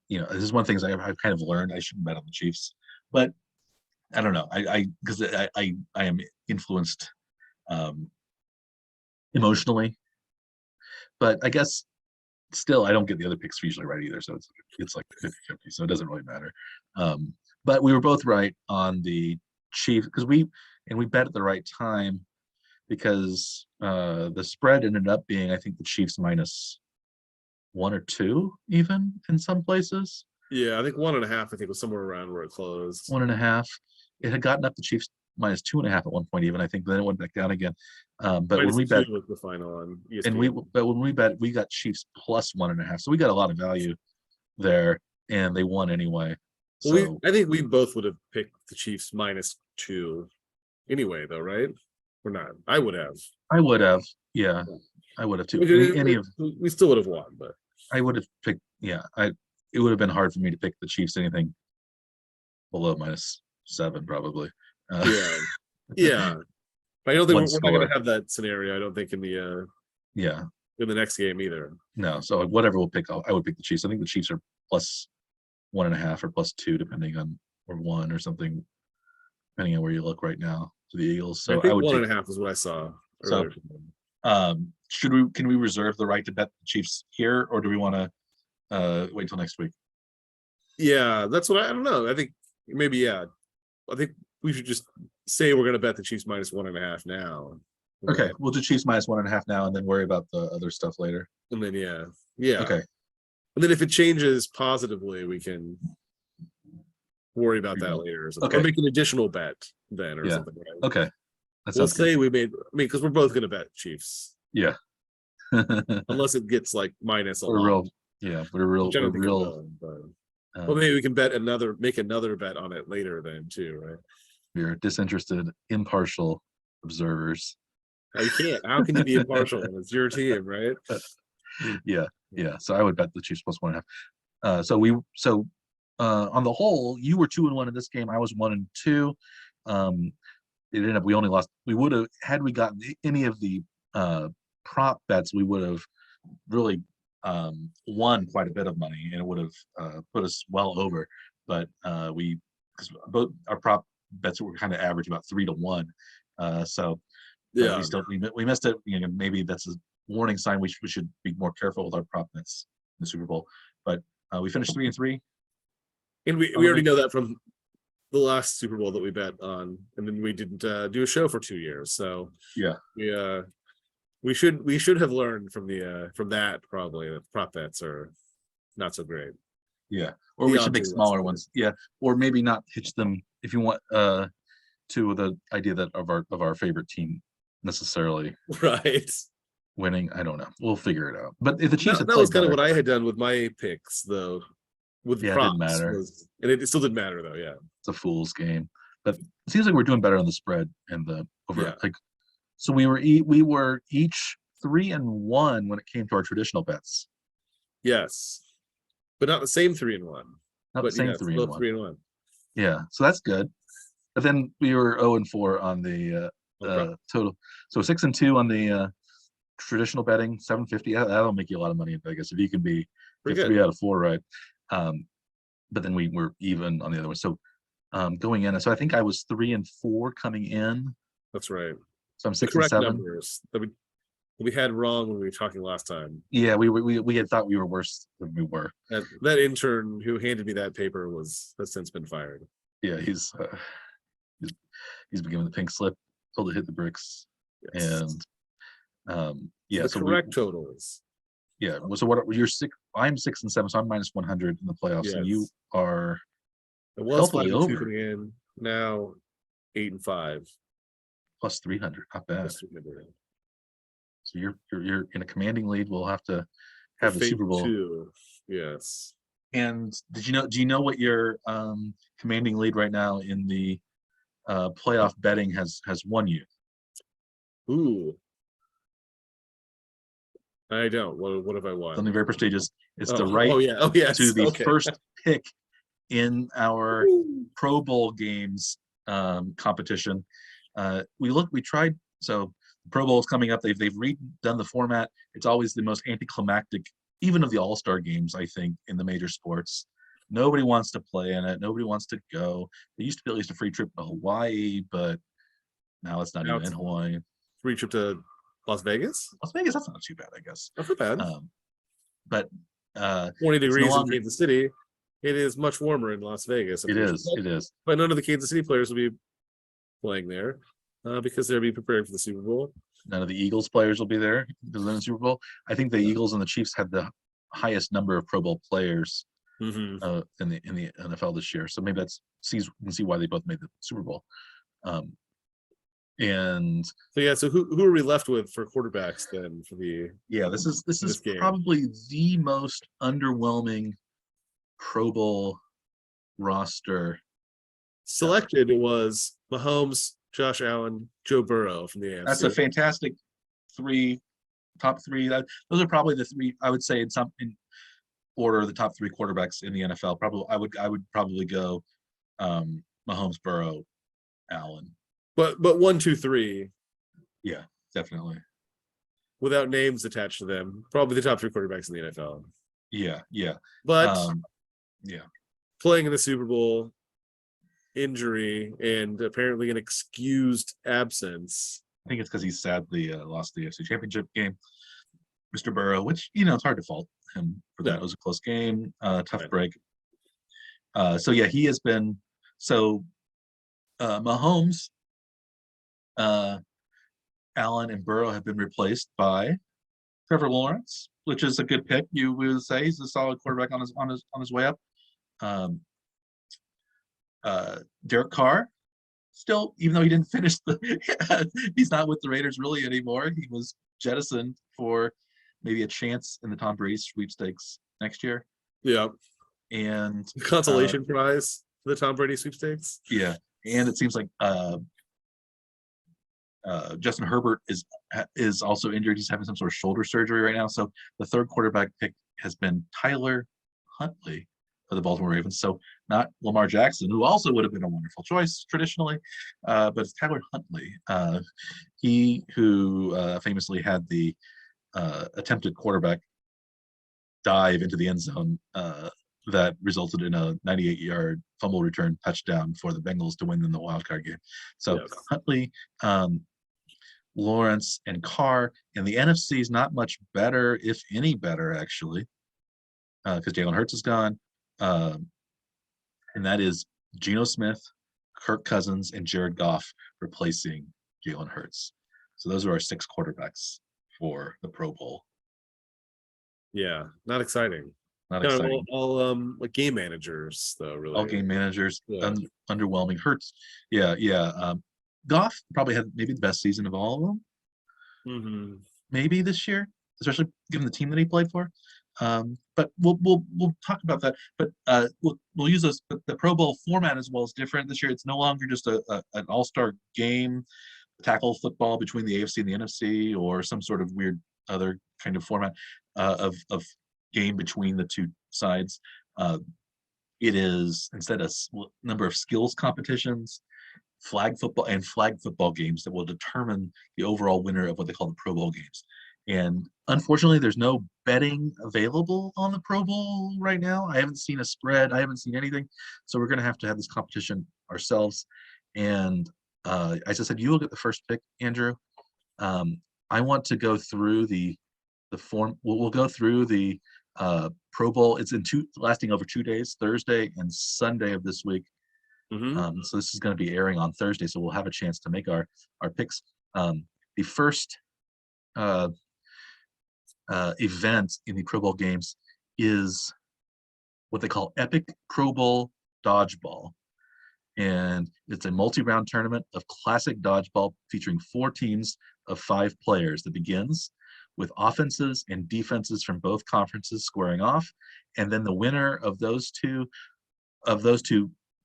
This is one of the things I've kind of learned. I shouldn't bet on the Chiefs, but I don't know. Because I am influenced emotionally, but I guess still I don't get the other picks usually right either. So it's like 50-50, so it doesn't really matter. But we were both right on the Chiefs because we bet at the right time because the spread ended up being, I think, the Chiefs minus 1 or 2 even in some places. Yeah, I think 1.5. I think was somewhere around where it closed. 1.5. It had gotten up to Chiefs minus 2.5 at one point even. I think then it went back down again. But minus when we bet was the final on ESPN. and when we bet, we got Chiefs plus 1.5. So we got a lot of value there, and they won anyway. Well, I think we both would have picked the Chiefs minus 2 anyway, though, right? Or not? I would have. Yeah. I would have too. We still would have won, but I would have picked. Yeah, it would have been hard for me to pick the Chiefs anything below -7 probably. Yeah. I don't think we're not going score. to have that scenario. I don't think in the next game either. No, so whatever we'll pick, I would pick the Chiefs. I think the Chiefs are plus 1.5 or plus 2, depending on, or 1 or something, depending on where you look right now to the Eagles. So I think I would 1.5 is what I saw earlier. So can we reserve the right to bet the Chiefs here, or do we want to wait till next week? Yeah, that's what I don't know. I think maybe, yeah. I think we should just say we're going to bet the Chiefs minus 1.5 now. Okay, we'll do Chiefs minus 1.5 now, and then worry about the other stuff later. And then yeah. Okay. And then if it changes positively, we can worry about that later. Or make an additional bet then, or something. Right? Okay. We'll say we made. I mean, because we're both going to bet Chiefs. Yeah. Unless it gets like minus a lot. We're real. Well, maybe we can make another bet on it later then too, right? We're disinterested, impartial observers. You can't. How can you be impartial when it's your team, right? Yeah. So I would bet the Chiefs plus 1.5. So on the whole, you were 2-1 in this game. I was 1-2. It ended up we only lost. We would have, had we gotten any of the prop bets, we would have really won quite a bit of money, and it would have put us well over. But because both our prop bets were kind of average, about 3-1. So yeah, we missed it. Maybe that's a warning sign. We should be more careful with our prop bets in the Super Bowl. But we finished 3-3, and we already know that from the last Super Bowl that we bet on, and then we didn't do a show for 2 years. So yeah, we should have learned from that probably that prop bets are not so great. Yeah, or we should make smaller ones. Yeah, or maybe not pitch them if you want to the idea that of our favorite team necessarily winning. I don't know. We'll figure it out. But if the Chiefs, that was kind of what I had done with my picks, though. With props, it didn't matter, and it still didn't matter though. Yeah, it's a fool's game. But it seems like we're doing better on the spread and the over. Yeah. Like, so we were each 3-1 when it came to our traditional bets. Yes, but not the same 3-1. Not the same 3-1. 3-1. Yeah, so that's good. But then we were 0-4 on the total. So 6-2 on the traditional betting, 750. That'll make you a lot of money in Vegas if you can be 3 out of 4 right. But then we were even on the other one. So going in, so I think I was 3-4 coming in. That's right. So I'm 6-7. Numbers that we had wrong when we were talking last time. Yeah, we had thought we were worse than we were. That intern who handed me that paper has since been fired. Yeah, he's been given the pink slip, told to hit the bricks, and the correct totals. Yeah. So what you're 6? I'm 6-7, so I'm minus 100 in the playoffs. Yes. And you are healthily over. In now 8-5. plus 300. Not bad. Plus 300. So you're in a commanding lead. We'll have to For have the Fate Super Bowl. 2. Yes. And do you know what your commanding lead right now in the playoff betting has won you? Ooh. I don't. What have I won? Something very prestigious. It's the Oh, right oh yeah. Oh yes. to the Okay. first pick in our Pro Bowl games competition. We tried. So the Pro Bowl is coming up. They've redone the format. It's always the most anticlimactic, even of the All-Star games, I think, in the major sports. Nobody wants to play in it. Nobody wants to go. There used to be at least a free trip to Hawaii, but now it's not Now even it's in Hawaii. free trip to Las Vegas. Las Vegas, that's not too bad, I guess. Not so bad. But 20 it's no degrees in longer. Kansas City. It is much warmer in Las Vegas. It is. It is. But none of the Kansas City players will be playing there because they'll be preparing for the Super Bowl. None of the Eagles players will be there because they're in the Super Bowl. I think the Eagles and the Chiefs had the highest number of Pro Bowl players in the NFL this year. So maybe you can see why they both made the Super Bowl. And so yeah, so who are we left with for quarterbacks then for the this is game? Probably the most underwhelming Pro Bowl roster selected. It was Mahomes, Josh Allen, Joe Burrow from the AFC. That's a fantastic top three. Those are probably the three I would say in order the top three quarterbacks in the NFL. Probably I would probably go Mahomes, Burrow, Allen. But 1, 2, 3. Yeah, definitely. Without names attached to them, probably the top 3 quarterbacks in the NFL. Yeah. But playing in the Super Bowl, injury, and apparently an excused absence. I think it's because he sadly lost the AFC Championship game. Mr. Burrow, which it's hard to fault him for that. It was a close game, tough break. So yeah, he has been Mahomes, Allen, and Burrow have been replaced by Trevor Lawrence, which is a good pick. You would say he's a solid quarterback on his way up. Derek Carr, still, even though he didn't finish he's not with the Raiders really anymore. He was jettisoned for maybe a chance in the Tom Brady sweepstakes next year. Yeah. And consolation prize for the Tom Brady sweepstakes. Yeah. And it seems like Justin Herbert is also injured. He's having some sort of shoulder surgery right now. So the third quarterback pick has been Tyler Huntley for the Baltimore Ravens. So not Lamar Jackson, who also would have been a wonderful choice traditionally, but it's Tyler Huntley. He who famously had the attempted quarterback dive into the end zone that resulted in a 98-yard fumble return touchdown for the Bengals to win in the wildcard game. So yes. Huntley, Lawrence, and Carr, and the NFC is not much better, if any better, actually, because Jalen Hurts is gone, and that is Geno Smith, Kirk Cousins, and Jared Goff replacing Jalen Hurts. So those are our 6 quarterbacks for the Pro Bowl. Yeah, not exciting. Not exciting. All like game managers, though, really. All game managers, underwhelming. Hurts. Yeah. Goff probably had maybe the best season of all of them. Mm-hmm. Maybe this year, especially given the team that he played for. But we'll talk about that. But we'll use those. But the Pro Bowl format as well is different this year. It's no longer just an all-star game, tackle football between the AFC and the NFC, or some sort of weird other kind of format of game between the two sides. It is instead a number of skills competitions, flag football games that will determine the overall winner of what they call the Pro Bowl games. And unfortunately, there's no betting available on the Pro Bowl right now. I haven't seen a spread. I haven't seen anything. So we're going to have this competition ourselves. And as I said, you will get the first pick, Andrew. I want to go through the form. We'll go through the Pro Bowl. It's lasting over 2 days, Thursday and Sunday of this week. Mm-hmm. So this is going to be airing on Thursday, so we'll have a chance to make our picks. The first event in the Pro Bowl games is what they call Epic Pro Bowl Dodgeball. And it's a multi-round tournament of classic dodgeball featuring 4 teams of 5 players that begins with offenses and defenses from both conferences squaring off, and then the winner of those two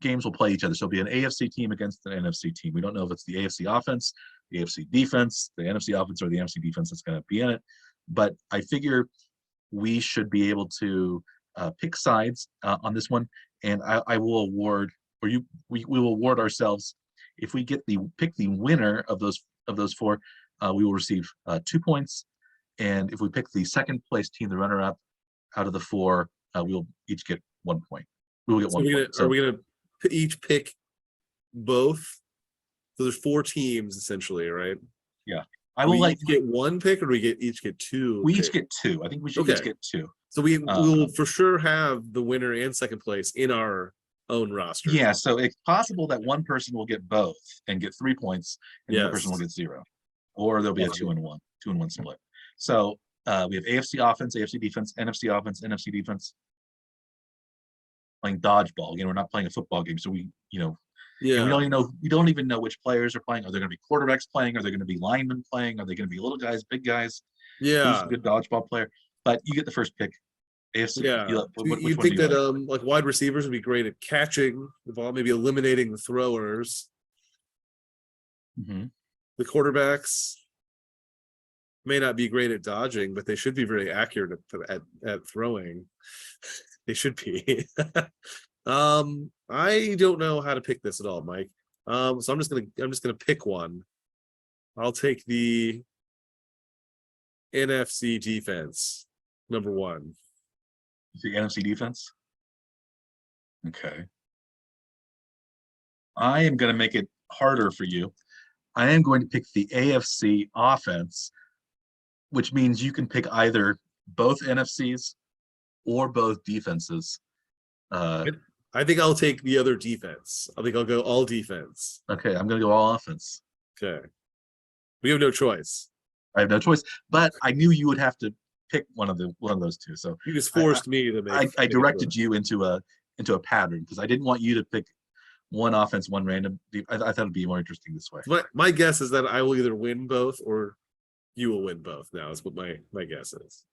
games will play each other. So it'll be an AFC team against an NFC team. We don't know if it's the AFC offense, the AFC defense, the NFC offense, or the NFC defense that's going to be in it. But I figure we should be able to pick sides on this one, and I will award, or we will award ourselves if we pick the winner of those 4. We will receive 2 points, and if we pick the second place team, the runner-up, out of the 4, we will each get 1 point. We will get 1 point. Are we gonna each pick both? So there's 4 teams essentially, right? Yeah. Do we each get 1 pick, or do we each get 2? We each get 2. I think we should each get 2. So we will for sure have the winner and second place in our own roster. Yeah, so it's possible that one person will get both and get 3 points, and the other person will get 0. Or there'll be a 2-1 split. So we have AFC offense, AFC defense, NFC defense. Playing dodgeball. Again, we're not playing a football game, so we don't even know which players are playing. Are there going to be quarterbacks playing? Are there going to be linemen playing? Are they going to be little guys, big guys? Yeah. Who's a good dodgeball player? But you get the first pick. AFC. Yeah. You think that like wide receivers would be great at catching the ball, maybe eliminating the throwers. Mm-hmm. The quarterbacks may not be great at dodging, but they should be very accurate at throwing. They should be. I don't know how to pick this at all, Mike. So I'm just gonna pick one. I'll take the NFC defense, number 1. The NFC defense. Okay. I am going to make it harder for you. I am going to pick the AFC offense, which means you can pick either both NFCs or both defenses. I think I'll take the other defense. I think I'll go all defense. Okay, I'm going to go all offense. Okay. We have no choice. I have no choice, but I knew you would have to pick one of those 2. So you just forced me to make. I directed you into a pattern because I didn't want you to pick one offense, one random. I thought it'd be more interesting this way. My guess is that I will either win both or you will win both. Now is what my guess is.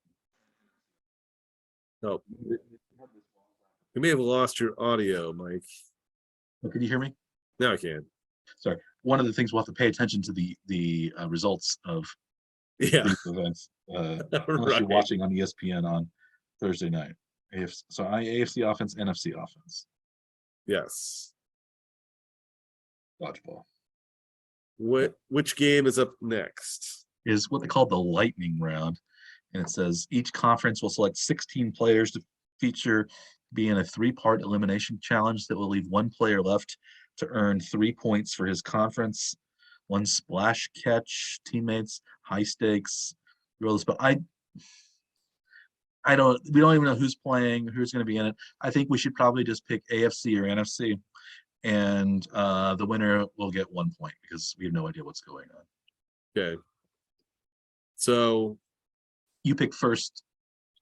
Oh, you may have lost your audio, Mike. Oh, can you hear me? Now I can. Sorry. One of the things we'll have to pay attention to the results of these events. Unless you're watching on ESPN on Thursday night. AFC offense, NFC offense. Yes. Dodgeball. Which game is up next? Is what they call the lightning round. And it says each conference will select 16 players to be in a 3-part elimination challenge that will leave 1 player left to earn 3 points for his conference, 1 splash catch, teammates, high stakes. But we don't even know who's playing, who's going to be in it. I think we should probably just pick AFC or NFC, and the winner will get 1 point because we have no idea what's going on. Okay. So you pick first.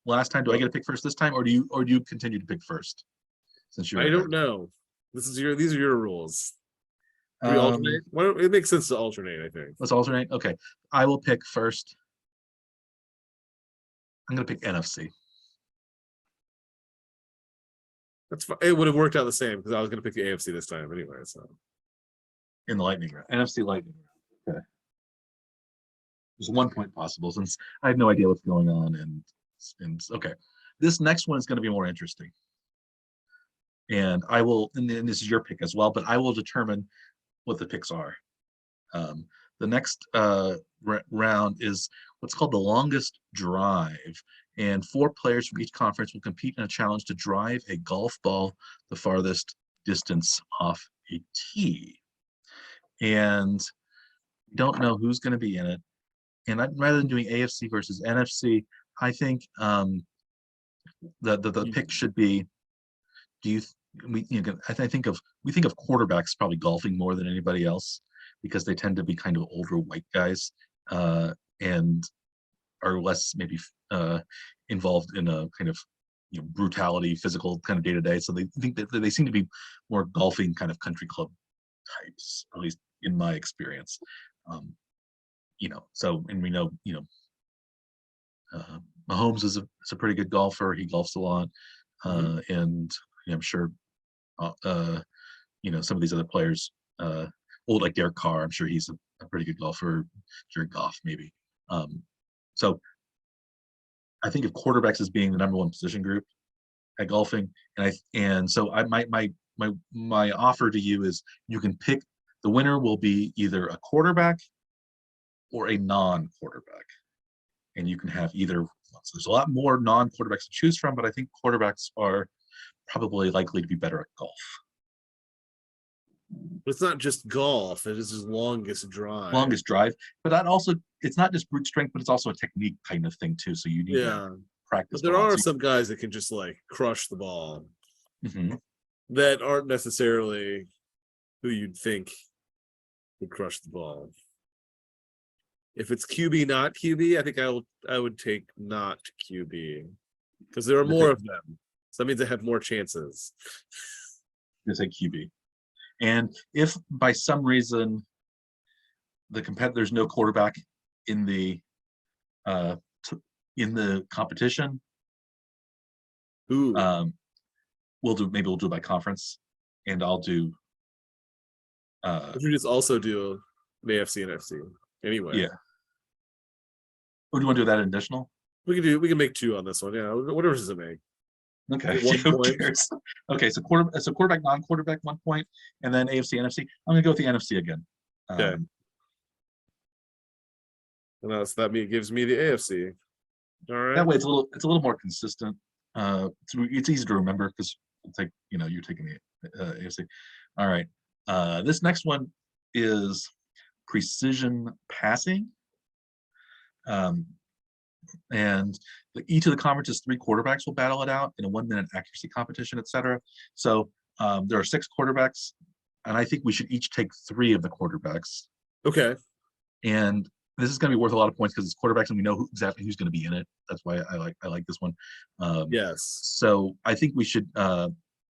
Last time, do I get to pick first this time, or do you continue to pick first? Since you're, I don't know. These are your rules. Do we alternate? It makes sense to alternate, I think. Let's alternate. Okay, I will pick first. I'm going to pick NFC. That's fine. It would have worked out the same because I was going to pick the AFC this time anyway. So in the lightning round, NFC lightning round. Okay. There's 1 point possible since I have no idea what's going on, and okay, this next one is going to be more interesting. And I will, and this is your pick as well, but I will determine what the picks are. The next round is what's called the longest drive, and 4 players from each conference will compete in a challenge to drive a golf ball the farthest distance off a tee. And we don't know who's going to be in it. And rather than doing AFC versus NFC, I think the pick should be: we think of quarterbacks probably golfing more than anybody else because they tend to be kind of older white guys and are less maybe involved in a kind of brutality, physical kind of day to day. So they think that they seem to be more golfing kind of country club types, at least in my experience. So, and we know, Mahomes is a pretty good golfer. He golfs a lot. And I'm sure, some of these other players, old like Derek Carr, I'm sure he's a pretty good golfer. Jared Goff, maybe. So I think of quarterbacks as being the number one position group at golfing, and so my offer to you is you can pick. The winner will be either a quarterback or a non-quarterback, and you can have either one. So there's a lot more non-quarterbacks to choose from, but I think quarterbacks are probably likely to be better at golf. But it's not just golf, it is his longest drive. But that also, it's not just brute strength, but it's also a technique kind of thing too. So you need to practice. But there are some guys that can just like crush the ball that aren't necessarily who you'd think would crush the ball. If it's QB, not QB, I think I would take not QB because there are more of them. So that means I have more chances. You say QB. And if by some reason there's no quarterback in the competition, we'll do it by conference, and I'll do. We just also do the AFC and NFC anyway. Yeah. Or do you want to do that additional? We can make 2 on this one. Yeah, whatever does it make? Okay. 1 point. Okay, so quarterback, non-quarterback, 1 point, and then AFC, NFC. I'm gonna go with the NFC again. Okay. And so that gives me the AFC. All right. That way, it's a little more consistent. It's easy to remember because you're taking the AFC. All right. This next one is precision passing. And each of the conferences, 3 quarterbacks will battle it out in a 1-minute accuracy competition, etc. So there are 6 quarterbacks, and I think we should each take 3 of the quarterbacks. Okay. And this is going to be worth a lot of points because it's quarterbacks, and we know exactly who's going to be in it. That's why I like this one. Yes. So I think we should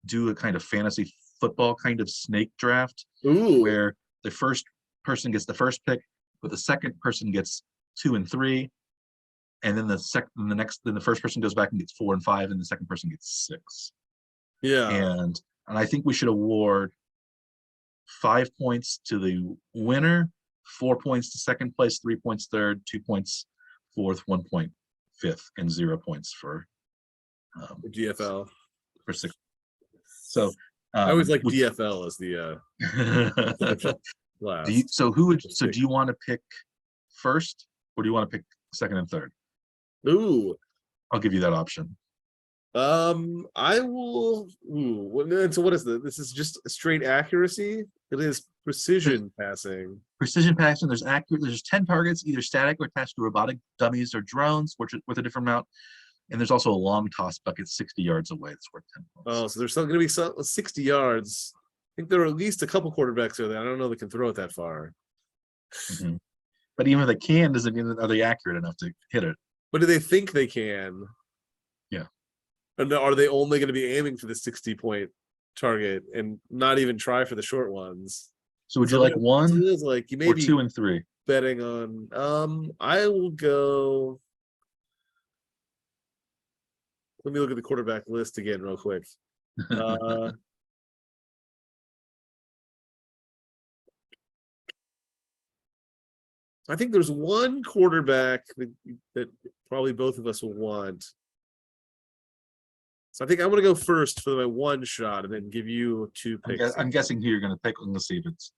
do a kind of fantasy football kind of snake draft, where the first person gets the first pick, but the second person gets 2 and 3. And then the first person goes back and gets 4 and 5, and the second person gets 6. Yeah. And I think we should award 5 points to the winner, 4 points to second place, 3 points third, 2 points fourth, 1 point fifth, and 0 points for GFL for 6. So I always like DFL as the last. Do you want to pick first, or do you want to pick second and third? I'll give you that option. I will. So what is this? This is just straight accuracy. It is precision passing. Precision passing. There's 10 targets, either static or attached to robotic dummies or drones, which is worth a different amount. And there's also a long toss bucket 60 yards away. It's worth 10 points. Oh, so there's still going to be 60 yards. I think there are at least a couple quarterbacks there. I don't know that can throw it that far. But even if they can, doesn't mean are they accurate enough to hit it? But do they think they can? Yeah. And are they only going to be aiming for the 60-point target and not even try for the short ones? So would you like 1 like you may or be 2 and 3? Betting on I will go. Let me look at the quarterback list again real quick. I think there's one quarterback that probably both of us will want. So I think I'm going to go first for my 1 shot and then give you 2 picks. I'm guessing who you're going to pick. Let's see if is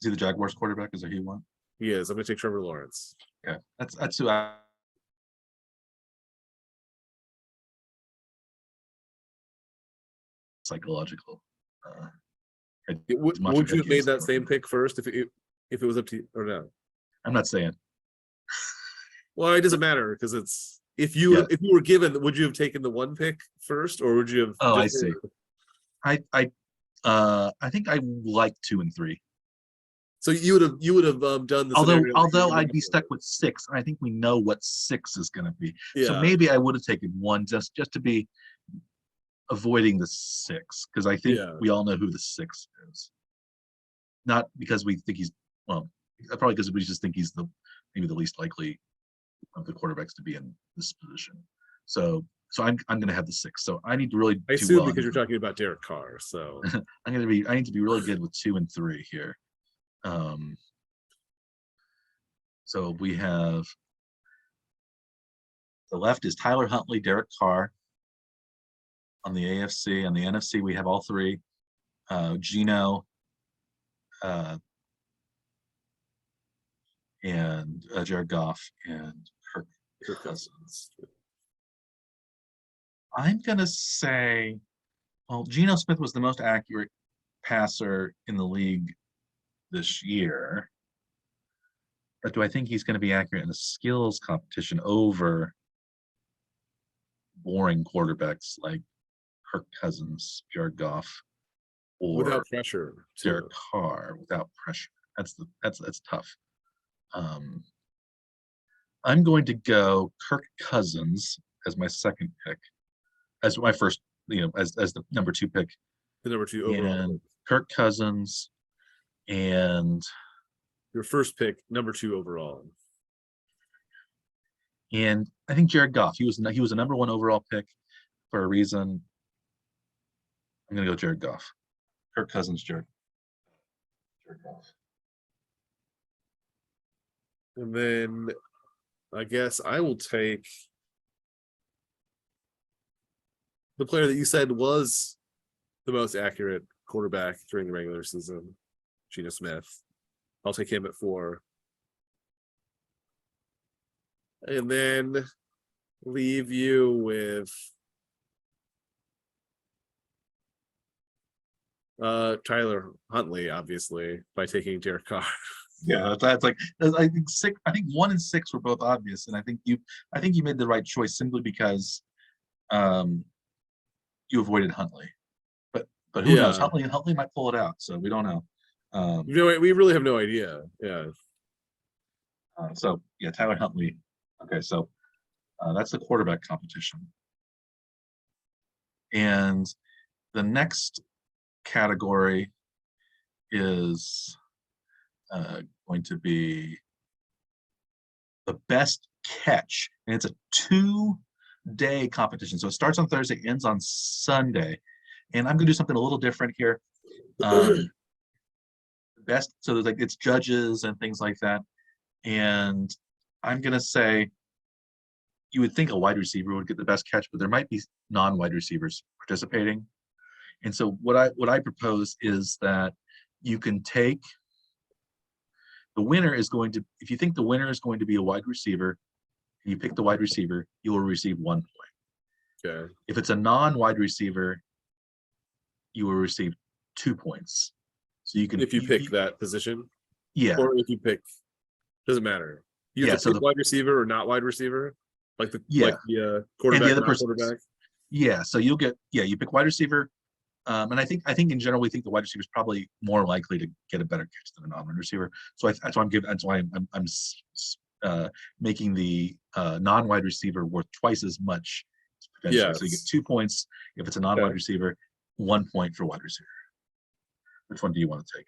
he the Jaguars quarterback? Is that who you want? He is. I'm going to take Trevor Lawrence. Yeah, that's who I. Psychological. Would you have made that same pick first if it was up to you or no? I'm not saying. Well, it doesn't matter because it's if you were given, would you have taken the 1 pick first or would you have? Oh, I see. I think I like 2 and 3. So you would have done this. Although I'd be stuck with 6. I think we know what 6 is going to be. Yeah. So maybe I would have taken 1 just to be avoiding the 6 because I think Yeah. we all know who the 6 is. Not because we think he's probably because we just think he's maybe the least likely of the quarterbacks to be in this position. So I'm going to have the 6. So I need to really I do assume well. because you're talking about Derek Carr. So I need to be really good with 2 and 3 here. So we have the left is Tyler Huntley, Derek Carr. On the AFC, on the NFC, we have all 3. Gino, and Jared Goff and Kirk Cousins. I'm gonna say, well, Geno Smith was the most accurate passer in the league this year, but do I think he's going to be accurate in the skills competition over boring quarterbacks like Kirk Cousins, Jared Goff, or without pressure, Derek Carr without pressure? That's tough. I'm going to go Kirk Cousins as my second pick, as my first, as the number 2 pick. the number 2 overall. And Kirk Cousins and Your first pick, number 2 overall. And I think Jared Goff. He was a number 1 overall pick for a reason. I'm gonna go Jared Goff. Kirk Cousins, Jared Goff. And then I guess I will take the player that you said was the most accurate quarterback during the regular season, Geno Smith. I'll take him at 4. And then leave you with Tyler Huntley, obviously, by taking Derek Carr. Yeah, that's like I think 6. I think 1 and 6 were both obvious, and I think you made the right choice simply because you avoided Huntley. But who knows? Huntley might pull it out, so we don't know. We really have no idea. Yeah. So yeah, Tyler Huntley. Okay, so that's the quarterback competition, and the next category is going to be the best catch, and it's a 2-day competition. So it starts on Thursday, ends on Sunday, and I'm going to do something a little different here. Best, so there's it's judges and things like that, and I'm going to say you would think a wide receiver would get the best catch, but there might be non-wide receivers participating. And so what I propose is that you can take the winner is going to, if you think the winner is going to be a wide receiver, and you pick the wide receiver, you will receive 1 point. Okay. If it's a non-wide receiver, you will receive 2 points. So you can, if you pick that position, yeah, or if you pick, doesn't matter. You have to pick wide receiver or not wide receiver, like the quarterback, and the other quarterback. Yeah, so you'll get you pick wide receiver. And I think in general we think the wide receiver is probably more likely to get a better catch than a non-wide receiver. So that's why I'm making the non-wide receiver worth twice as much potentially. Yes. So you get 2 points if it's a non-wide receiver, 1 point for wide receiver. Which one do you want to take?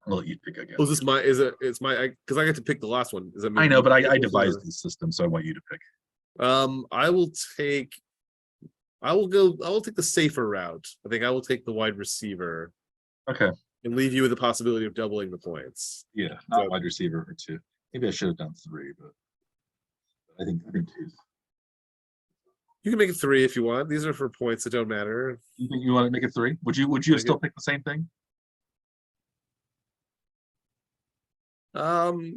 I'll let you pick again. Oh, it's my because I get to pick the last one. Does that mean I know, but I devised the system, so I want you to pick. I will take the safer route. I think I will take the wide receiver. Okay. And leave you with the possibility of doubling the points. Yeah, not wide receiver or 2. Maybe I should have done 3, but I think 2. You can make it 3 if you want. These are for points that don't matter. You think you want to make it 3? Would you still pick the same thing?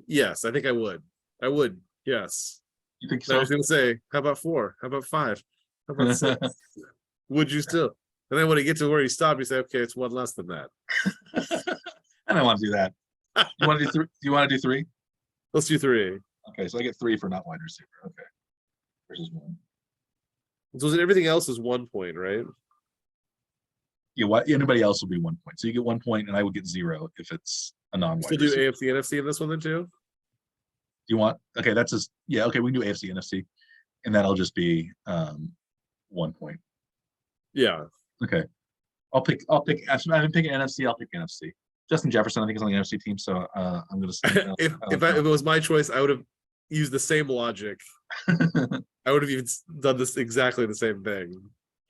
Yes, I think I would. Yes. You think so? I was gonna say, how about 4? How about 5? How about 6? Would you still? And then when you get to where you stop, you say, okay, it's 1 less than that. I don't want to do that. You want to do 3? Do you want to do 3? Let's do 3. Okay, so I get 3 for not wide receiver. Okay. Versus 1. So everything else is 1 point, right? Yeah, anybody else will be 1 point. So you get 1 point, and I would get 0 if it's a non-wide Still do AFC, NFC in this one then too? You want? Okay, that's just okay. We can do AFC, NFC, and that'll just be 1 point. Yeah. Okay. I've been picking NFC. I'll pick NFC. Justin Jefferson, I think, is on the NFC team, so I'm going to say If it was my choice, I would have used the same logic. I would have even done this exactly the same thing.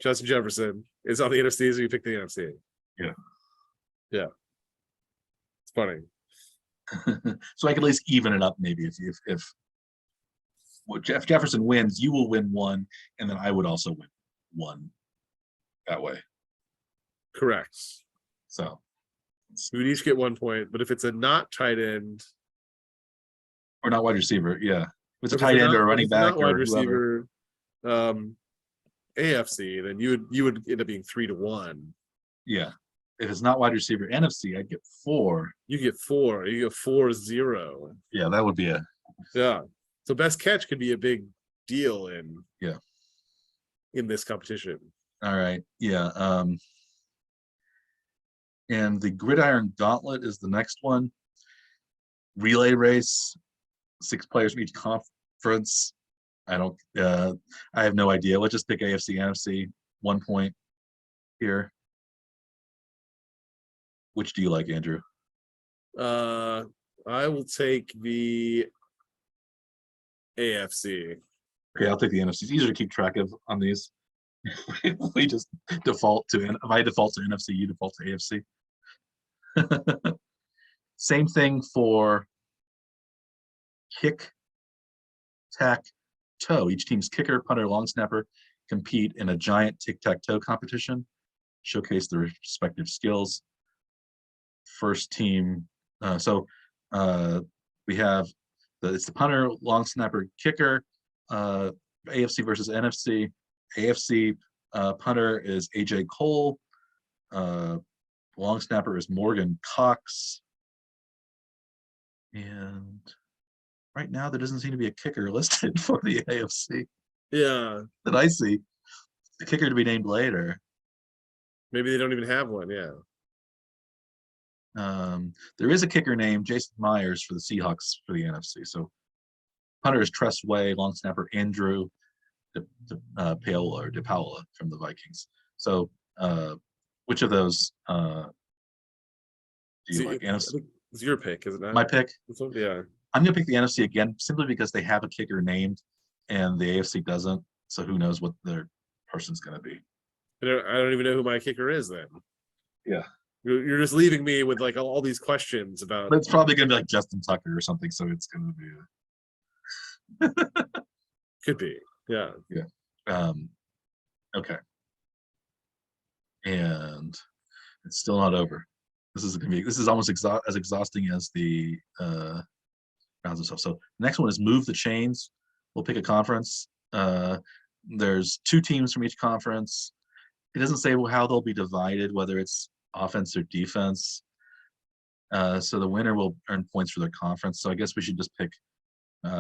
Justin Jefferson is on the NFC, so you pick the NFC. Yeah. Yeah. It's funny. So I can at least even it up, maybe if Jeff Jefferson wins, you will win one, and then I would also win one that way. Correct. So we would each get 1 point, but if it's a not tight end or not wide receiver, yeah, if it's a tight end or a running back not wide or receiver, AFC, then you would end up being 3-1. Yeah, if it's not wide receiver NFC, I'd get 4. You get 4. You get 4-0. Yeah, that would be yeah. So best catch could be a big deal in this competition. All right. Yeah. And the Gridiron Gauntlet is the next one. Relay race, 6 players from each conference. I have no idea. Let's just pick AFC, NFC. 1 point here. Which do you like, Andrew? I will take the AFC. Okay, I'll take the NFC. It's easier to keep track of on these. We just default to, if I default to NFC, you default to AFC. Same thing for kick, tack, toe. Each team's kicker, punter, long snapper compete in a giant tic-tac-toe competition, showcase their respective skills. First team, we have it's the punter, long snapper, kicker, AFC versus NFC. AFC punter is AJ Cole. Long snapper is Morgan Cox. And right now there doesn't seem to be a kicker listed for the AFC. Yeah. That I see. The kicker to be named later. Maybe they don't even have one, yeah. There is a kicker named Jason Myers for the Seahawks for the NFC. So punter is Tress Way, long snapper Andrew DePaola from the Vikings. So which of those do you like? NFC? It's your pick, isn't it? My pick? Yeah. I'm gonna pick the NFC again, simply because they have a kicker named and the AFC doesn't. So who knows what their person's gonna be. I don't even know who my kicker is then. Yeah. You're just leaving me with like all these questions about. But it's probably gonna be like Justin Tucker or something. So it's gonna be. Could be. Yeah. Yeah. Okay. And it's still not over. This is almost as exhausting as the rounds of stuff. So next one is move the chains. We'll pick a conference. There's 2 teams from each conference. It doesn't say how they'll be divided, whether it's offense or defense. So the winner will earn points for their conference. So I guess we should just pick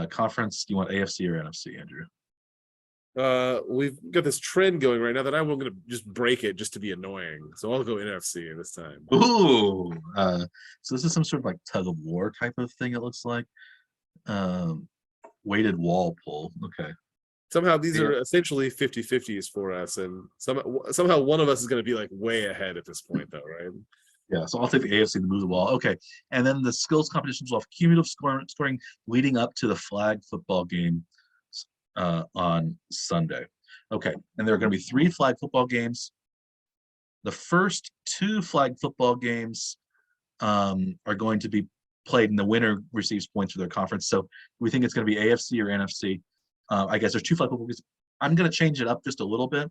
conference. Do you want AFC or NFC, Andrew? We've got this trend going right now that I'm going to just break it just to be annoying. So I'll go NFC this time. Ooh. So this is some sort of like tug of war type of thing, it looks like. Weighted wall pull. Okay. Somehow these are essentially 50-50s for us, and somehow one of us is going to be like way ahead at this point, though, right? Yeah, so I'll take the AFC to move the ball. Okay, and then the skills competitions will have cumulative scoring leading up to the flag football game on Sunday. Okay, and there are going to be 3 flag football games. The first 2 flag football games are going to be played, and the winner receives points for their conference. So we think it's going to be AFC or NFC. I guess there's 2 flag football games. I'm going to change it up just a little bit,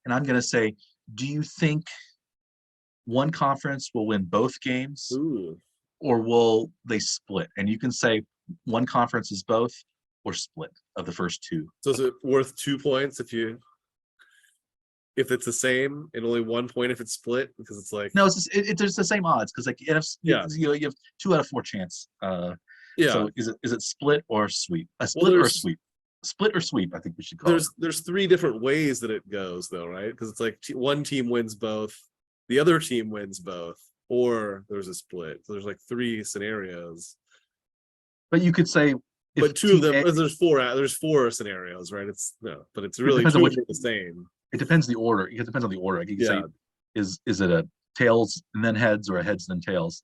and I'm going to say, do you think one conference will win both games? Ooh. Or will they split? And you can say one conference is both or split of the first 2. So is it worth 2 points if it's the same and only 1 point if it's split? Because it's like no, it's the same odds because like NFC, yeah, you have 2 out of 4 chance. Yeah. So is it split or sweep? A split or a sweep? Split or sweep? I think we should call it. There's 3 different ways that it goes though, right? Because it's like one team wins both, the other team wins both, or there's a split. So there's like 3 scenarios. But you could say, but 2 of them, there's 4 scenarios, right? It's no, but it's really 2 of them the same. It depends the order. It depends on the order. Like you can Yeah, say, is it a tails and then heads, or a heads then tails,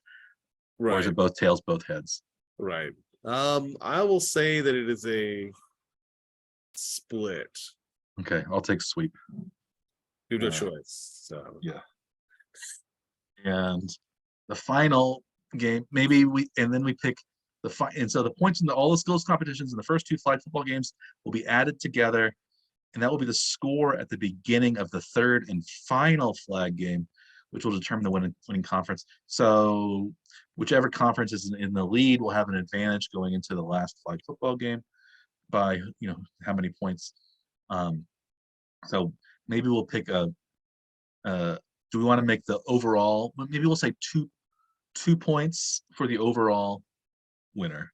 or is right, it both tails, both heads? right. I will say that it is a split. Okay, I'll take sweep. You have no Uh, choice. So yeah. And the final game, maybe we pick and so the points in all the skills competitions in the first two flag football games will be added together, and that will be the score at the beginning of the third and final flag game, which will determine the winning conference. So whichever conference is in the lead will have an advantage going into the last flag football game by how many points. So maybe we'll pick do we want to make the overall, maybe we'll say two points for the overall winner.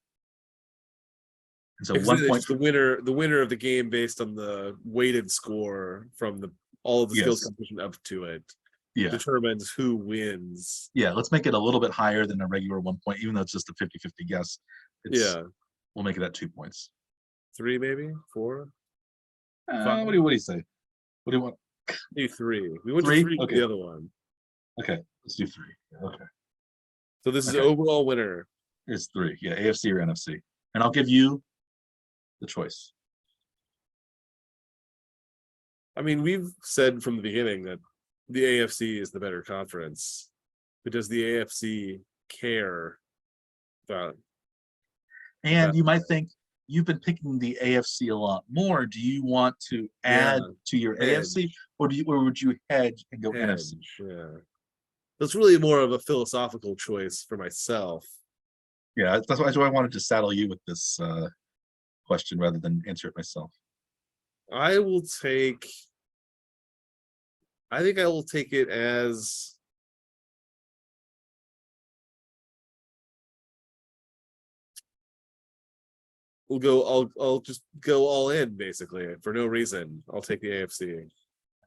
And so it's 1 point just the winner of the game based on the weighted score from all of the skills yes. competition up to it Yeah. determines who wins. Yeah, let's make it a little bit higher than a regular 1 point, even though it's just a 50-50 guess. Yeah, We'll make it at 2 points. 3 maybe 4. What do you say? What do you want? Maybe 3. We went to Three? 3 with Okay. the other one. Okay, let's do 3. Okay. So this is Okay. overall winner. It's 3. Yeah, AFC or NFC. And I'll give you the choice. I mean, we've said from the beginning that the AFC is the better conference, but does the AFC care about And you might think you've been picking the AFC a lot more. Do you want to add to your AFC, or would you hedge and go NFC? Yeah, that's really more of a philosophical choice for myself. Yeah, that's why I wanted to saddle you with this question rather than answer it myself. I think I will take it as I'll just go all in basically for no reason. I'll take the AFC.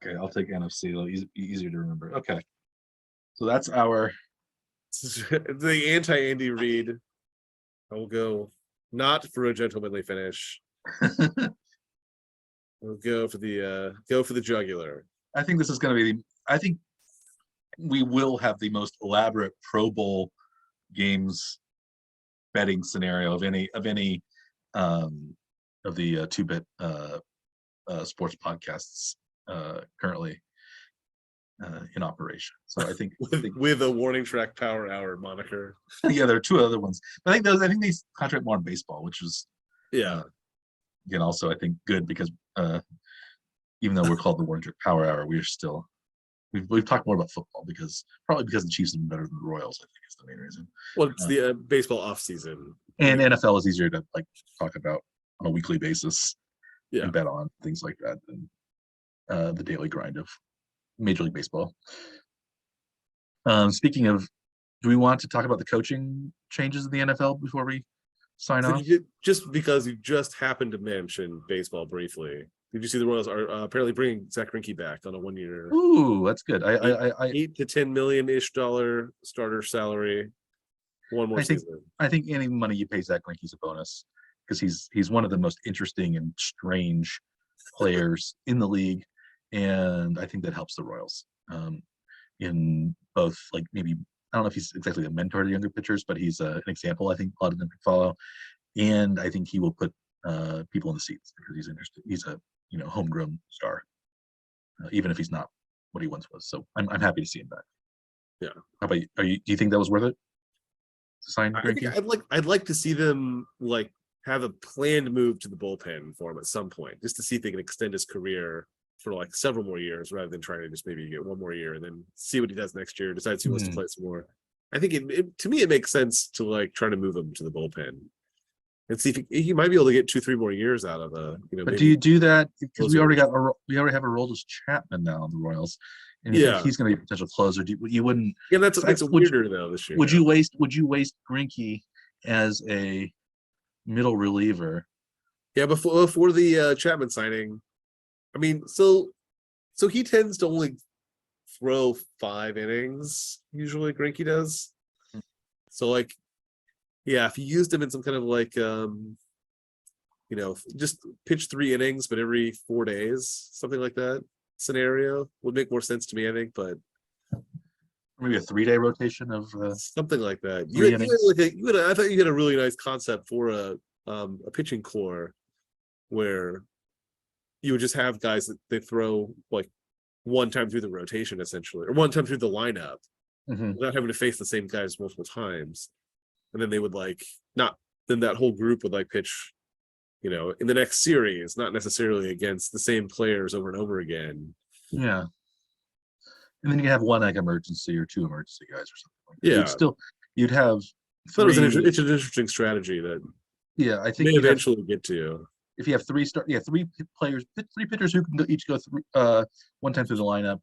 Okay, I'll take NFC. It'll be easier to remember. Okay, so that's our the anti-Andy Reid. I will go not for a gentlemanly finish. We'll go for the jugular. I think this is going to be. I think we will have the most elaborate Pro Bowl games betting scenario of any of the 2-bit sports podcasts currently in operation. So I think with a warning track power hour moniker. Yeah, there are 2 other ones. But I think they concentrate more on baseball, which is again also I think good because even though we're called the warning track power hour, we're still we've talked more about football probably because the Chiefs have been better than the Royals. I think is the main reason. Well, it's the baseball off season, and NFL is easier to talk about on a weekly basis and bet on things like that than the daily grind of Major League Baseball. Speaking of, do we want to talk about the coaching changes in the NFL before we sign off? Just because you just happened to mention baseball briefly, did you see the Royals are apparently bringing Zack Greinke back on a 1-year? Ooh, that's good. I $8 to $10 million-ish starter salary, one more season. I think any money you pay Zack Greinke is a bonus because he's one of the most interesting and strange players in the league, and I think that helps the Royals in both maybe I don't know if he's exactly a mentor to younger pitchers, but he's an example I think a lot of them can follow, and I think he will put people in the seats because he's interested. He's a homegrown star, even if he's not what he once was. So I'm happy to see him back. Yeah. How about you? Do you think that was worth it to sign Greinke? I think I'd like to see them have a planned move to the bullpen for him at some point, just to see if they can extend his career for several more years rather than trying to just maybe get 1 more year and then see what he does next year, decides he wants to play some more. I think to me it makes sense to try to move him to the bullpen and see if he might be able to get 2-3 more years out of But do you do that because we already have a Aroldis Chapman now on the Royals, and you think he's going to be a potential closer? You wouldn't. Yeah, that's what makes it weirder though this year. Would you waste Greinke as a middle reliever? Yeah, before the Chapman signing, I mean, so he tends to only throw 5 innings usually. Greinke does. So if you used him in some kind of just pitch 3 innings, but every 4 days, something like that. scenario would make more sense to me, I think, but Maybe a 3-day rotation of something like that. Three You had innings. like I thought you had a really nice concept for a pitching core where you would just have guys that they throw like one time through the rotation essentially, or one time through the lineup without having to face the same guys multiple times. And then they would like not then that whole group would like pitch, in the next series, not necessarily against the same players over and over again. Yeah. And then you have one like emergency or two emergency guys or something like that. Yeah. You'd have That was three. it's an interesting strategy that Yeah, I think may you'd have, eventually get to. if you have three players, three pitchers who can each go through one time through the lineup,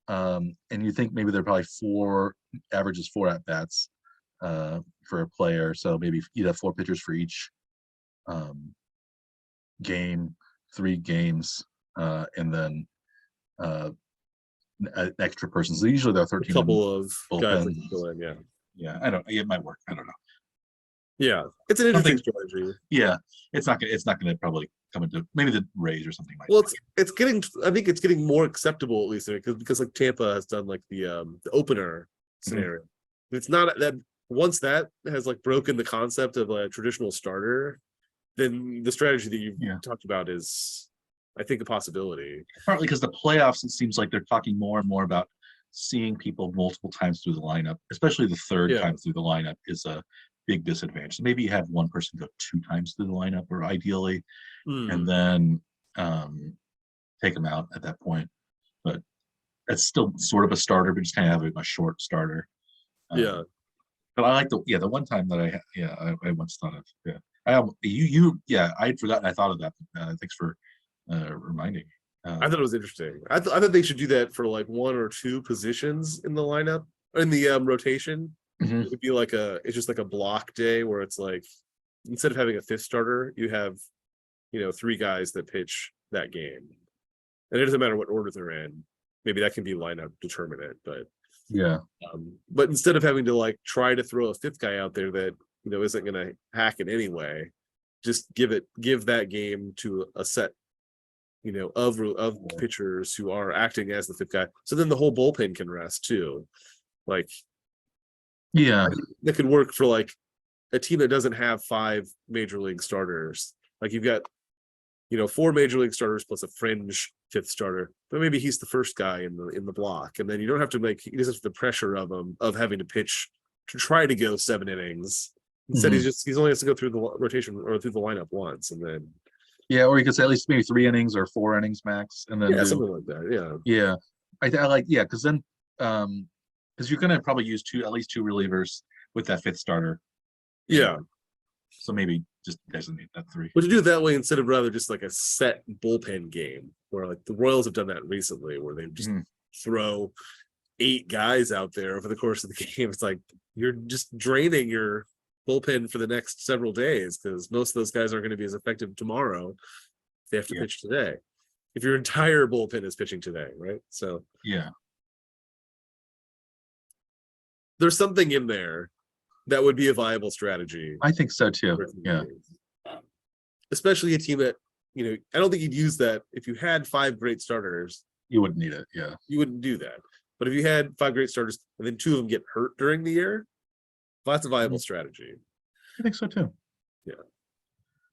and you think maybe there are probably four at bats for a player, so maybe you'd have four pitchers for each game, 3 games, and then an extra person. So usually there are 13. A couple of guys that bullpen. can fill in, yeah. Yeah, it might work. I don't know. Yeah, it's an interesting strategy. Yeah, it's not gonna probably come into maybe the Rays or something like Well, that. it's getting. I think it's getting more acceptable at least because like Tampa has done like the opener scenario. It's not that once that has like broken the concept of a traditional starter, then the strategy that you talked about is, I think, a possibility. Partly because the playoffs, it seems like they're talking more and more about seeing people multiple times through the lineup, especially the third time through the lineup is a big disadvantage. So maybe you have one person go 2 times through the lineup, or ideally, and then take them out at that point. But that's still sort of a starter, but just kind of have a short starter. But I like the one time that I once thought of. I'd forgotten I thought of that. Thanks for reminding me. I thought it was interesting. I thought they should do that for like 1 or 2 positions in the lineup, in the rotation. It would be like it's just like a block day where it's like, instead of having a 5th starter, you have 3 guys that pitch that game, and it doesn't matter what order they're in. Maybe that can be lineup determinant, but but instead of having to like try to throw a 5th guy out there that isn't going to hack it anyway, just give that game to a set of pitchers who are acting as the 5th guy, so then the whole bullpen can rest too. Like, that could work for like a team that doesn't have 5 major league starters. Like you've got 4 major league starters plus a fringe 5th starter, but maybe he's the first guy in the block, and then you don't have to he doesn't have the pressure of him of having to pitch to try to go 7 innings. Instead, he only has to go through the rotation or through the lineup once, and then or you could say at least maybe 3 innings or 4 innings max, and then something like that. I like because then because you're gonna probably use at least 2 relievers with that 5th starter. So maybe just designate that 3. But to do it that way instead of rather just like a set bullpen game, where like the Royals have done that recently, where they just throw 8 guys out there over the course of the game. It's like you're just draining your bullpen for the next several days, because most of those guys aren't going to be as effective tomorrow if they have to pitch today. If your entire bullpen is pitching today, right? So there's something in there that would be a viable strategy. I think so too. Especially a team that, I don't think you'd use that if you had 5 great starters. You wouldn't need it. You wouldn't do that. But if you had 5 great starters and then 2 of them get hurt during the year, that's a viable strategy. I think so too.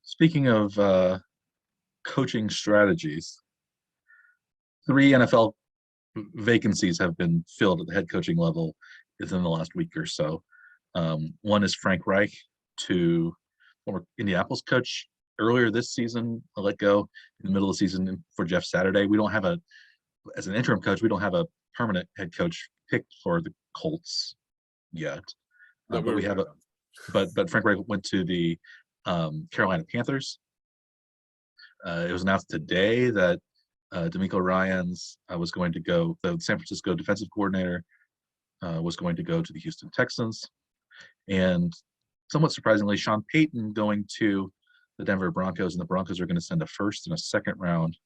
Speaking of coaching strategies, 3 NFL vacancies have been filled at the head coaching level within the last week or so. One is Frank Reich, to former Indianapolis coach earlier this season, let go in the middle of the season for Jeff Saturday. We don't have as an interim coach, we don't have a permanent head coach picked for the Colts yet. But we have but Frank Reich went to the Carolina Panthers. It was announced today that D'Amico Ryans was going to go, the San Francisco defensive coordinator was going to go to the Houston Texans. And somewhat surprisingly, Sean Payton going to the Denver Broncos, and the Broncos are going to send a 1st and a 2nd round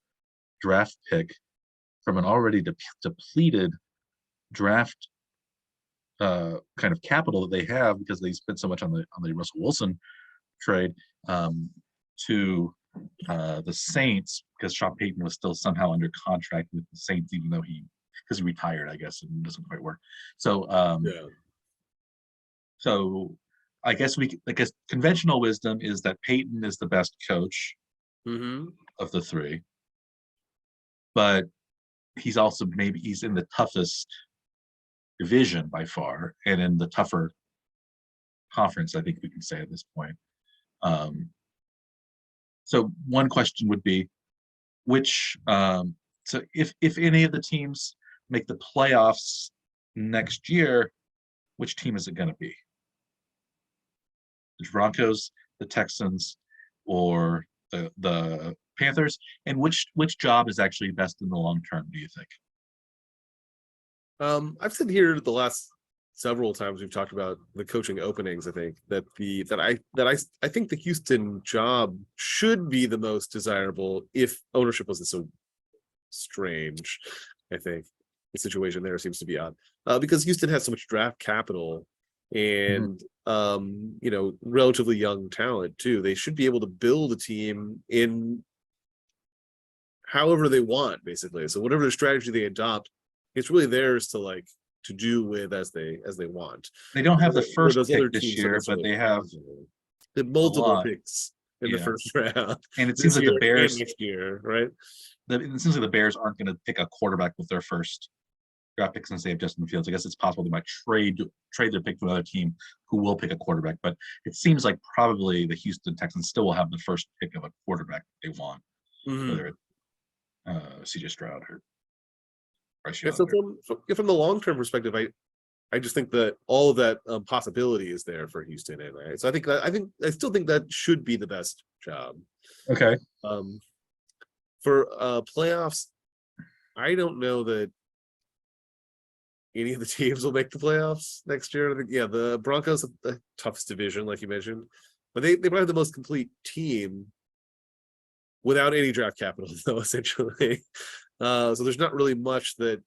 draft pick from an already depleted draft kind of capital that they have, because they spent so much on the Russell Wilson trade, to the Saints, because Sean Payton was still somehow under contract with the Saints, even though because he retired, I guess, and it doesn't quite work. So Yeah. so I guess conventional wisdom is that Payton is the best coach Mm-hmm. of the three, but he's in the toughest division by far, and in the tougher conference, I think we can say at this point. Um, so one question would be, which so if any of the teams make the playoffs next year, which team is it going to be? The Broncos, the Texans, or the Panthers? And which job is actually best in the long term, do you think? I've said here the last several times we've talked about the coaching openings. I think I think the Houston job should be the most desirable if ownership wasn't so strange. I think the situation there seems to be odd because Houston has so much draft capital and relatively young talent too. They should be able to build a team in however they want, basically. So whatever their strategy they adopt, it's really theirs to do with as they want. They don't have the Where first those pick other this teams don't year, but necessarily they have the a multiple lot. picks in the Yeah, first round and it seems this like year the and Bears. next year, right? It seems like the Bears aren't going to pick a quarterback with their first draft pick since they have Justin Fields. I guess it's possible they might trade their pick to another team who will pick a quarterback, but it seems like probably the Houston Texans still will have the first pick of a quarterback they want, whether it's CJ Stroud or Bryce Yeah, Young. so from the long term perspective, I just think that all of that possibility is there for Houston, and right. So I still think that should be the best job. Okay. For playoffs, I don't know that any of the teams will make the playoffs next year. I think, yeah, the Broncos are the toughest division, like you mentioned, but they might have the most complete team without any draft capital, though, essentially. So there's not really much that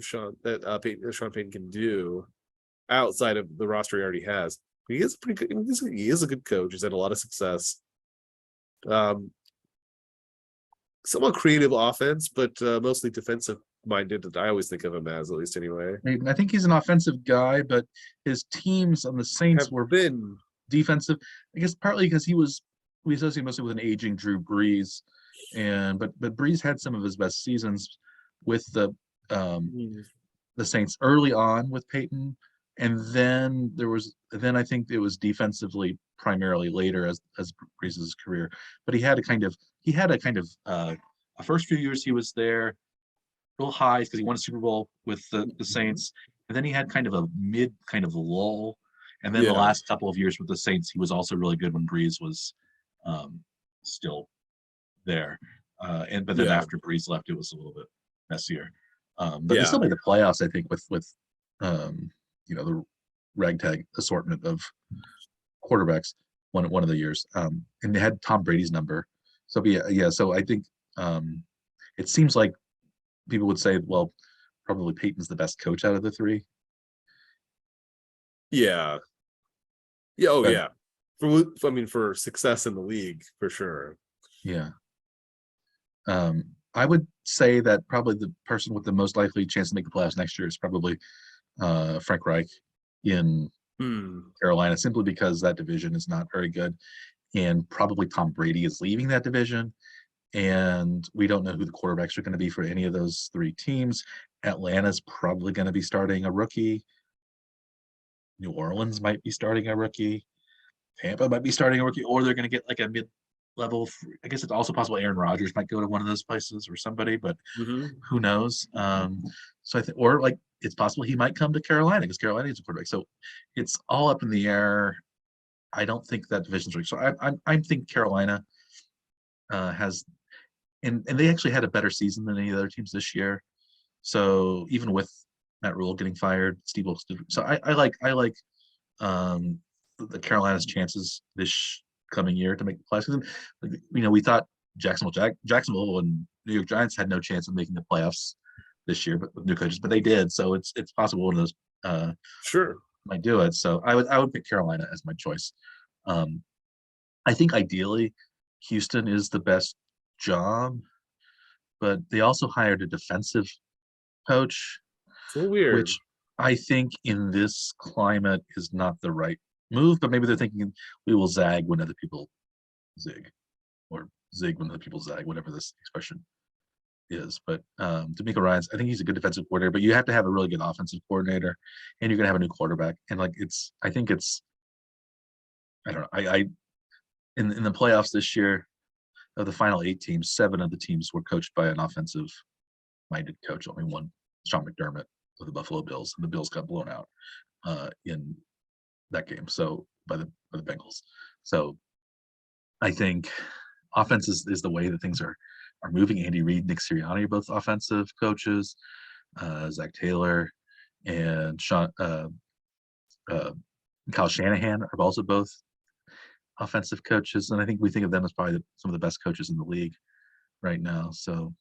Sean Payton can do outside of the roster he already has. He is pretty good. He is a good coach. He's had a lot of success. Somewhat creative offense, but mostly defensive minded. I always think of him as, at least anyway. I think he's an offensive guy, but his teams on the Saints were been defensive. I guess partly because we associate mostly with an aging Drew Brees, but Brees had some of his best seasons with the Saints early on with Peyton, and then I think it was defensively primarily later as Brees' career. But he had a kind of a first few years he was there real highs because he won a Super Bowl with the Saints, and then he had kind of a mid kind of lull, and then the last couple of years with the Saints he was also really good when Brees was still there, but then after Brees left it was a little bit messier. But they still made the playoffs, I think, with the ragtag assortment of quarterbacks one of the years, and they had Tom Brady's number. So so I think it seems like people would say, well, probably Peyton's the best coach out of the three. Yeah. Yeah. Oh, yeah. For success in the league, for sure. Yeah. I would say that probably the person with the most likely chance to make the playoffs next year is probably Frank Reich in Carolina, simply because that division is not very good, and probably Tom Brady is leaving that division, and we don't know who the quarterbacks are going to be for any of those three teams. Atlanta's probably going to be starting a rookie. New Orleans might be starting a rookie. Tampa might be starting a rookie, or they're going to get like a mid-level. I guess it's also possible Aaron Rodgers might go to one of those places or somebody, but who knows? So I think, or like it's possible he might come to Carolina because Carolina is a quarterback. So it's all up in the air. I don't think that division's right. So I think Carolina has, and they actually had a better season than any other teams this year. So even with Matt Rule getting fired, Steve Wilkes did. So I like the Carolina's chances this coming year to make the playoffs. We thought Jacksonville and New York Giants had no chance of making the playoffs this year, but with new coaches, but they did. So it's possible one of those might do it. So I would pick Carolina as my choice. I think ideally Houston is the best job, but they also hired a defensive coach, It's a little weird. which I think in this climate is not the right move. But maybe they're thinking we will zag when other people zig, or zig when other people zag, whatever this expression is. But D'Amico Ryans, I think he's a good defensive coordinator, but you have to have a really good offensive coordinator, and you're gonna have a new quarterback. And like I think it's, I don't know. I in the playoffs this year, of the final 8 teams, 7 of the teams were coached by an offensive-minded coach. Only one, Sean McDermott of the Buffalo Bills, and the Bills got blown out in that game. So by the Bengals. So I think offense is the way that things are moving. Andy Reid, Nick Sirianni are both offensive coaches. Zach Taylor and Kyle Shanahan are also both offensive coaches, and I think we think of them as probably some of the best coaches in the league right now. So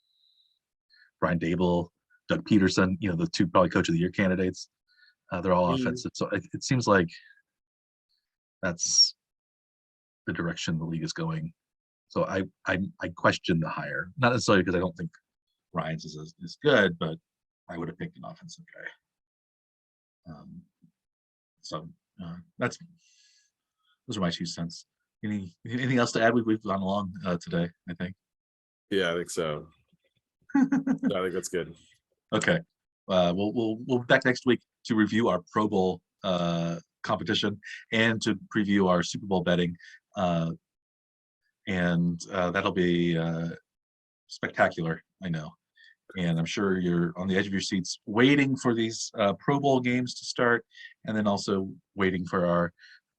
Brian Dable, Doug Peterson, the 2 probably coach of the year candidates, they're all offensive. So it seems like that's the direction the league is going. So I question the hire, not necessarily because I don't think Ryans is good, but I would have picked an offensive guy. So those are my 2 cents. Anything else to add? We've gone along today, I think. Yeah, I think so. I think that's good. Okay. We'll be back next week to review our Pro Bowl competition and to preview our Super Bowl betting. And that'll be spectacular, I know. And I'm sure you're on the edge of your seats waiting for these Pro Bowl games to start, and then also waiting for our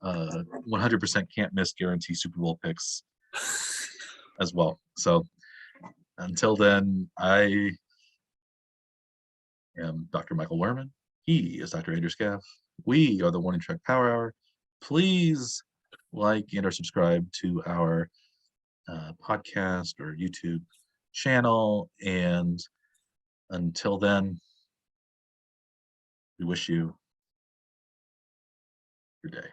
100% can't miss guarantee Super Bowl picks as well. So until then, I am Dr. Michael Werman. He is Dr. Andrew Scaff. We are the Warning Track Power Hour. Please like and or subscribe to our podcast or YouTube channel. And until then, we wish you good day.